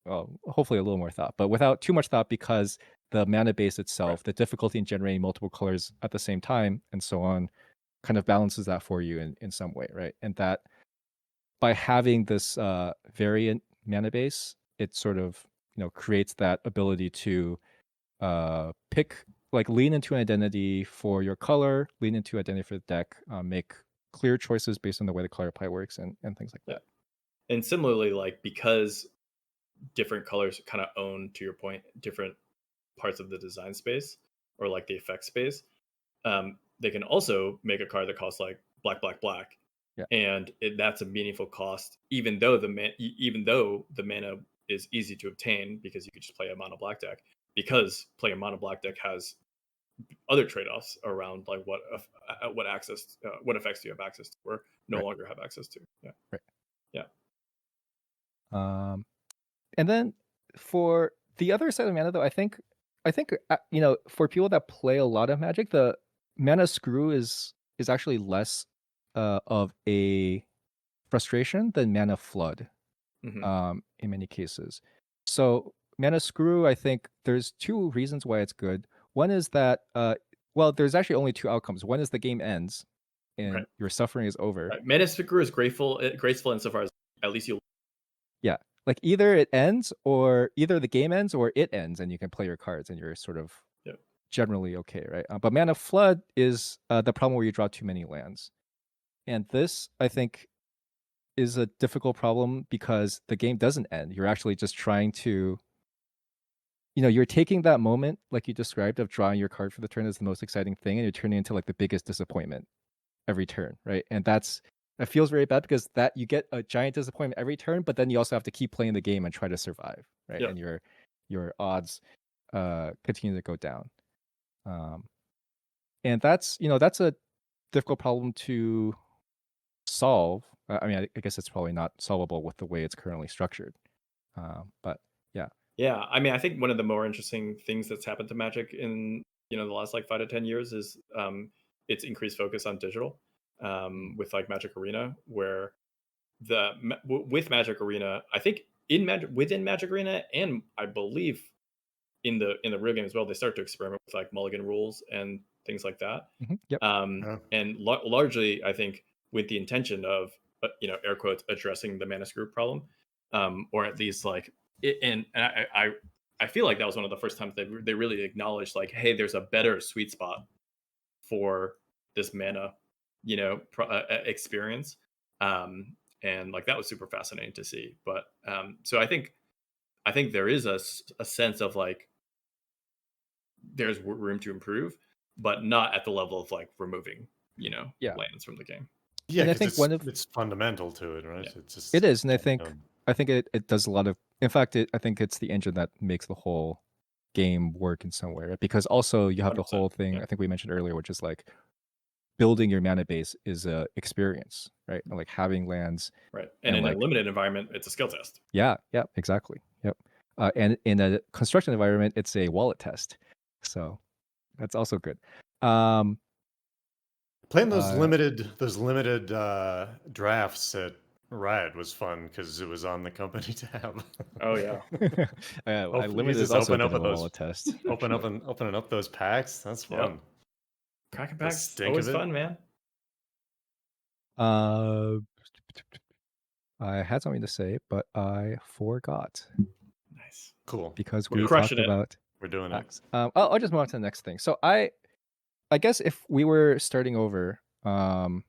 Well, hopefully a little more thought, but without too much thought, because the mana base itself, the difficulty in generating multiple colors at the same time, and so on, kind of balances that for you in some way, right? And that by having this variant mana base, it sort of creates that ability to lean into an identity for your color, lean into identity for the deck, make clear choices based on the way the color pie works, and things like that. And similarly, like because different colors kind of own, to your point, different parts of the design space or like the effect space, they can also make a card that costs like black, and that's a meaningful cost, even though the mana is easy to obtain because you could just play a mono black deck. Because playing a mono black deck has other trade-offs around like what access, what effects do you have access to or no longer have access to. And then for the other side of mana, though, I think for people that play a lot of Magic, the mana screw is actually less of a frustration than mana flood. In many cases. So mana screw, I think there's two reasons why it's good. One is that there's actually only two outcomes. One is the game ends and your suffering is over. Right. Mana screw is graceful insofar as at least you. Yeah, like either it ends, or either the game ends or it ends, and you can play your cards and you're sort of generally okay, right? But mana flood is the problem where you draw too many lands, and this, I think, is a difficult problem because the game doesn't end. You're actually just trying to, you're taking that moment like you described of drawing your card for the turn as the most exciting thing, and you're turning into like the biggest disappointment every turn, right? And that feels very bad because that you get a giant disappointment every turn, but then you also have to keep playing the game and try to survive, right? And your odds continue to go down. And that's a difficult problem to solve. I mean, I guess it's probably not solvable with the way it's currently structured. But yeah. I mean, I think one of the more interesting things that's happened to Magic in the last like 5 to 10 years is its increased focus on digital, with like Magic Arena, where with Magic Arena, I think within Magic Arena, and I believe in the real game as well, they start to experiment with like mulligan rules and things like that. And largely, I think, with the intention of air quotes addressing the mana screw problem, or at least like it, and I feel like that was one of the first times they really acknowledged like, hey, there's a better sweet spot for this mana experience, and like that was super fascinating to see. But so I think there is a sense of like there's room to improve, but not at the level of like removing lands from the game. Yeah, and I think it's fundamental to it, right? Yeah. It is, and I think it does a lot of. In fact, I think it's the engine that makes the whole game work in some way, right? Because also you have the whole thing I think we mentioned earlier, which is like building your mana base is a experience, right? And like having lands, right? And in a limited environment, it's a skill test. Yeah, exactly. Yep. And in a construction environment, it's a wallet test. So that's also good. Playing those limited drafts at Riot was fun because it was on the company tab. Oh yeah. I limited is also open up a wallet test. Opening up those packs. That's fun. Cracking packs, always fun, man. I had something to say, but I forgot. Nice. Nice. Cool. because We're we crushing talked it. about We're doing it. hacks. I'll just move on to the next thing. So I guess if we were starting over, the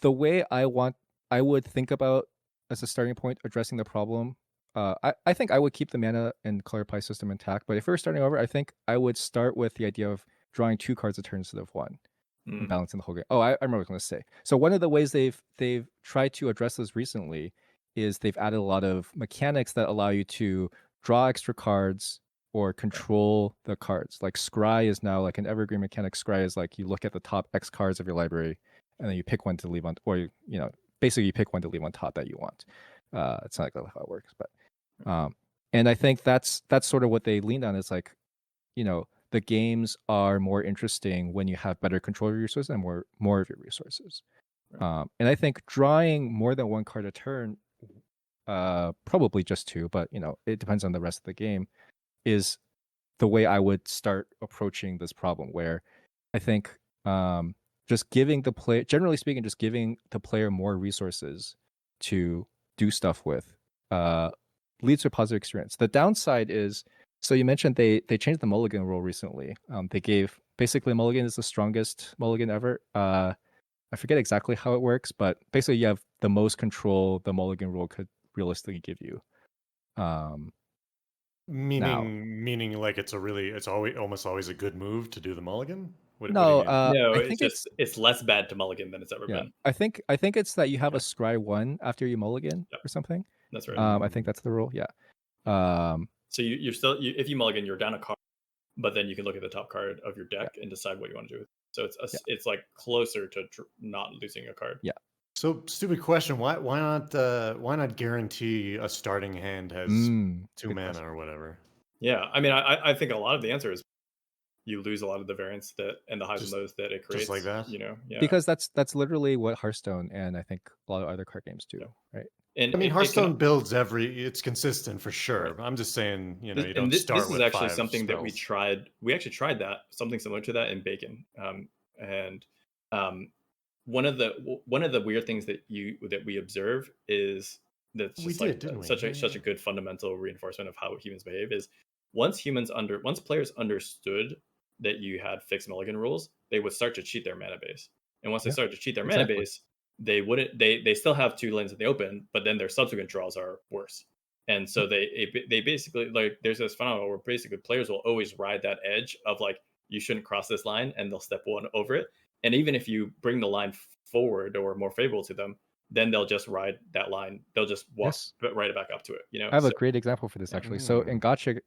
way I would think about as a starting point addressing the problem, I think I would keep the mana and color pie system intact. But if we were starting over, I think I would start with the idea of drawing 2 cards a turn instead of 1 and balancing the whole game. Oh, I remember what I was going to say. So one of the ways they've tried to address this recently is they've added a lot of mechanics that allow you to draw extra cards or control the cards. Like Scry is now like an evergreen mechanic. Scry is like you look at the top X cards of your library and then you pick one to leave on, or basically you pick one to leave on top that you want. It's not like how it works, but and I think that's sort of what they leaned on. It's like, the games are more interesting when you have better control of your resources and more of your resources. And I think drawing more than 1 card a turn, probably just 2, but it depends on the rest of the game, is the way I would start approaching this problem, where I think just giving the player, generally speaking, just giving the player more resources to do stuff with leads to a positive experience. The downside is, so you mentioned they changed the mulligan rule recently. They gave, basically mulligan is the strongest mulligan ever. I forget exactly how it works, but basically you have the most control the mulligan rule could realistically give you. Meaning like it's almost always a good move to do the mulligan? What do No, you mean? No, I it's think just it's less bad to mulligan than it's ever been. I think it's that you have Yeah. a scry 1 after you mulligan Yep. or something. That's right. I think that's the rule. Yeah. So you're still if you mulligan, you're down a card, but then you can look at the top card of your deck and decide what you want to do with it. So it's like closer to not losing a card. Yeah. So stupid question. Why not guarantee a starting hand has 2 mana question. or whatever? Yeah, I mean, I think a lot of the answer is you lose a lot of the variance and the highs and lows that it creates. Just like that? Yeah. Because that's literally what Hearthstone and I think a lot of other card games do, right? And I mean, Hearthstone builds it's consistent for sure. Right. I'm just saying, you this, don't start this with is actually 5 something that we spells. tried. We actually tried something similar to that in Bacon. One of the weird things that we observe is that's just such a good fundamental reinforcement of how humans behave is once players understood that you had fixed mulligan rules, they would start to cheat their mana base. And once they start to cheat their mana base, they still have 2 lanes in the open, but then their subsequent draws are worse. And so they basically, like, there's this phenomenon where basically players will always ride that edge of like, you shouldn't cross this line, and they'll step 1 over it. And even if you bring the line forward or more favorable to them, then they'll just ride that line. They'll just walk right back up to it. I have a great example for this actually. So in gotcha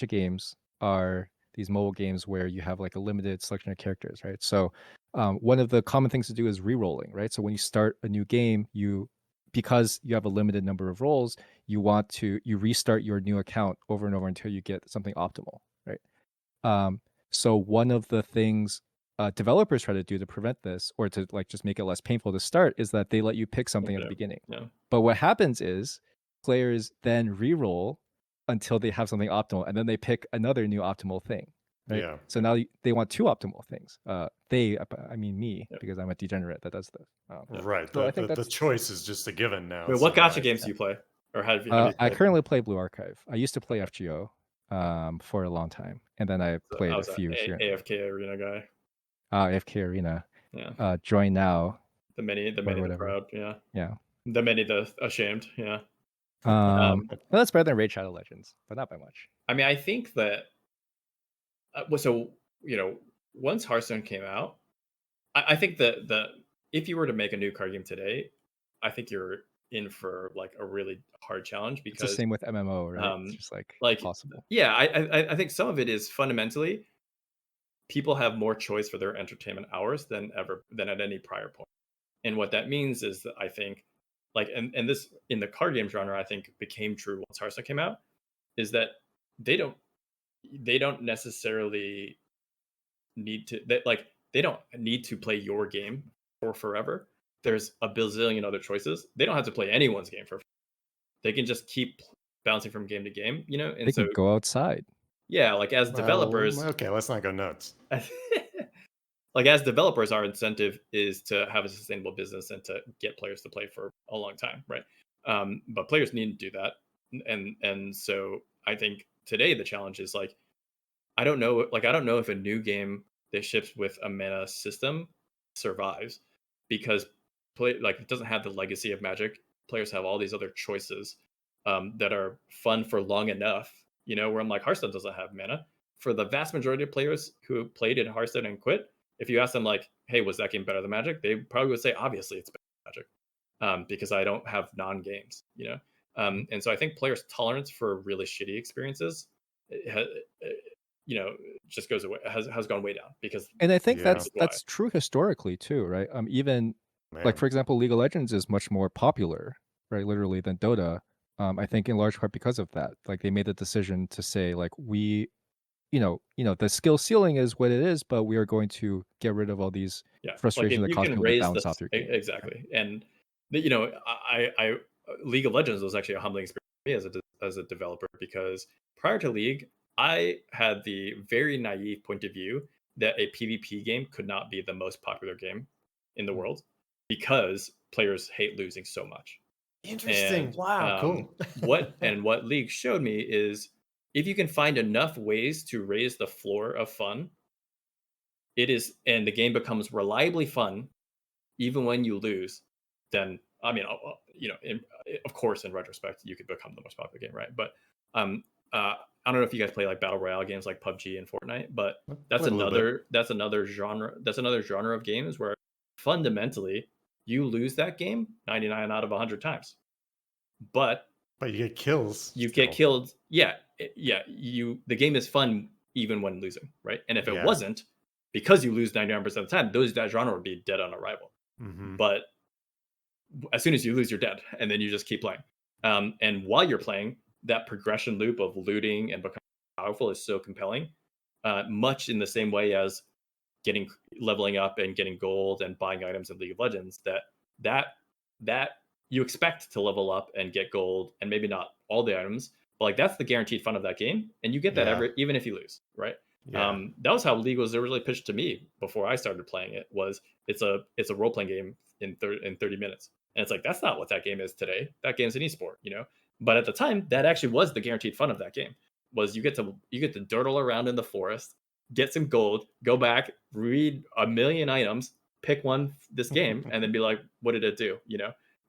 games are these mobile games where you have like a limited selection of characters, right? So one of the common things to do is re-rolling, right? So when you start a new game, because you have a limited number of rolls, you restart your new account over and over until you get something optimal, right? So one of the things developers try to do to prevent this, or to like just make it less painful to start, is that they let you pick something at the beginning. Yeah. But what happens is players then re-roll until they have something optimal, and then they pick another new optimal thing. Right? Yeah. So now they want 2 optimal things. I mean me, because I'm a degenerate that does this. Right. So I think the choice is just a given now. Wait, what gotcha games do you play? Or have you I currently play Blue Archive. I used to play FGO for a long time, and then I played a few here. AFK Arena guy. AFK Arena. Yeah. Join now. The many, the proud. Yeah. Yeah. The many, the ashamed. Yeah. That's better than Raid Shadow Legends, but not by much. I mean, I think that. Once Hearthstone came out, I think that if you were to make a new card game today, I think you're in for like a really hard challenge, because it's the same with MMO, right? It's just like possible. Yeah, I think some of it is fundamentally people have more choice for their entertainment hours than at any prior point. And what that means is that I think, like, and this in the card game genre, I think became true once Hearthstone came out, is that they don't necessarily need to they don't need to play your game for forever. There's a bazillion other choices. They don't have to play anyone's game for. They can just keep bouncing from game to game, and they can go outside. Yeah, like as developers. Okay, let's not go nuts. Like as developers, our incentive is to have a sustainable business and to get players to play for a long time, right? But players need to do that, and so I think today the challenge is like, I don't know if a new game that ships with a mana system survives, because it doesn't have the legacy of Magic. Players have all these other choices that are fun for long enough, where I'm like, Hearthstone doesn't have mana. For the vast majority of players who played in Hearthstone and quit, if you ask them like, hey, was that game better than Magic? They probably would say, obviously it's better than Magic, because I don't have non-games, and so I think players' tolerance for really shitty experiences just goes away, has gone way down, because And I think Yeah. that's true historically too, right? Even like Man. for example, League of Legends is much more popular, right? Literally than Dota. I think in large part because of that. Like they made the decision to say like the skill ceiling is what it is, but we are going to get rid of all these like frustrations if that you cause can people to raise bounce this off your game. exactly, and I League of Legends was actually a humbling experience for me as a developer, because prior to League, I had the very naive point of view that a PvP game could not be the most popular game in the world, because players hate losing so much. Interesting. And Wow, cool. what League showed me is, if you can find enough ways to raise the floor of fun, and the game becomes reliably fun even when you lose, then I mean, of course, in retrospect, you could become the most popular game, right? But I don't know if you guys play like battle royale games like PUBG and Fortnite, but that's another genre of games where fundamentally you lose that game 99 out of 100 times, but you get kills. get killed. The game is fun even when losing, right? And if it wasn't, because you lose 99% of the time, that genre would be dead on arrival. Mm-hmm. But as soon as you lose, you're dead, and then you just keep playing. And while you're playing, that progression loop of looting and becoming powerful is so compelling, much in the same way as leveling up and getting gold and buying items in League of Legends. That you expect to level up and get gold, and maybe not all the items, but like that's the guaranteed fun of that game, and you get that even if you lose, right? That was how League was originally pitched to me before I started playing it. Was it's a role playing game in 30 minutes, and it's like, that's not what that game is today. That game's an esport, But at the time, that actually was the guaranteed fun of that game. Was you get to durdle around in the forest, get some gold, go back, read a million items, pick one this game, and then be like, what did it do?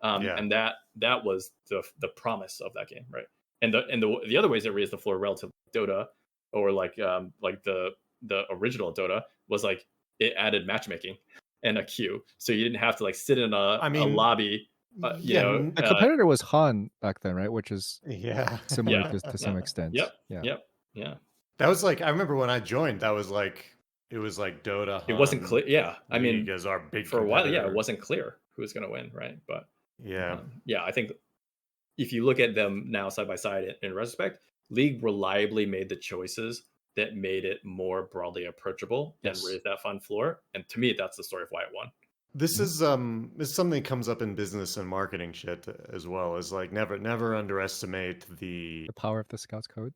And that was the promise of that game, right? And the other ways it raised the floor relative to Dota, or like the original Dota, was like it added matchmaking and a queue, so you didn't have to like sit in a lobby. The competitor was Han back then, right? Which is similar to some extent. Yep. That was like, I remember when I joined, that was like, it was like Dota. Han, it wasn't clear. Yeah, I mean, as our big for a while, it wasn't clear who was going to win, right? But I think if you look at them now side by side in retrospect, League reliably made the choices that made it more broadly approachable and raised that fun floor. And to me, that's the story of why it won. This is something that comes up in business and marketing shit as well. Is like never underestimate the power of the Scouts Code.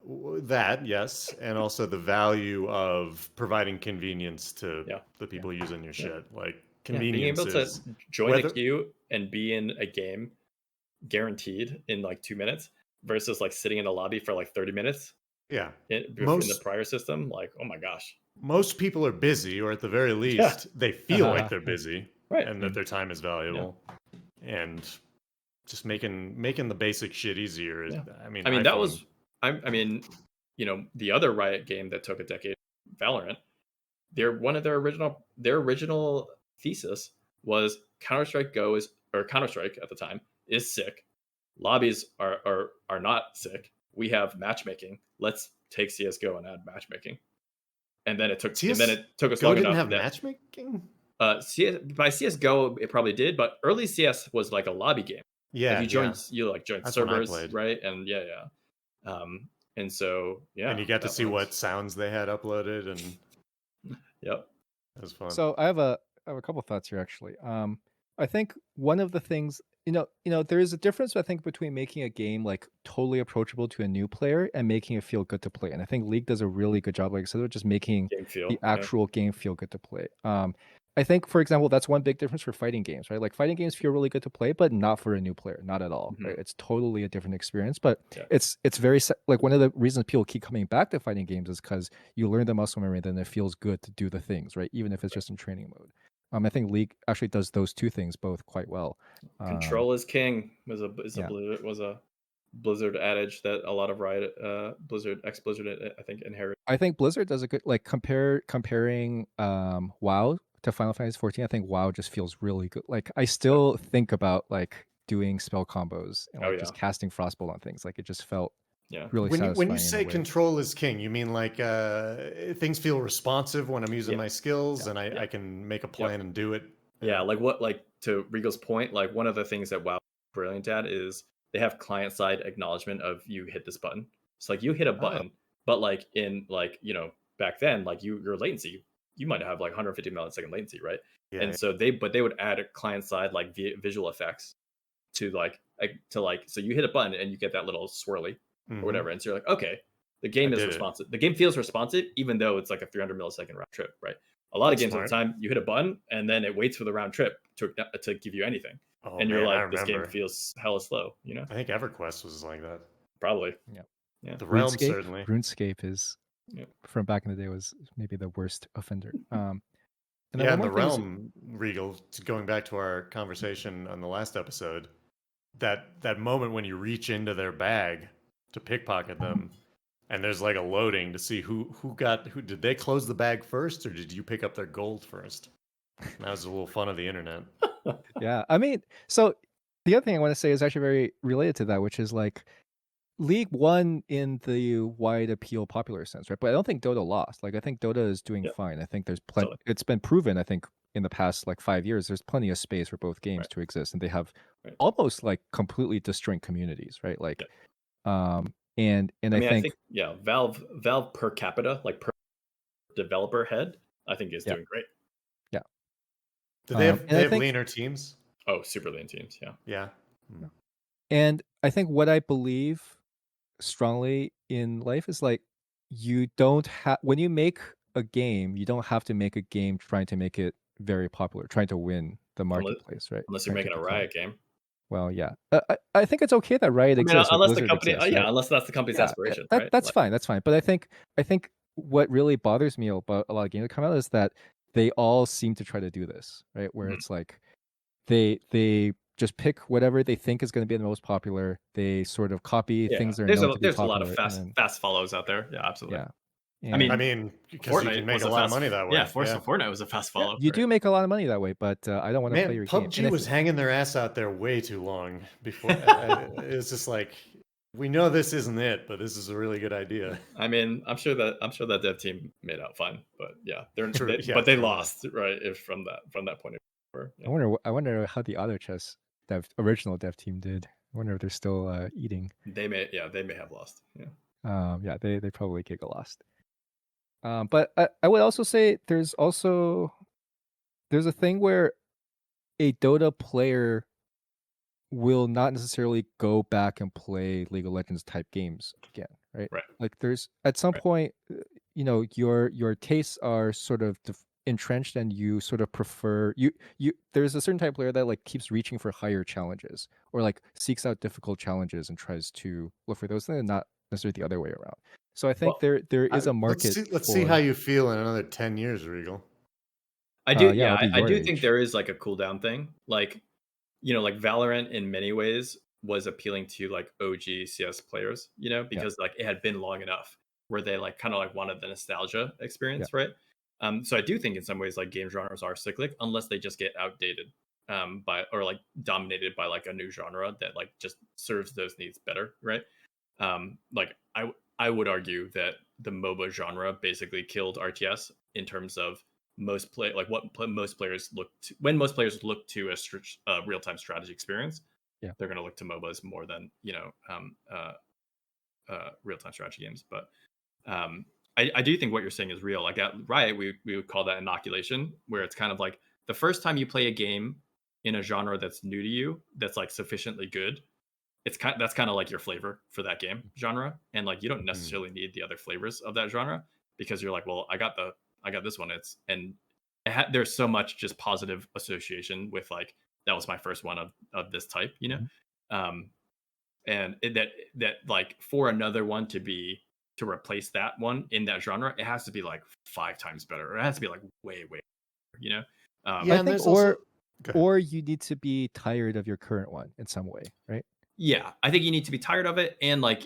That, yes, and also the value of providing convenience to the people using your shit. Like convenience, being able to join a queue and be in a game guaranteed in like 2 minutes versus like sitting in the lobby for like 30 minutes. Yeah, in the prior system, like, oh my gosh. Most people are busy, or at the very least, they feel like they're busy, right? And that their time is valuable, and just making the basic shit easier. I mean, that was. I mean, the other Riot game that took a decade, Valorant, their original thesis was Counter-Strike Counter-Strike at the time is sick. Lobbies are not sick. We have matchmaking. Let's take CS:GO and add matchmaking. And then it took us long enough. Didn't have matchmaking? By CS:GO it probably did, but early CS was like a lobby game. Yeah, like you joined That's servers, right? And and so and you got to see what sounds they had uploaded, and that was fun. So I have a couple thoughts here actually. I think one of the things there is a difference, I think, between making a game like totally approachable to a new player and making it feel good to play. And I think League does a really good job, like I said, of just making the actual game feel good to play. I think, for example, that's one big difference for fighting games, right? Like fighting games feel really good to play, but not for a new player, not at all. Right? It's totally a different experience. But it's very like one of the reasons people keep coming back to fighting games is because you learn the muscle memory, then it feels good to do the things, right? Even if it's just in training mode. I think League actually does those two things both quite well. Control is king was a Blizzard adage that a lot of Riot, Blizzard, ex-Blizzard, I think inherited. I think Blizzard does a good like comparing WoW to Final Fantasy 14. I think WoW just feels really good. Like I still think about like doing spell combos and like just casting Frostbolt on things. Like it just felt really satisfying. When you say control is king, you mean like things feel responsive when I'm using my skills and I can make a plan and do it. Yeah, like to Regal's point, like one of the things that WoW is brilliant at is they have client side acknowledgement of you hit this button. It's like you hit a button, but like in like, you know, back then, like your latency, you might have like 150 millisecond latency, right? Yeah, and so they would add a client side like visual effects to so you hit a button and you get that little swirly or whatever, and so you're like, okay, the game is responsive. The game feels responsive, even though it's like a 300 millisecond round trip, right? A lot of games at the time, you hit a button and then it waits for the round trip to give you anything. And you're like, this game feels hella slow, you know? I think EverQuest was like that. Probably. Yeah. The Realm, certainly. RuneScape is, from back in the day, was maybe the worst offender. And the Realm, Regal, going back to our conversation on the last episode, that moment when you reach into their bag to pickpocket them, and there's like a loading to see who did they close the bag first, or did you pick up their gold first? That was a little fun of the internet. Yeah, I mean, so the other thing I want to say is actually very related to that, which is like League won in the wide appeal popular sense, right? But I don't think Dota lost. Like I think Dota is doing fine. I think there's plenty. Totally. It's been proven. I think in the past like 5 years, there's plenty of space for both games to exist, and they have almost like completely distinct communities, right? Like, and I think Valve per capita, like per developer head, I think is doing great. Yeah. Do they have leaner teams? Oh, super lean teams. Yeah. And I think what I believe strongly in life is like you don't have when you make a game, you don't have to make a game trying to make it very popular, trying to win the marketplace, right? Unless you're making a Riot game. Well, yeah, I think it's okay that Riot exists. Unless the company, exists, right? Unless that's the company's aspiration. That's fine. That's fine. But I think what really bothers me about a lot of games that come out is that they all seem to try to do this, right? Where it's like they just pick whatever they think is going to be the most popular. They sort of copy things that are known to be popular. There's a lot of fast follows out there. Yeah, absolutely. Yeah. And I mean, because you can make a lot of money that way. Yeah, Fortnite was a fast follow. You do make a lot of money that way, but I don't want to play your game. PUBG was hanging their ass out there way too long before. It's just like, we know this isn't it, but this is a really good idea. I mean, I'm sure that dev team made out fine, but yeah, but they lost, right? From that point of view. I wonder how the Auto Chess original dev team did. I wonder if they're still eating. They may have lost. Yeah. They probably giggle lost. But I would also say there's a thing where a Dota player will not necessarily go back and play League of Legends type games again, right? Right. Like there's at some point, you know, your tastes are sort of entrenched, and you sort of prefer you. There's a certain type of player that like keeps reaching for higher challenges, or like seeks out difficult challenges and tries to look for those things, and not necessarily the other way around. So I think there is a market. Let's see how you feel in another 10 years, Regal. I do. I do think there is like a cooldown thing. Like, you know, like Valorant in many ways was appealing to like OG CS players, you know, because like it had been long enough where they like kind of like wanted the nostalgia experience, right? So I do think in some ways like game genres are cyclic unless they just get outdated or like dominated by like a new genre that like just serves those needs better, right? Like I would argue that the MOBA genre basically killed RTS in terms of most players look to a real-time strategy experience. They're going to look to MOBAs more than, you know, real-time strategy games. But I do think what you're saying is real. Like at Riot, we would call that inoculation, where it's kind of like the first time you play a game in a genre that's new to you, that's like sufficiently good, that's kind of like your flavor for that game genre, and like you don't necessarily need the other flavors of that genre, because you're like, well, I got this one, and there's so much just positive association with like that was my first one of this type, you know. And that like for another one to replace that one in that genre, it has to be like 5 times better, or it has to be like way better, you know. Yeah, I and think, there's also or you need to be tired of your current one in some way, right? Yeah, I think you need to be tired of it, and like,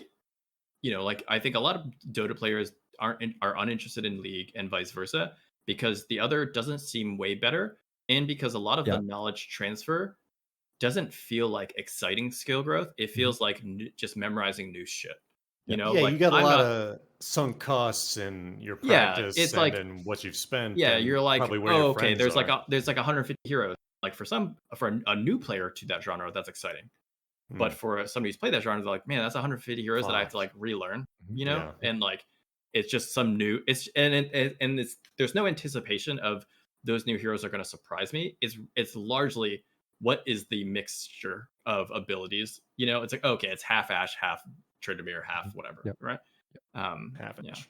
you know, like I think a lot of Dota players are uninterested in League and vice versa because the other doesn't seem way better, and because a lot of the knowledge transfer doesn't feel like exciting skill growth. It feels like just memorizing new shit. You know, yeah, like you got a lot of sunk costs in your practice it's and like, in what you've spent. yeah, and you're like, probably where oh, your okay, friends there's are. like 150 heroes. Like for a new player to that genre, that's exciting. But for somebody who's played that genre, they're like, man, that's 150 heroes that I have to like relearn, you know? Yeah. And like, it's just some new, there's no anticipation of those new heroes are going to surprise me. It's largely what is the mixture of abilities, you know? It's like, okay, it's half Ashe, half Tryndamere, half whatever, right? Half yeah. Ashe.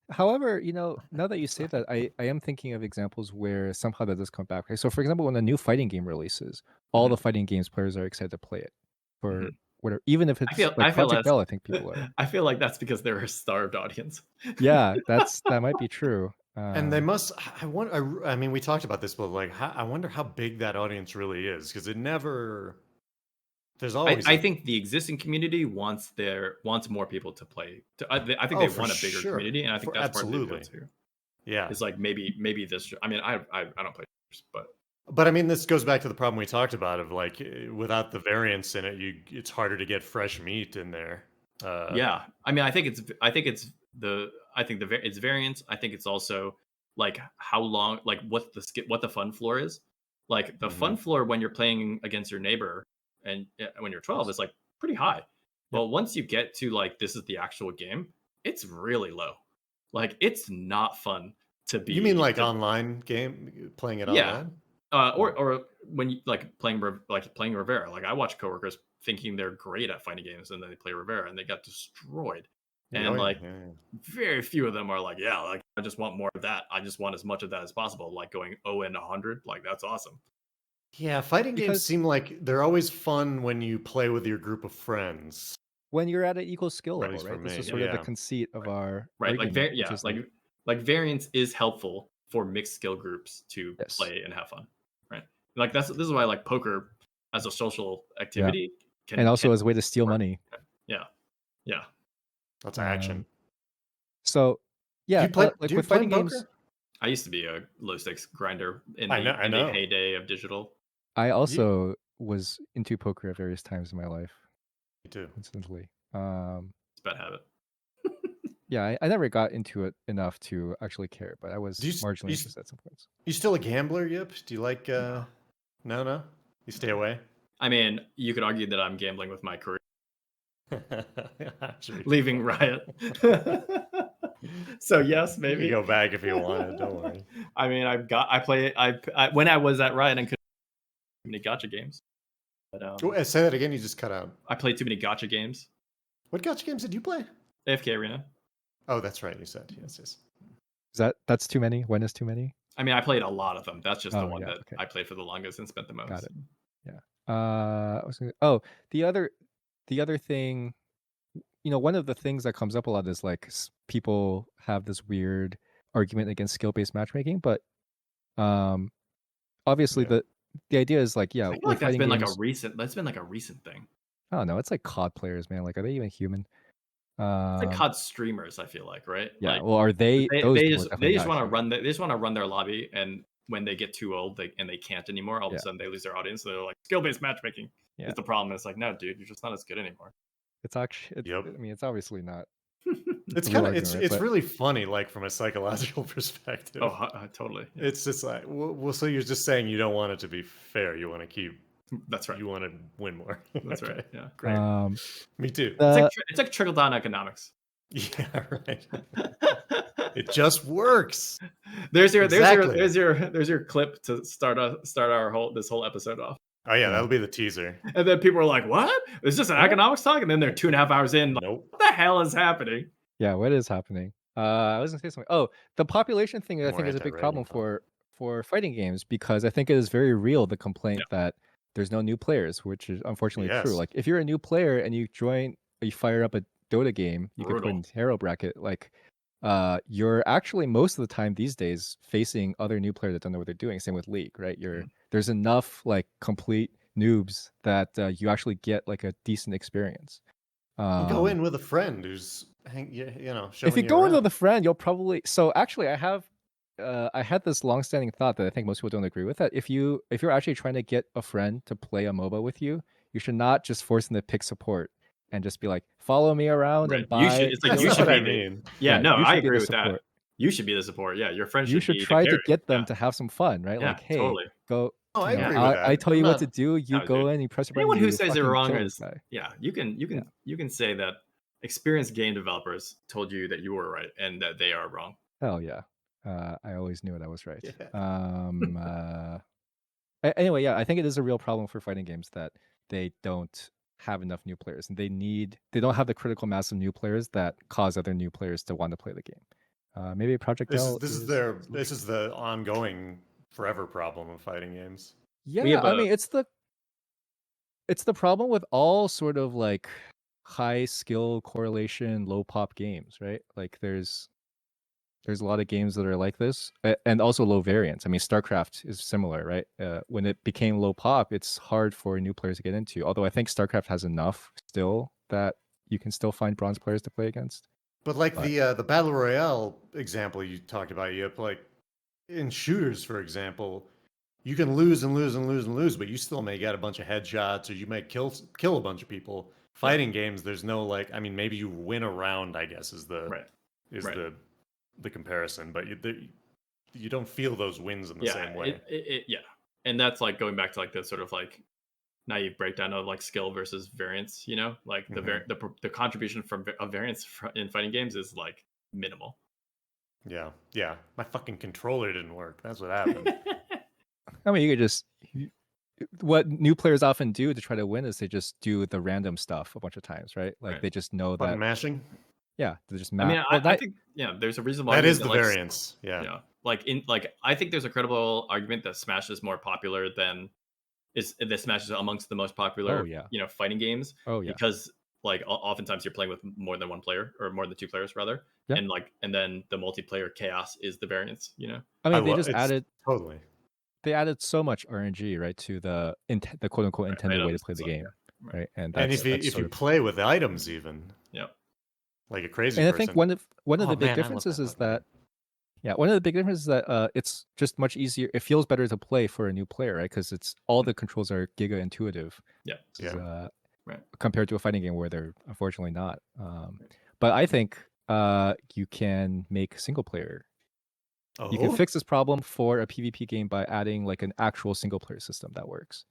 However, you know, now that you say that, I am thinking of examples where somehow that does come back. Right? So, for example, when a new fighting game releases, all the fighting games players are excited to play it for whatever, even if it's like Project Bell. I think people are. I feel like that's because they're a starved audience. Yeah, that might be true. And they must. I mean, we talked about this, but like, I wonder how big that audience really is, because it never. There's always. I think the existing community wants more people to play. I think they want a bigger community, and I think that's part of the appeal too. Yeah, it's like maybe this. I mean, I don't play, but I mean, this goes back to the problem we talked about of like without the variance in it, it's harder to get fresh meat in there. Yeah, I mean, I think it's variance. I think it's also like how long, like what the fun floor is. Like the fun floor when you're playing against your neighbor and when you're 12 is like pretty high. Well, once you get to like this is the actual game, it's really low. Like it's not fun to be. You mean like online game playing it online? Or when you like playing Rivera. Like I watch coworkers thinking they're great at fighting games, and then they play Rivera and they got destroyed. And very few of them are like, yeah, like I just want more of that. I just want as much of that as possible. Like going 0-100, like that's awesome. Yeah, fighting games seem like they're always fun when you play with your group of friends. When you're at an equal skill level, right? This is sort of the conceit of our argument, like variance is helpful for mixed skill groups to play and have fun, right? Like this is why like poker as a social activity and also as a way to steal money. Yeah, that's action. So yeah, like with fighting games, I used to be a low stakes grinder in the heyday of digital. I also was into poker at various times in my life. Me too. Instantly. It's a bad habit. Yeah, I never got into it enough to actually care, but I was marginally interested at some points. You still a gambler, Yip? Do you like no? You stay away? I mean, you could argue that I'm gambling with my career. Leaving Riot. So yes, maybe you go back if you want it. Don't worry. I mean, I when I was at Riot and could too many gacha games. But, say that again. You just cut out. I played too many gacha games. What gacha games did you play? AFK Arena. Oh, that's right. You said yes. Is that's too many? When is too many? I mean, I played a lot of them. That's just the one that I played for the longest and spent the most. Got it. Yeah. The other thing, you know, one of the things that comes up a lot is like people have this weird argument against skill-based matchmaking, but obviously the idea is like, I feel like that's been like a recent thing. I don't know. It's like COD players, man. Like, are they even human? It's like COD streamers, I feel like, right? Yeah. Like, well, are they? They just want to run. They just want to run their lobby, and when they get too old, and they can't anymore, all of a sudden they lose their audience. So they're like, skill-based matchmaking is the problem. And it's like, no, dude, you're just not as good anymore. It's actually. I mean, it's obviously not. It's kind of it's really funny, like from a psychological perspective. Oh, totally. Yeah. It's just like, well, so you're just saying you don't want it to be fair. You want to keep. That's right. You want to win more. That's right. Yeah. Great. Me too. It's like trickle down economics. Yeah. Right. It just works. There's your clip to start this whole episode off. Oh yeah, that'll be the teaser. And then people are like, "What? Is this an economics talk?" And then they're 2.5 hours in. Like, nope. What the hell is happening? Yeah, what is happening? I was gonna say something. Oh, the population thing I think is a big problem for for fighting games because I think it is very real, the complaint that there's no new players, which is unfortunately true. Like if you're a new player and you fire up a Dota game, you could put in hero bracket, like you're actually most of the time these days facing other new players that don't know what they're doing. Same with League, right? There's enough like complete noobs that you actually get like a decent experience. Go in with a friend who's showing if you go in with a friend, you'll probably. So actually, I had this long-standing thought that I think most people don't agree with, that if you're actually trying to get a friend to play a MOBA with you, you should not just force them to pick support and just be like, follow me around and buy. You should be. Yeah, no, I agree with that. You should be the support. Yeah, your friend should. You should try to get them to have some fun, right? Yeah, like, hey, totally. go. Oh, I agree with that. I tell you what to do. You go in, you press a button. Anyone who says they're wrong is you can say that experienced game developers told you that you were right and that they are wrong. Hell yeah. I always knew it. I was right. Anyway, yeah, I think it is a real problem for fighting games that they don't have enough new players, and they don't have the critical mass of new players that cause other new players to want to play the game. Maybe Project L. This is the ongoing forever problem of fighting games. Yeah, I mean it's the problem with all sort of like high skill correlation, low pop games, right? Like there's a lot of games that are like this, and also low variance. I mean, StarCraft is similar, right? When it became low pop, it's hard for new players to get into. Although I think StarCraft has enough still that you can still find bronze players to play against. But the Battle Royale example you talked about, Yip, like in shooters, for example, you can lose and lose and lose and lose, but you still may get a bunch of headshots, or you may kill a bunch of people. Fighting games, there's no maybe you win a round, I guess, is the comparison, but you don't feel those wins in the same way. And that's like going back to like the sort of like naive breakdown of like skill versus variance. Like the contribution from a variance in fighting games is like minimal. Yeah, my fucking controller didn't work. That's what happened. I mean, you could just. What new players often do to try to win is they just do the random stuff a bunch of times, right? Like they just know button that mashing. Yeah, they just. I mean, I think there's a reason why that is the variance. Yeah, I think there's a credible argument that Smash is more popular than that Smash is amongst the most popular. Fighting games. Because like oftentimes you're playing with more than one player or more than two players rather, and then the multiplayer chaos is the variance. I mean, they just added totally. They added so much RNG, right, to the quote unquote intended way to play the game, right? And if you play with items, even like a crazy. And I think one of the big differences is that it's just much easier. It feels better to play for a new player, right? Because it's all the controls are giga intuitive. Compared to a fighting game where they're unfortunately not. But I think you can make single player. You can fix this problem for a PvP game by adding like an actual single player system that works.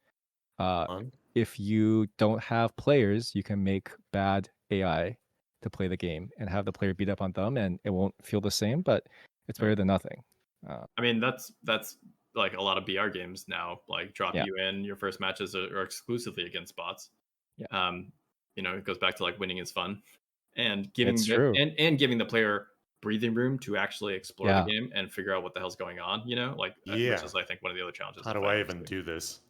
If you don't have players, you can make bad AI to play the game and have the player beat up on them, and it won't feel the same, but it's better than nothing. I mean, that's like a lot of BR games now, like drop you in, your first matches are exclusively against bots. It goes back to like winning is fun, and giving giving the player breathing room to actually explore the game and figure out what the hell's going on, which is I think one of the other challenges. How do I even do this?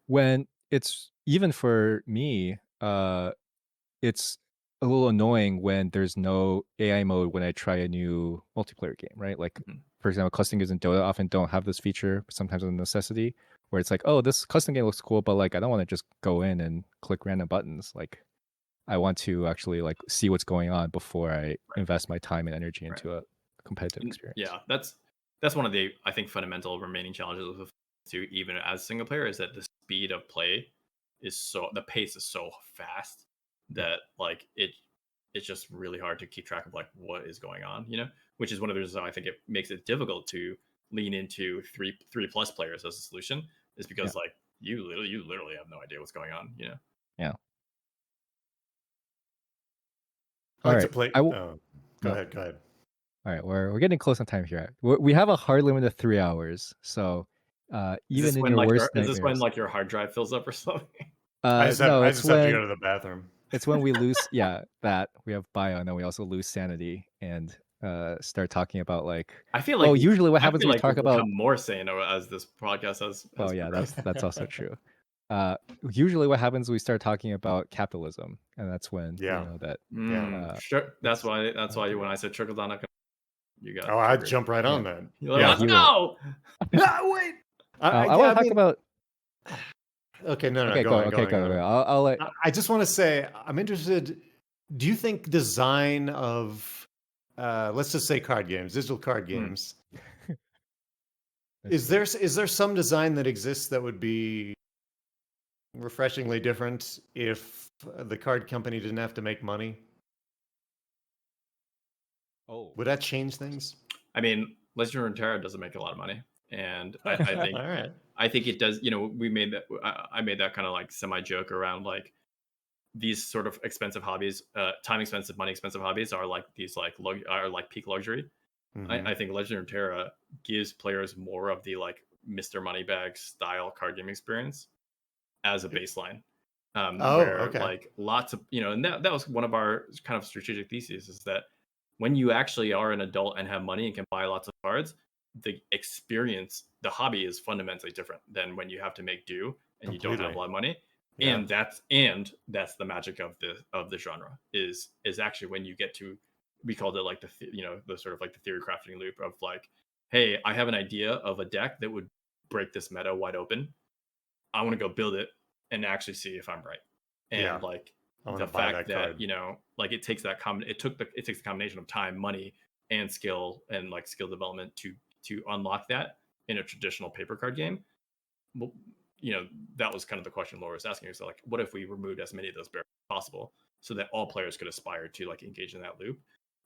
When it's even for me, it's a little annoying when there's no AI mode when I try a new multiplayer game, right? Like for example, custom games in Dota often don't have this feature, but sometimes a necessity where it's like, oh, this custom game looks cool, but like I don't want to just go in and click random buttons. Like I want to actually like see what's going on before I invest my time and energy into a competitive experience. Yeah, that's one of the, I think, fundamental remaining challenges with even as single player is that the speed of play the pace is so fast that like it's just really hard to keep track of like what is going on, which is one of the reasons I think it makes it difficult to lean into three plus players as a solution, is because like you literally have no idea what's going on, Yeah. Go ahead. All right, we're getting close on time here. We have a hard limit of 3 hours, so even in your worst nightmares. Is this when like your hard drive fills up or something? I just have to go to the bathroom. It's when we lose, that we have bio, and then we also lose sanity, and start talking about like, I feel like usually what I happens feel when we like talk we've about, become more sane as this podcast has oh yeah, progressed. that's also true. Usually what happens we start talking about capitalism, and that's when you Yeah. know that Sure. That's it's why when I said trickle down, you got Oh, I'd triggered. jump right on that. You're like, Yeah. let's he go. Wait. I Yeah, want I to talk mean, about. okay, no, Okay, go on, okay, go on. go. I'll let. I just want to say I'm interested. Do you think design of, let's just say card games, digital card games, is there some design that exists that would be refreshingly different if the card company didn't have to make money? Oh, Would that change things? I mean, Legend of Runeterra doesn't make a lot of money, and I think All right. I think it does. You know, we made that. I made that kind of like semi joke around like these sort of expensive hobbies, time expensive, money expensive hobbies are like these like are like peak luxury. Mm-hmm. I think Legend of Terra gives players more of the like Mr. Moneybag style card game experience as a baseline. Oh, Where okay. like lots of and that was one of our kind of strategic theses is that when you actually are an adult and have money and can buy lots of cards, the experience, the hobby is fundamentally different than when you have to make do and you don't have a lot of money. Yeah. And that's the magic of the genre is actually when you get to, we called it like the sort of like the theory crafting loop of like, hey, I have an idea of a deck that would break this meta wide open. I want to go build it and actually see if I'm right. And Yeah. like I want the to buy fact that card. that like it takes a combination of time, money, and skill and like skill development to unlock that in a traditional paper card game. Well, that was kind of the question Laura was asking herself, like, what if we removed as many of those barriers as possible so that all players could aspire to like engage in that loop?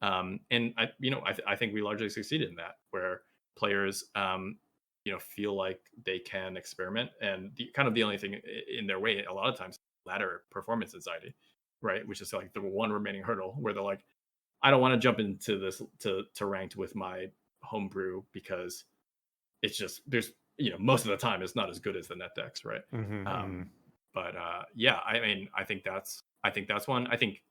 And I think we largely succeeded in that, where players feel like they can experiment, and the only thing in their way a lot of times ladder performance anxiety, right? Which is like the one remaining hurdle where they're like, I don't want to jump into this to ranked with my homebrew because it's just there's most of the time it's not as good as the net decks, right? But yeah, I mean, I think that's one. I think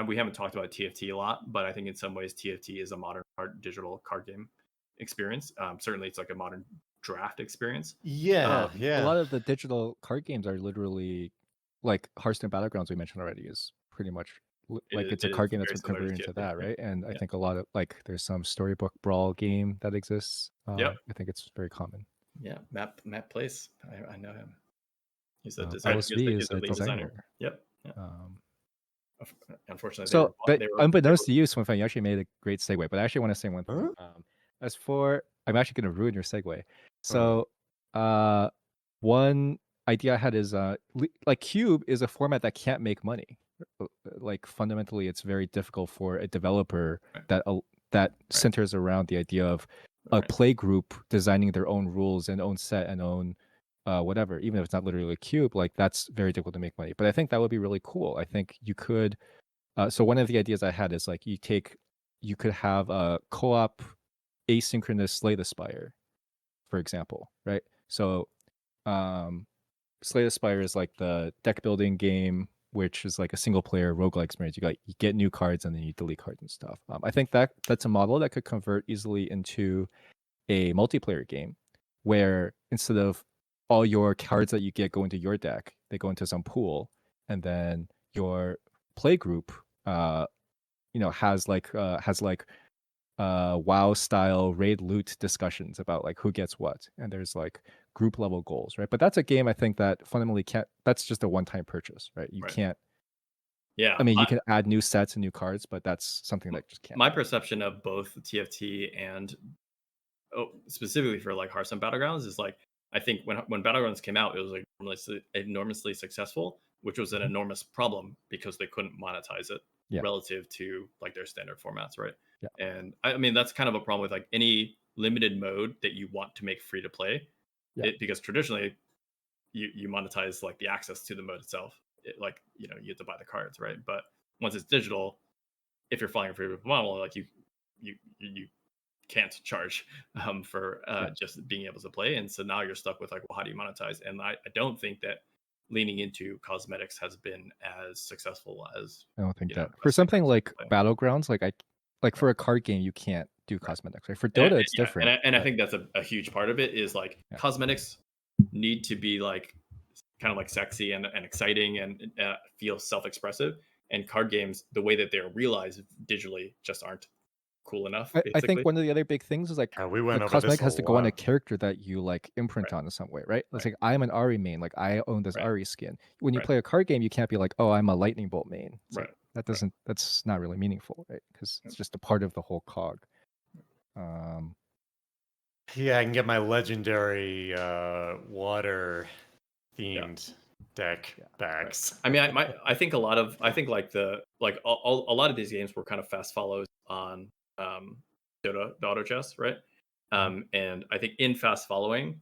we haven't talked about TFT a lot, but I think in some ways TFT is a modern digital card game experience. Certainly, it's like a modern draft experience. Yeah, A lot of the digital card games are literally like Hearthstone Battlegrounds we mentioned already is pretty much like it's a card game that's been converted into that, right? And I think a lot of like there's some storybook brawl game that exists. Yep. I think it's very common. Yeah, Matt Place. I know him. He's a designer. LSV is a designer. Yep. Yeah. Unfortunately, so unbeknownst to you, Swinfan, you actually made a great segue. But I actually want to say one thing. As for, I'm actually going to ruin your segue. So, one idea I had is like Cube is a format that can't make money. Like fundamentally, it's very difficult for a developer that centers around the idea of a play group designing their own rules and own set and own whatever, even if it's not literally a cube, like that's very difficult to make money. But I think that would be really cool. I think you could. So one of the ideas I had is like you could have a co-op asynchronous Slay the Spire, for example, right? So Slay the Spire is like the deck building game, which is like a single player roguelike experience. You get new cards and then you delete cards and stuff. I think that's a model that could convert easily into a multiplayer game where instead of all your cards that you get go into your deck, they go into some pool, and then your play group has WoW style raid loot discussions about like who gets what, and there's like group level goals, right? But that's a game I think that fundamentally can't. That's just a one-time purchase, right? You can't. Yeah, I mean, you can add new sets and new cards, but that's something that just can't. My perception of both TFT and specifically for like Hearthstone Battlegrounds is like, I think when Battlegrounds came out, it was like enormously successful, which was an enormous problem because they couldn't monetize it relative to like their standard formats, right? Yeah. And I mean, that's kind of a problem with like any limited mode that you want to make free to play, because traditionally you monetize like the access to the mode itself. You have to buy the cards, right? But once it's digital, if you're flying a free model, like you can't charge for just being able to play, and so now you're stuck with like, well, how do you monetize? And I don't think that leaning into cosmetics has been as successful as I don't think that for something like Battlegrounds, like like for a card game, you can't do cosmetics, right? For Dota, it's different. And I think that's a huge part of it is like cosmetics need to be like kind of like sexy and exciting and feel self-expressive. And card games, the way that they're realized digitally, just aren't cool enough. I think one of the other big things is like we went the over this cosmetic a has to go on a lot. character that you like imprint on in some way, right? It's like I'm an Ari main, like I own this Ari skin. When you play a card game, you can't be like, oh, I'm a lightning bolt main. It's like, that doesn't that's not really meaningful, right? Because it's just a part of the whole cog. Yeah, I can get my legendary water themed deck backs. I mean, I think a lot of like a lot of these games were kind of fast follows on Dota, the auto chess, right? And I think in fast following,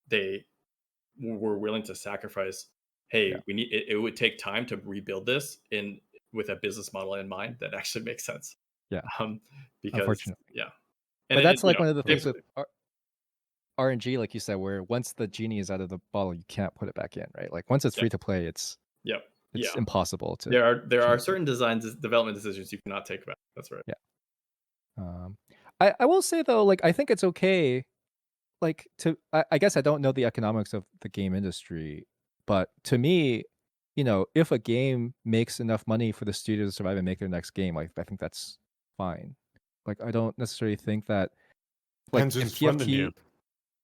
they were willing to sacrifice. Hey, we need it would take time to rebuild this with a business model in mind that actually makes sense. Yeah. Because unfortunately. Yeah. And but that's like one of the things with RNG, like you said, where once the genie is out of the bottle, you can't put it back in, right? Like once it's free to play, it's impossible to. There are certain development decisions you cannot take back. That's right. Yeah. I will say though, like I think it's okay. Like I guess I don't know the economics of the game industry, but to me, if a game makes enough money for the studio to survive and make their next game, like I think that's fine. Like I don't necessarily think that. Like depends who's funding you.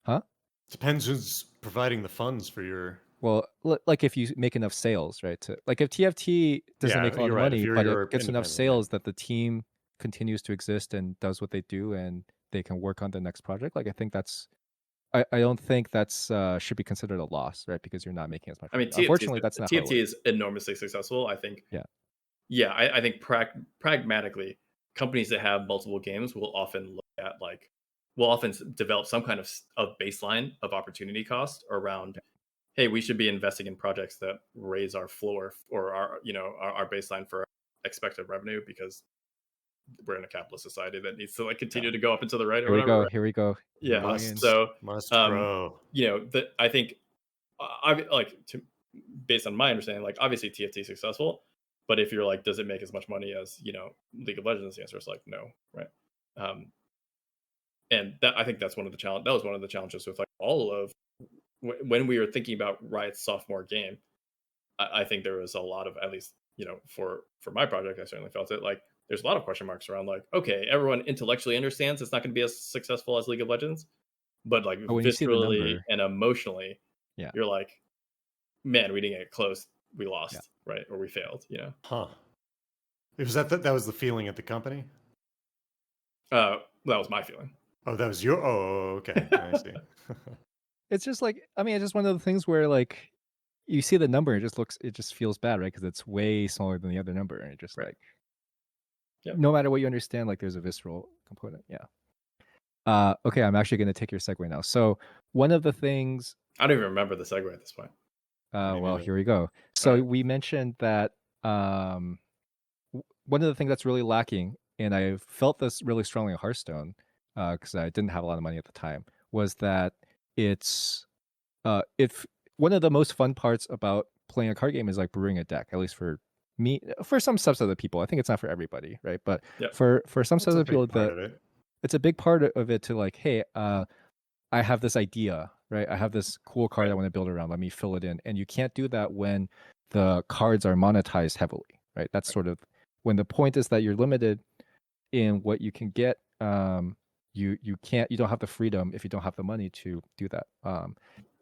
Huh? Depends who's providing the funds for your. Well, like if you make enough sales, right? Like if TFT doesn't make a lot of money, but it gets enough sales that the team continues to exist and does what they do, and they can work on the next project. Like I think that's. I don't think that's should be considered a loss, right? Because you're not making as much. I mean, unfortunately, that's not. TFT is enormously successful. I think. Yeah. I think pragmatically, companies that have multiple games will often look at will often develop some kind of baseline of opportunity cost around. Hey, we should be investing in projects that raise our floor or our baseline for expected revenue because we're in a capitalist society that needs to continue to go up and to the right. Here we go. Yeah. Must grow. I think based on my understanding, obviously TFT is successful, but if you're does it make as much money as League of Legends? The answer is no, right? And that I think that's one of the challenge. That was one of the challenges with all of when we were thinking about Riot's sophomore game. I think there was a lot of, at least for my project, I certainly felt it there's a lot of question marks around okay, everyone intellectually understands it's not going to be as successful as League of Legends, but viscerally and emotionally, you're man, we didn't get close, we lost, right? Or we failed, Huh. Was that was the feeling at the company? That was my feeling. Oh, that was your. Oh, okay. I see. It's just it's just one of the things where you see the number, it just feels bad, right? Because it's way smaller than the other number, and it just no matter what you understand, there's a visceral component. Yeah. Okay, I'm actually going to take your segue now. So one of the things I don't even remember the segue at this point. Well, here we go. So we mentioned that one of the things that's really lacking, and I felt this really strongly in Hearthstone, because I didn't have a lot of money at the time, was that it's if one of the most fun parts about playing a card game is brewing a deck, at least for me, for some subset of people. I think it's not for everybody, right? But for some subset of people, it's a big part of it to hey, I have this idea, right? I have this cool card I want to build around. Let me fill it in. And you can't do that when the cards are monetized heavily, right? That's sort of when the point is that you're limited in what you can get. You don't have the freedom if you don't have the money to do that.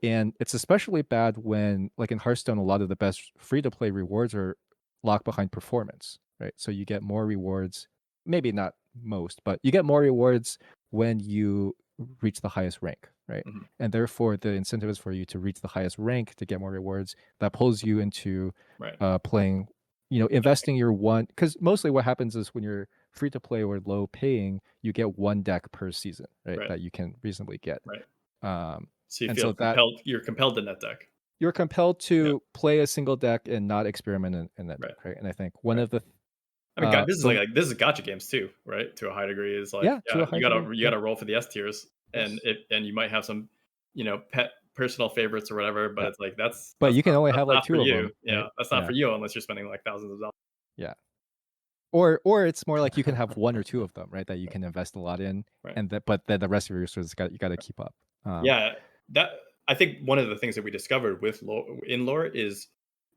And it's especially bad when, in Hearthstone, a lot of the best free-to-play rewards are locked behind performance, right? So you get more rewards, maybe not most, but you get more rewards when you reach the highest rank, right? Mm-hmm. And therefore, the incentive is for you to reach the highest rank to get more rewards. That pulls you into playing, investing your one, because mostly what happens is when you're free-to-play or low-paying, you get one deck per season, right? That you can reasonably get. Right. So you feel compelled. You're compelled to net deck. You're compelled to play a single deck and not experiment in that deck, right? And I think one of the, this is gacha games too, right? To a high degree, is you gotta roll for the S tiers, and you might have some, pet personal favorites or whatever, but it's that's. But you can only have 2 of them. Yeah, that's not for you unless you're spending thousands of dollars. Yeah. Or it's more like you can have one or two of them, right? That you can invest a lot in, Right. and but then the rest of your resources you got to keep up. Yeah, that I think one of the things that we discovered with in lore is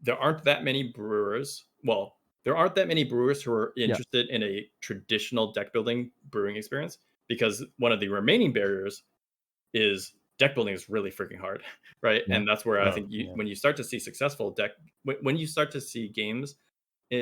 there aren't that many brewers. Well, there aren't that many brewers who are Yeah. interested in a traditional deck building brewing experience, because one of the remaining barriers is deck building is really freaking hard, right? Yeah. And that's where I think yeah. when you start to see successful when you start to see games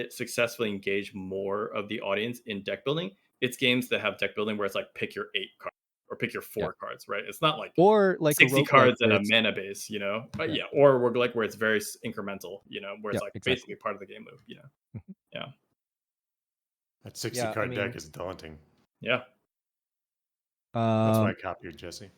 successfully engage more of the audience in deck building, it's games that have deck building where it's like pick your 8 cards or pick your 4 cards, right? It's not like Or like a 60 roguelike cards and where a it's mana base, but or roguelike where it's very incremental, where it's like exactly. basically part of the game loop, Mhm. yeah. That 60 Yeah, I card mean, deck is daunting. Yeah. That's why I um, copied Jesse.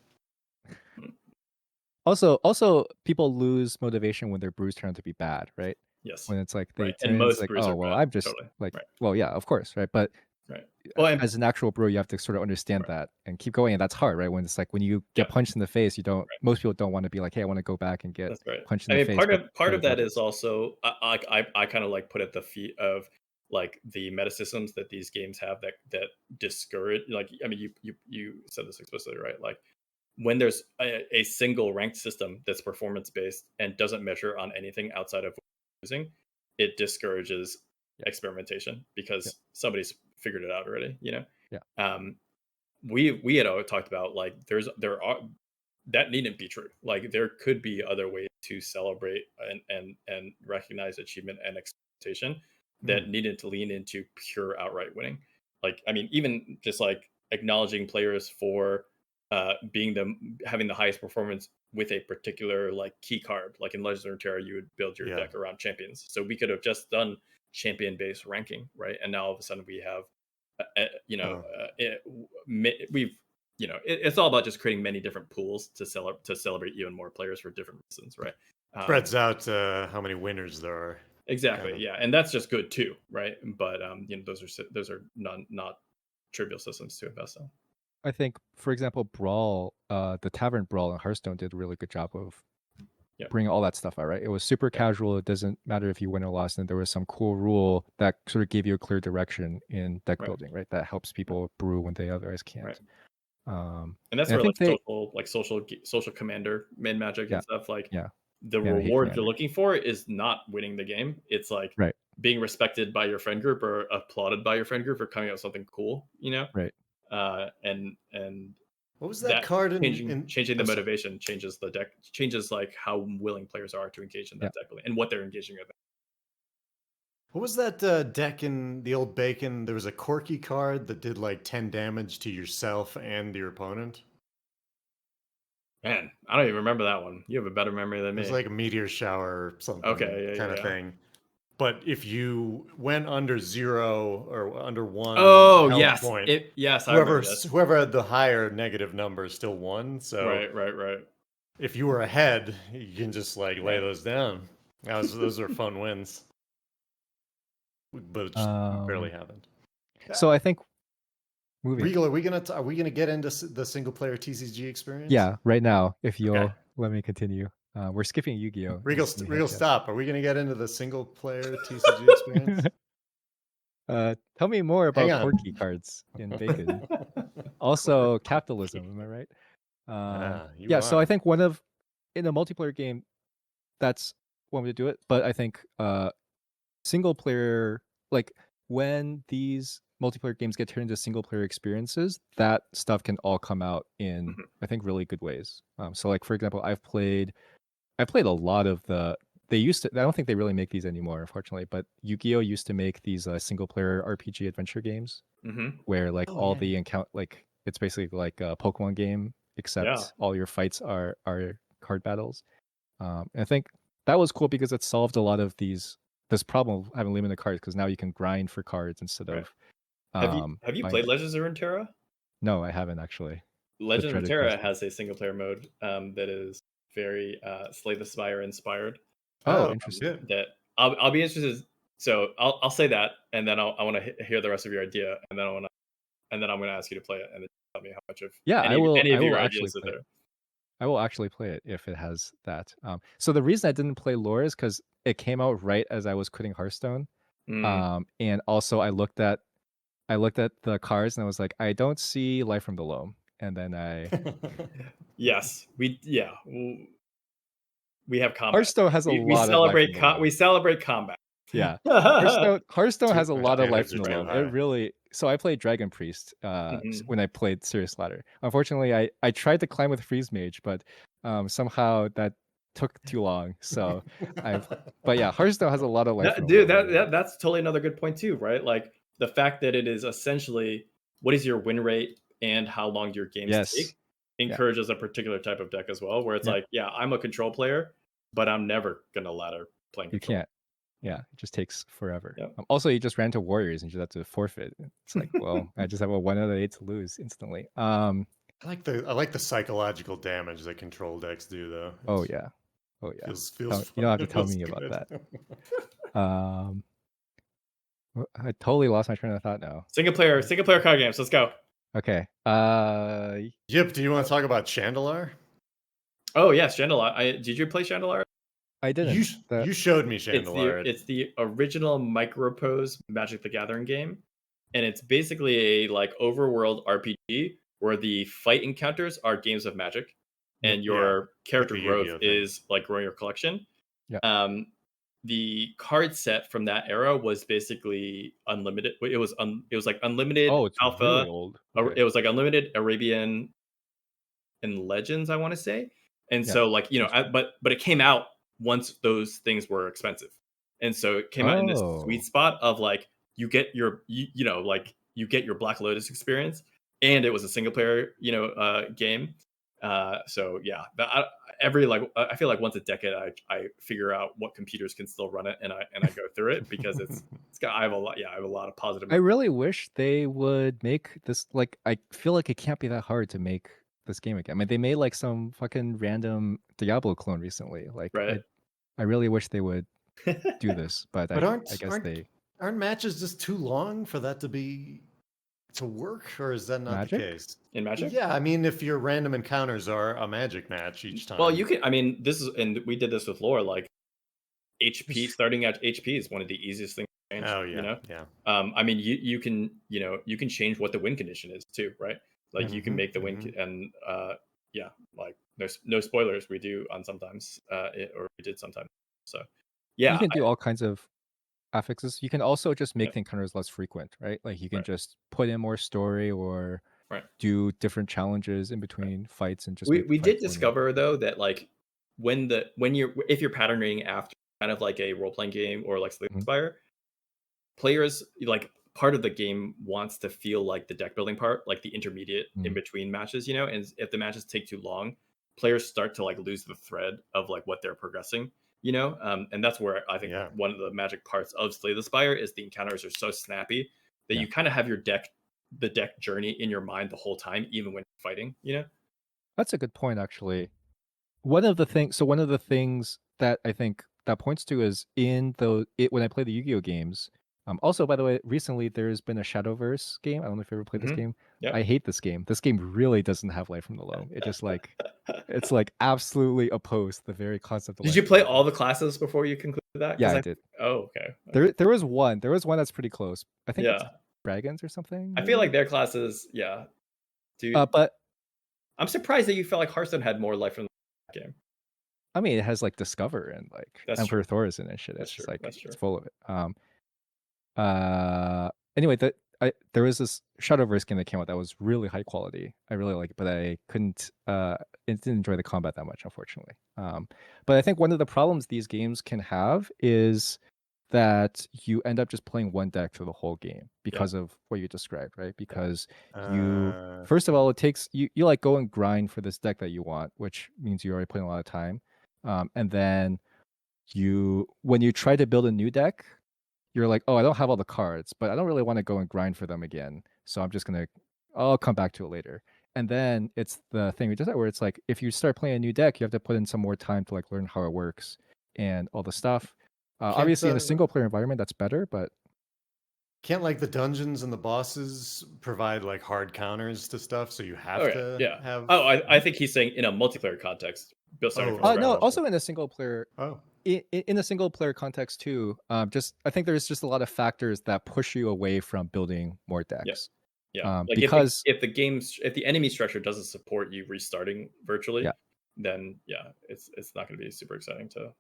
also people lose motivation when their brews turn out to be bad, right? Yes. When it's like they Right. turn And it's most like, brews oh are well, bad. I'm just Totally. like, Right. well, yeah, of course, right? But Right. Well, as an actual brewer, you have to sort of understand that and keep going, and that's hard, right? When it's like when you get punched in the face, you don't. Right. Most people don't want to be like, hey, I want to go back and get That's right. punched in I the mean, face. part of that is also I kind of like put at the feet of like the meta systems that these games have that discourage. Like, I mean, you said this explicitly, right? Like when there's a single ranked system that's performance based and doesn't measure on anything outside of what you're using, it discourages experimentation because somebody's figured it out already. Yeah. We had always talked about like there are that needn't be true. Like there could be other ways to celebrate and recognize achievement and expectation that needed to lean into pure outright winning. Like, I mean, even just like acknowledging players for having the highest performance with a particular like key card. Like in Legends of Runeterra, you would build your deck around champions. So we could have just done champion based ranking, right? And now all of a sudden we have we've it's all about just creating many different pools to celebrate even more players for different reasons, right? Spreads out how many winners there are. Exactly, yeah, and that's just good too, right? But those are not trivial systems to invest in. I think, for example, Brawl, the Tavern Brawl in Hearthstone did a really good job of bringing all that stuff out, right? It was super casual. It doesn't matter if you win or lost, and there was some cool rule that sort of gave you a clear direction in deck building, right? That helps people brew when they otherwise can't. Right. And that's and where social commander min magic and stuff like the reward you're looking for is not winning the game. It's like being respected by your friend group or applauded by your friend group for coming up with something cool, right? And what was that card changing the motivation changes the deck, changes like how willing players are to engage in that deck building and what they're engaging with. What was that deck in the old Bacon? There was a quirky card that did like 10 damage to yourself and your opponent. Man, I don't even remember that one. You have a better memory than me. It was like a meteor shower or something. Okay, kind of thing. But if you went under 0 or under 1 health point, whoever had the higher negative number still won. So right. If you were ahead, you can just like lay those down. Those are fun wins. But it just barely happened. So I think Regal, are we gonna get into the single player TCG experience? Yeah, right now. If you'll let me continue, we're skipping Yu-Gi-Oh. Regal, stop. Are we gonna get into the single player TCG experience? Tell me more about quirky cards in Bacon. Also, capitalism. Am I right? So I think in a multiplayer game, that's one way to do it. But I think single player, like when these multiplayer games get turned into single player experiences, that stuff can all come out in I think really good ways. So like for example, I've played a lot of they used to, I don't think they really make these anymore, unfortunately, but Yu-Gi-Oh used to make these single player RPG adventure games where like the like it's basically like a Pokemon game, except all your fights are card battles. And I think that was cool because it solved a lot of this problem of having limited cards, because now you can grind for cards instead of have you played Legends of Runeterra? No, I haven't actually. Legends of Runeterra has a single player mode that is very Slay the Spire inspired. Interesting. That I'll be interested. So I'll say that, and then I want to hear the rest of your idea, and then I'm going to ask you to play it, and then tell me how much of any of your ideas are there. I will actually play it if it has that. So the reason I didn't play lore is because it came out right as I was quitting Hearthstone. And also I looked at the cards and I was like, I don't see Life from the Loam. And then yes, we have combat. Hearthstone has a lot of Life from the Loam. We celebrate combat. Yeah. Hearthstone has a lot of Life from the Loam. It high. really. So I played Dragon Priest when I played Serious Ladder. Unfortunately, I tried to climb with Freeze Mage, but somehow that took too long. So but yeah, Hearthstone has a lot of Life from Dude, the Loam. that's totally another good point too, right? Like the fact that it is essentially what is your win rate and how long do your games take encourages a particular type of deck as well, where it's like, yeah, I'm a control player, but I'm never gonna ladder playing control. You can't. Yeah, it just takes forever. Yep. Also, you just ran to Warriors and you just have to forfeit. It's like, well, I just have a 1 out of 8 to lose instantly. I like the psychological damage that control decks do, though. Oh yeah. Feels you don't have to tell me about that. I totally lost my train of thought now. Single player card games. Let's go. Okay. Yip, do you want to talk about Chandelar? Oh yes, Chandelar. Did you play Chandelar? I didn't. You showed me Chandelar. It's the original Micropose Magic the Gathering game, and it's basically a like overworld RPG where the fight encounters are games of Magic, and your character growth is like growing your collection. Yeah. The card set from that era was basically unlimited. It was like unlimited alpha. Really old. Okay. It was like unlimited Arabian and Legends, I want to say. And so like, but it came out once those things were expensive. And so it came out in this sweet spot of like you get your you get your Black Lotus experience, and it was a single player, game. So yeah, I feel like once a decade I figure out what computers can still run it, and I go through it because I have a lot of positive. I really wish they would make this, like, I feel like it can't be that hard to make this game again. I mean, they made like some fucking random Diablo clone recently. Like, right. I really wish they would do this, but I guess aren't matches just too long for that to work, or is that not Magic? the case? In Magic? Yeah, I mean, if your random encounters are a Magic match each time. Well, you can. I mean, we did this with lore. Like HP, starting at HP is one of the easiest things to change. Oh yeah, yeah. I mean, you can change what the win condition is too, right? Like you can make the win and like no spoilers. We do on sometimes, or we did sometimes. So yeah, you can do all kinds of affixes. You can also just make the encounters less frequent, right? Like you can just put in more story or do different challenges in between fights and just. We did discover though that like if you're patterning after kind of like a role playing game or like Slay the Spire, players like part of the game wants to feel like the deck building part, like the intermediate in between matches, and if the matches take too long, players start to like lose the thread of like what they're progressing. And that's where I think one of the magic parts of Slay the Spire is the encounters are so snappy that you kind of have the deck journey in your mind the whole time, even when you're fighting, That's a good point, actually. One of the things that I think that points to is when I play the Yu-Gi-Oh games. Also, by the way, recently there's been a Shadowverse game. I don't know if you ever played this game. Yep. I hate this game. This game really doesn't have Life from the Loam. It just like it's like absolutely opposed to the very concept of. Did you play all the classes before you concluded that? Yeah, I did. Oh, okay. There was one that's pretty close. I think it's Dragons or something. Maybe? I feel like their classes, dude. But I'm surprised that you felt like Hearthstone had more Life from the game. I mean, it has like Discover and like Emperor Thorison and shit. It's just like it's full of it. Anyway, there was this Shadowverse game that came out that was really high quality. I really like it, but I didn't enjoy the combat that much, unfortunately. But I think one of the problems these games can have is that you end up just playing one deck for the whole game because of what you described, right? Because you, first of all, it takes you like go and grind for this deck that you want, which means you're already putting a lot of time. And then when you try to build a new deck, you're like, oh, I don't have all the cards, but I don't really want to go and grind for them again. So I'll come back to it later. And then it's the thing we just said where it's like, if you start playing a new deck, you have to put in some more time to like learn how it works and all the stuff. Obviously in a single player environment, that's better, but can't like the dungeons and the bosses provide like hard counters to stuff, so you have to have. Oh, I think he's saying in a multiplayer context. No, also in a single player. Oh, in a single player context too, just I think there's just a lot of factors that push you away from building more decks. Yeah. Like Because if the enemy structure doesn't support you restarting virtually, Yeah. then it's not going to be super exciting to.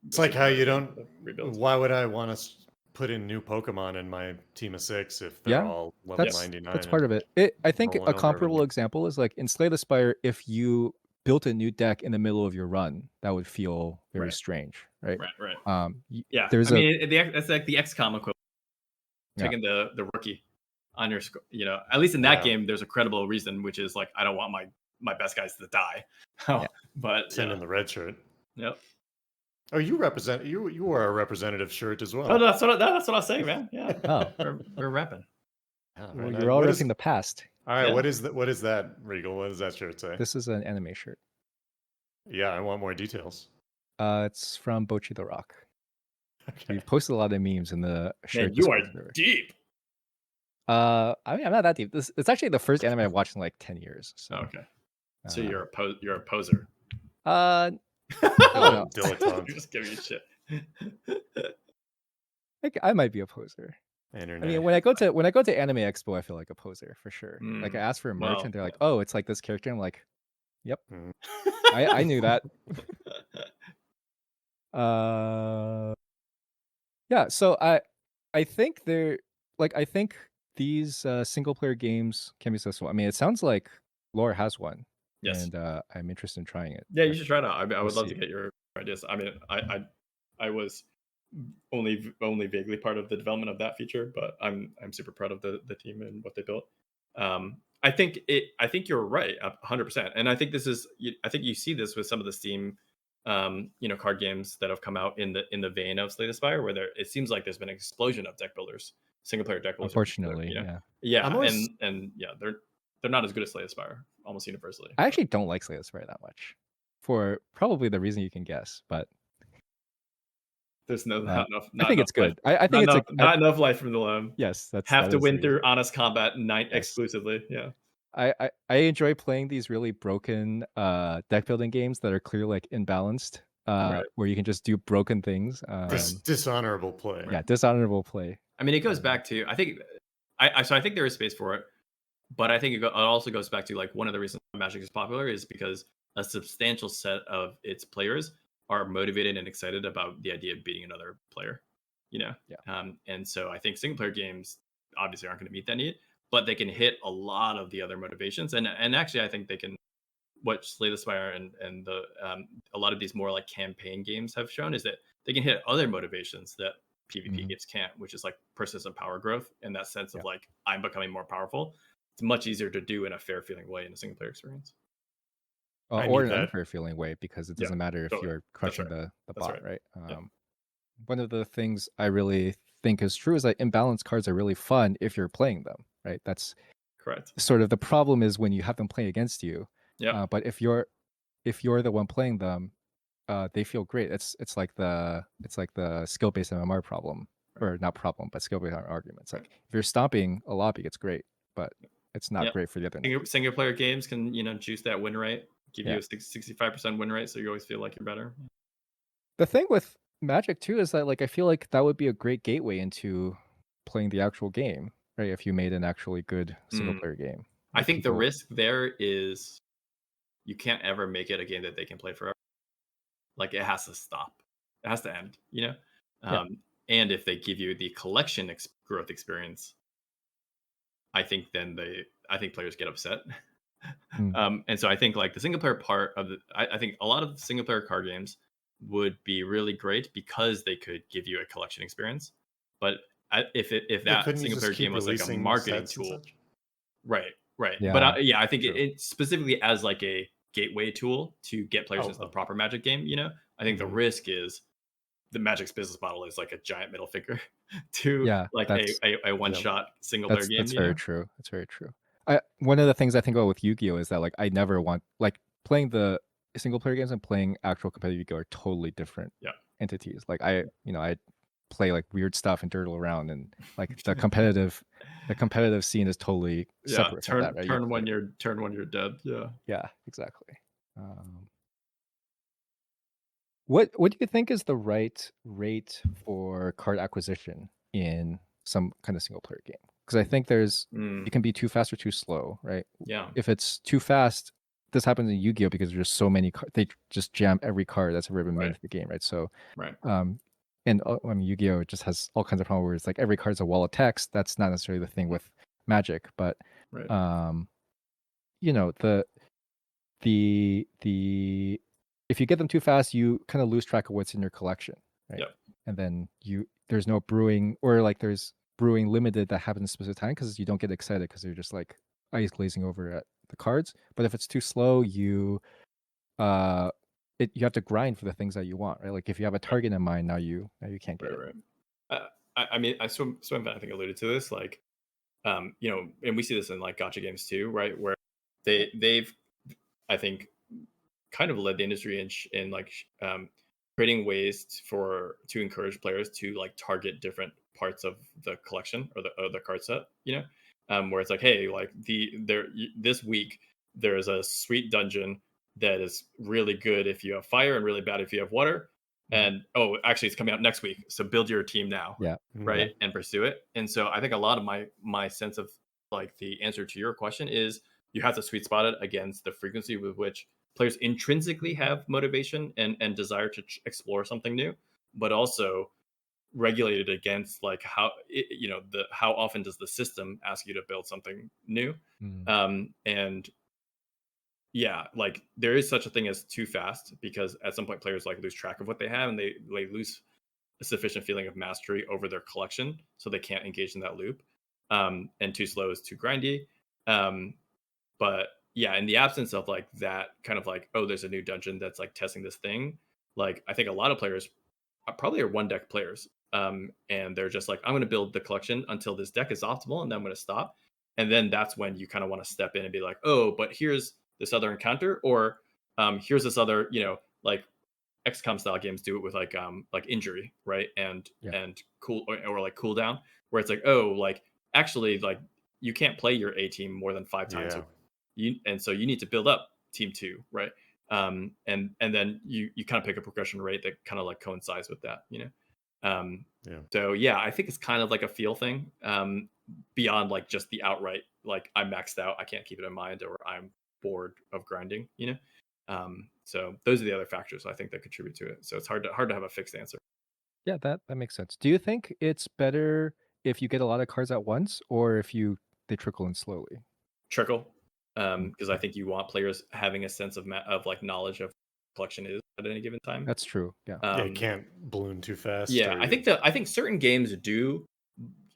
It's like how you don't. rebuild. Why would I want to put in new Pokemon in my team of 6 if they're all level 99? That's part of it. I think rolling a over comparable everything. example is like in Slay the Spire, if you built a new deck in the middle of your run, that would feel very Right. strange, right? Right. Yeah, There's that's like the XCOM equivalent. Taking the rookie on your score, at least in that game, there's a credible reason, which is like I don't want my best guys to die. But send in the red shirt. Yep. Oh, you are a representative shirt as well. Oh, that's what I was saying, man. Yeah. Oh, we're repping. Well, you're all repping the past. All right, what is that, Regal? What does that shirt say? This is an anime shirt. Yeah, I want more details. It's from Bochi the Rock. Okay. We posted a lot of memes in the shirt. Man, you are deep. I mean, I'm not that deep. It's actually the first anime I've watched in like 10 years. So. Okay. So you're a poser. I don't know. Dilettante. Just giving you shit. I might be a poser. Internet. I mean, when I go to Anime Expo, I feel like a poser for sure. Like I ask for merch and they're like, "Oh, it's like this character." I'm like, "Yep, I knew that." Yeah. So I think I think these single player games can be successful. I mean, it sounds like Laura has one. Yes. And I'm interested in trying it. Yeah, you should try it out. I would love to get your ideas. I mean, I was only vaguely part of the development of that feature, but I'm super proud of the team and what they built. I think you're right, 100%. And I think I think you see this with some of the Steam, card games that have come out in the vein of Slay the Spire, where it seems like there's been an explosion of deck builders, single player deck builders. Unfortunately, they're not as good as Slay the Spire almost universally. I actually don't like Slay the Spire that much, for probably the reason you can guess, but. There's not enough. I think it's good. I think it's not enough life from the loam. Yes, have to win through honest combat exclusively. Yeah. I enjoy playing these really broken deck building games that are clearly like imbalanced, where you can just do broken things. Dishonorable play. Yeah, dishonorable play. I mean, it goes back to I think there is space for it, but I think it also goes back to like one of the reasons Magic is popular is because a substantial set of its players are motivated and excited about the idea of beating another player, and so I think single player games obviously aren't going to meet that need, but they can hit a lot of the other motivations, and actually I think they can. What Slay the Spire and the a lot of these more like campaign games have shown is that they can hit other motivations that PvP games can't, which is like persistent power growth in that sense of like I'm becoming more powerful. It's much easier to do in a fair feeling way in a single player experience. Or an unfair feeling way, because it doesn't matter if you're crushing the bot, right? One of the things I really think is true is that imbalanced cards are really fun if you're playing them, right? That's correct. Sort of the problem is when you have them play against you. Yeah. But if you're the one playing them, they feel great. It's like the skill-based MMR problem, or not problem, but skill-based arguments. Like if you're stomping a lobby, it's great, but it's not great for the other. Single player games can juice that win rate. Give you a 65% win rate, so you always feel like you're better. The thing with Magic too is that like I feel like that would be a great gateway into playing the actual game, right? If you made an actually good single player game. I think the risk there is you can't ever make it a game that they can play forever. Like it has to stop. It has to end, And if they give you the collection growth experience, I think players get upset. And so I think like the single player part of I think a lot of the single player card games would be really great because they could give you a collection experience. But if that single player game was like a marketing tool, right. Yeah, but I think it specifically as like a gateway tool to get players into the proper Magic game. I think the risk is the Magic's business model is like a giant middle finger to like a one shot single player game. That's very true. That's very true. One of the things I think about with Yu-Gi-Oh is that like I never want like playing the single player games and playing actual competitive Yu-Gi-Oh are totally different entities. Like I play like weird stuff and dirtle around, and like the competitive scene is totally separate from that, right? Turn one you're dead. Yeah, exactly. What do you think is the right rate for card acquisition in some kind of single player game? Because I think it can be too fast or too slow, right? Yeah. If it's too fast, this happens in Yu-Gi-Oh because there's so many they just jam every card that's ever been made into the game, right? So, Right. and I mean Yu-Gi-Oh just has all kinds of problems where it's like every card's a wall of text. That's not necessarily the thing with Magic, but Right. you know, the if you get them too fast, you kind of lose track of what's in your collection, right? Yep. And then there's no brewing, or like there's brewing limited that happens a specific time because you don't get excited because you're just like eyes glazing over at the cards. But if it's too slow, you have to grind for the things that you want, right? Like if you have a target in mind, now you can't get it. Right. I mean, I I think alluded to this, like, you know, and we see this in like gotcha games too, right? Where they've, I think, kind of led the industry in like creating ways to encourage players to like target different parts of the collection or the card set, you know, where it's like, hey, like this week there's a sweet dungeon that is really good if you have fire and really bad if you have water. And oh, actually, it's coming out next week, so build your team now, Yeah. right, and pursue it. And so I think a lot of my sense of like the answer to your question is you have to sweet spot it against the frequency with which players intrinsically have motivation and desire to explore something new, but also regulated against like you know, how often does the system ask you to build something new. And yeah, like there is such a thing as too fast, because at some point players like lose track of what they have, and they lose a sufficient feeling of mastery over their collection, so they can't engage in that loop. And too slow is too grindy. But yeah, in the absence of like that kind of like, oh, there's a new dungeon that's like testing this thing, like I think a lot of players probably are one deck players, and they're just like, I'm going to build the collection until this deck is optimal, and then I'm going to stop. And then that's when you kind of want to step in and be like, oh, but here's this other encounter, or here's this other, you know, like XCOM style games do it with like injury, right? And cool, or like cooldown, where it's like, oh, like actually like you can't play your A team more than 5 times. And so you need to build up team 2, right? And then you kind of pick a progression rate that kind of like coincides with that, you know. So yeah, I think it's kind of like a feel thing, beyond like just the outright like I'm maxed out, I can't keep it in mind, or I'm bored of grinding, you know. So those are the other factors I think that contribute to it. So it's hard to have a fixed answer. Yeah, that makes sense. Do you think it's better if you get a lot of cards at once, or if they trickle in slowly? Trickle, because I think you want players having a sense of like knowledge of collection is at any given time. That's true. Yeah. It can't balloon too fast. Yeah, I think certain games do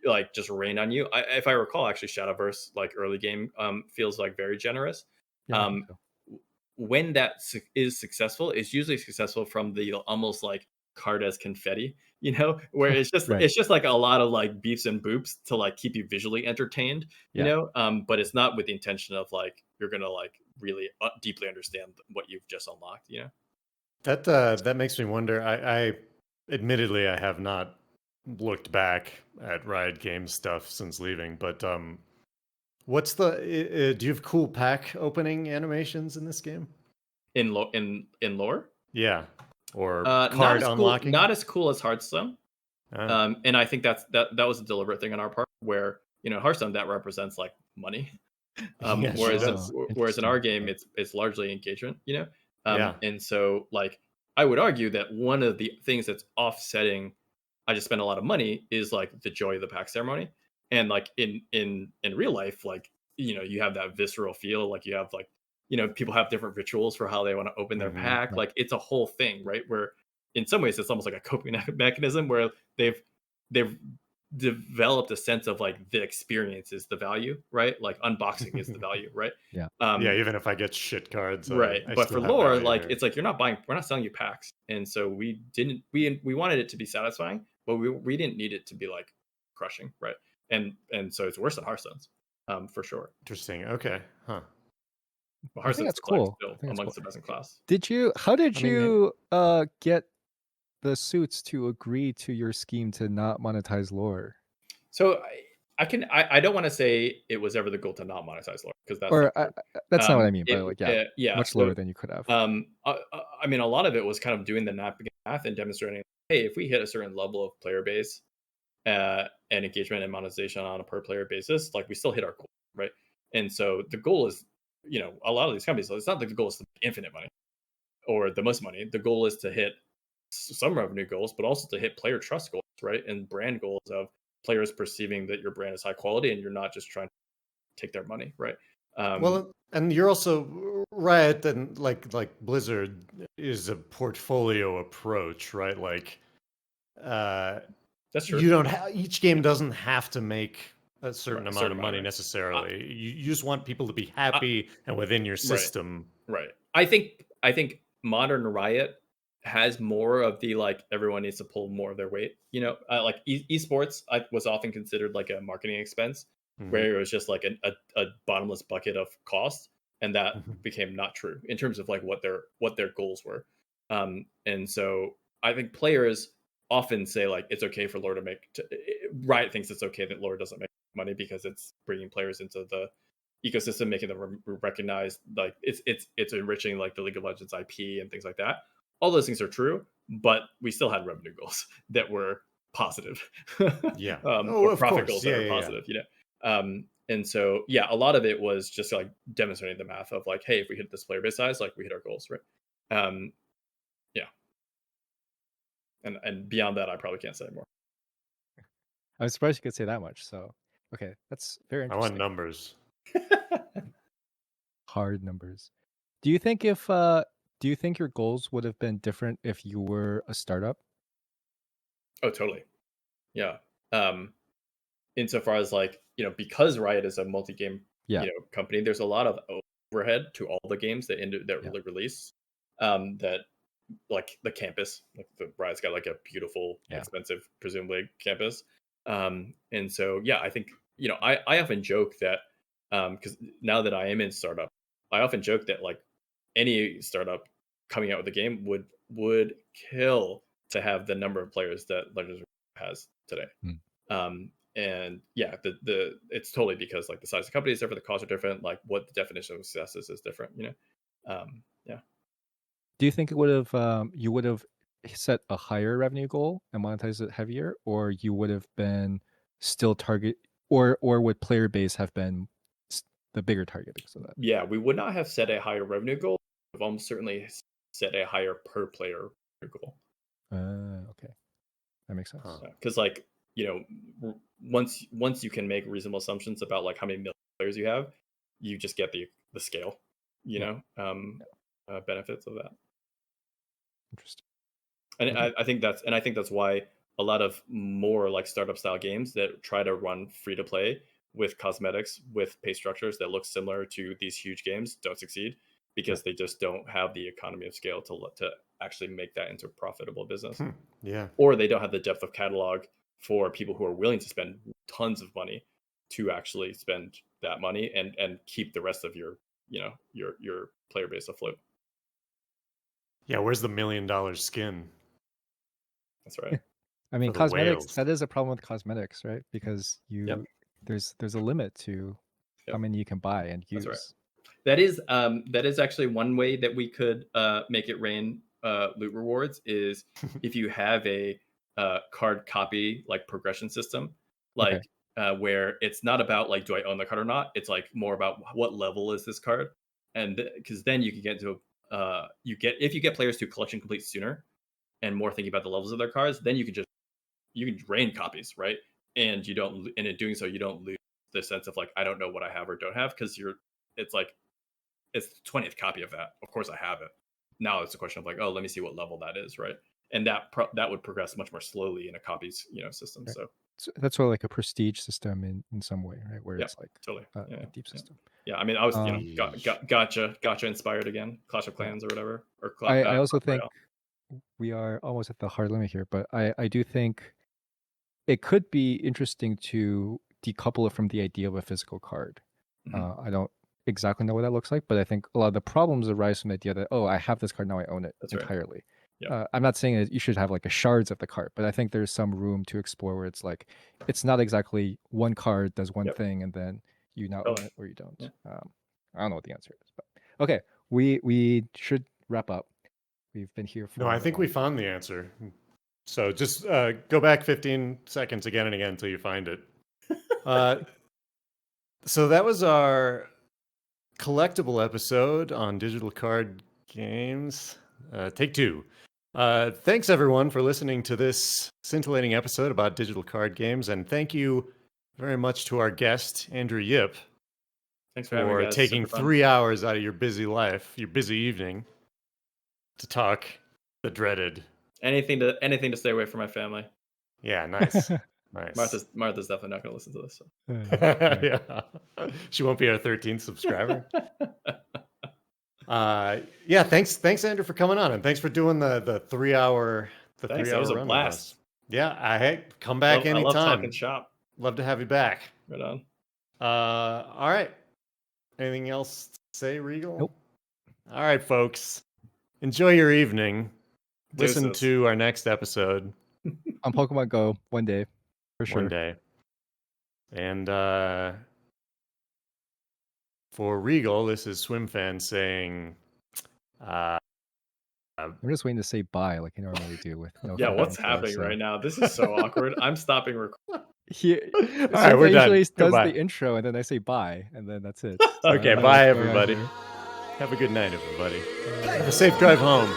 like just rain on you. If I recall, actually, Shadowverse like early game feels like very generous. Yeah, When that is successful, it's usually successful from the almost like card as confetti, you know, where it's just right. it's just like a lot of like beeps and boops to like keep you visually entertained, you know, but it's not with the intention of like you're gonna like really deeply understand what you've just unlocked, you know. That makes me wonder. I admittedly I have not looked back at Riot Games stuff since leaving, but what's the do you have cool pack opening animations in this game? In lore? Yeah. Or card unlocking? Not as cool as Hearthstone. And I think that was a deliberate thing on our part, where, you know, Hearthstone, that represents like money. Whereas in our game it's largely engagement, you know. And so like I would argue that one of the things that's offsetting I just spend a lot of money is like the joy of the pack ceremony. And like in real life, like, you know, you have that visceral feel, like you have like, you know, people have different rituals for how they want to open their pack. Right. Like it's a whole thing, right? Where in some ways it's almost like a coping mechanism, where they've developed a sense of like the experience is the value, right? Like unboxing is the value, right? Yeah. Even if I get shit cards, right? I But still for have lore, value like there. it's like we're not selling you packs, and so we wanted it to be satisfying, but we didn't need it to be like crushing, right? And so it's worse than Hearthstone's, for sure. Interesting. Okay. Huh. But I think Hearthstone's that's cool. still amongst the best in class. How did you get the suits to agree to your scheme to not monetize lore? So I don't want to say it was ever the goal to not monetize lore, because that's Or not true. that's not what I mean, but like Yeah, much so lower than you could have. I mean, a lot of it was kind of doing the math and demonstrating, hey, if we hit a certain level of player base and engagement and monetization on a per player basis, like we still hit our goal, right? And so the goal is, a lot of these companies, it's not like the goal is to make infinite money or the most money. The goal is to hit some revenue goals, but also to hit player trust goals, right? And brand goals of players perceiving that your brand is high quality and you're not just trying to take their money, right? Well, and you're also right, and like Blizzard is a portfolio approach, right? Like, that's true. you don't each game doesn't have to make a certain amount of money necessarily. You just want people to be happy and within your system. Right. I think modern Riot has more of the like everyone needs to pull more of their weight. Like esports was often considered like a marketing expense, where it was just like a bottomless bucket of cost, and that became not true in terms of like what their goals were. And so I think players often say like it's okay for lore to make. Riot thinks it's okay that lore doesn't make money because it's bringing players into the ecosystem, making them recognize like it's enriching like the League of Legends IP and things like that. All those things are true, but we still had revenue goals that were positive. Yeah. Or of profit course. goals that were positive. And so a lot of it was just like demonstrating the math of like, hey, if we hit this player base size, like we hit our goals, right? Yeah. And beyond that, I probably can't say more. I'm surprised you could say that much. So okay, that's very I interesting. want numbers. Hard numbers. Do you think your goals would have been different if you were a startup? Oh, totally. Yeah. Insofar as like, because Riot is a multi-game company, there's a lot of overhead to all the games that really release. That like the campus, like the Riot's got like a beautiful, expensive, presumably campus. And so I think I often joke that because now that I am in startup, I often joke that like any startup coming out with a game would kill to have the number of players that Legends has today. And the it's totally because like the size of the company is different, the costs are different, like what the definition of success is different. Do you think it would have you would have set a higher revenue goal and monetized it heavier, or you would have been still target, or would player base have been the bigger target because of that? Yeah, we would not have set a higher revenue goal. We've almost certainly set a higher per player goal. Okay, that makes sense. Because like once you can make reasonable assumptions about like how many million players you have, you just get the scale, benefits of that. Interesting. And I think that's why a lot of more like startup style games that try to run free to play with cosmetics, with pay structures that look similar to these huge games don't succeed because they just don't have the economy of scale to actually make that into a profitable business. Or they don't have the depth of catalog for people who are willing to spend tons of money to actually spend that money and keep the rest of your player base afloat. Yeah, where's the $1 million skin? That's right. I mean, cosmetics, that is a problem with cosmetics, right? Because there's a limit to how many you can buy and use. That's right. That is actually one way that we could make it rain loot rewards is if you have a card copy like progression system, like where it's not about like do I own the card or not, it's like more about what level is this card, and because then you can get into if you get players to collection complete sooner and more thinking about the levels of their cards, then you can rain copies, right? And in doing so you don't lose the sense of like I don't know what I have or don't have, because it's like it's the 20th copy of that. Of course I have it. Now it's a question of like, oh, let me see what level that is, right? And that would progress much more slowly in a copies system. Right. So that's sort of like a prestige system in some way, right? Where it's like totally a deep system. Yeah, I mean, I was gotcha inspired again, Clash of Clans or whatever. Or I also think we are almost at the hard limit here, but I do think it could be interesting to decouple it from the idea of a physical card. I don't exactly know what that looks like, but I think a lot of the problems arise from the idea that, oh, I have this card, now I own it entirely. I'm not saying that you should have like a shards of the card, but I think there's some room to explore where it's like it's not exactly one card does one thing and then you now own it or you don't. I don't know what the answer is, but okay, we should wrap up. We've been here for. No, I think we found the answer. So just go back 15 seconds again and again until you find it. So that was our collectible episode on digital card games. Take 2. Thanks everyone for listening to this scintillating episode about digital card games, and thank you very much to our guest Andrew Yip. Thanks for having me, guys. Taking 3 hours out of your busy life, your busy evening, to talk the dreaded. Anything to stay away from my family. Yeah, nice. Nice. Martha's definitely not going to listen to this. So. Yeah, she won't be our 13th subscriber. Yeah, thanks Andrew for coming on, and thanks for doing the 3 hour Thanks, that was a blast. Yeah, come back anytime. I love talking shop. Love to have you back. Right on. All right. Anything else to say, Regal? Nope. All right, folks. Enjoy your evening. Deuces. Listen to our next episode on Pokemon Go one day, for sure. One day. And for Regal, this is SwimFan saying, I'm just waiting to say bye like I normally do with no. Yeah, what's happening right now? This is so awkward. I'm stopping recording. All right, we're done. Usually does Goodbye. the intro and then I say bye and then that's it. Okay, bye everybody. Have a good night, everybody. Have a safe drive home.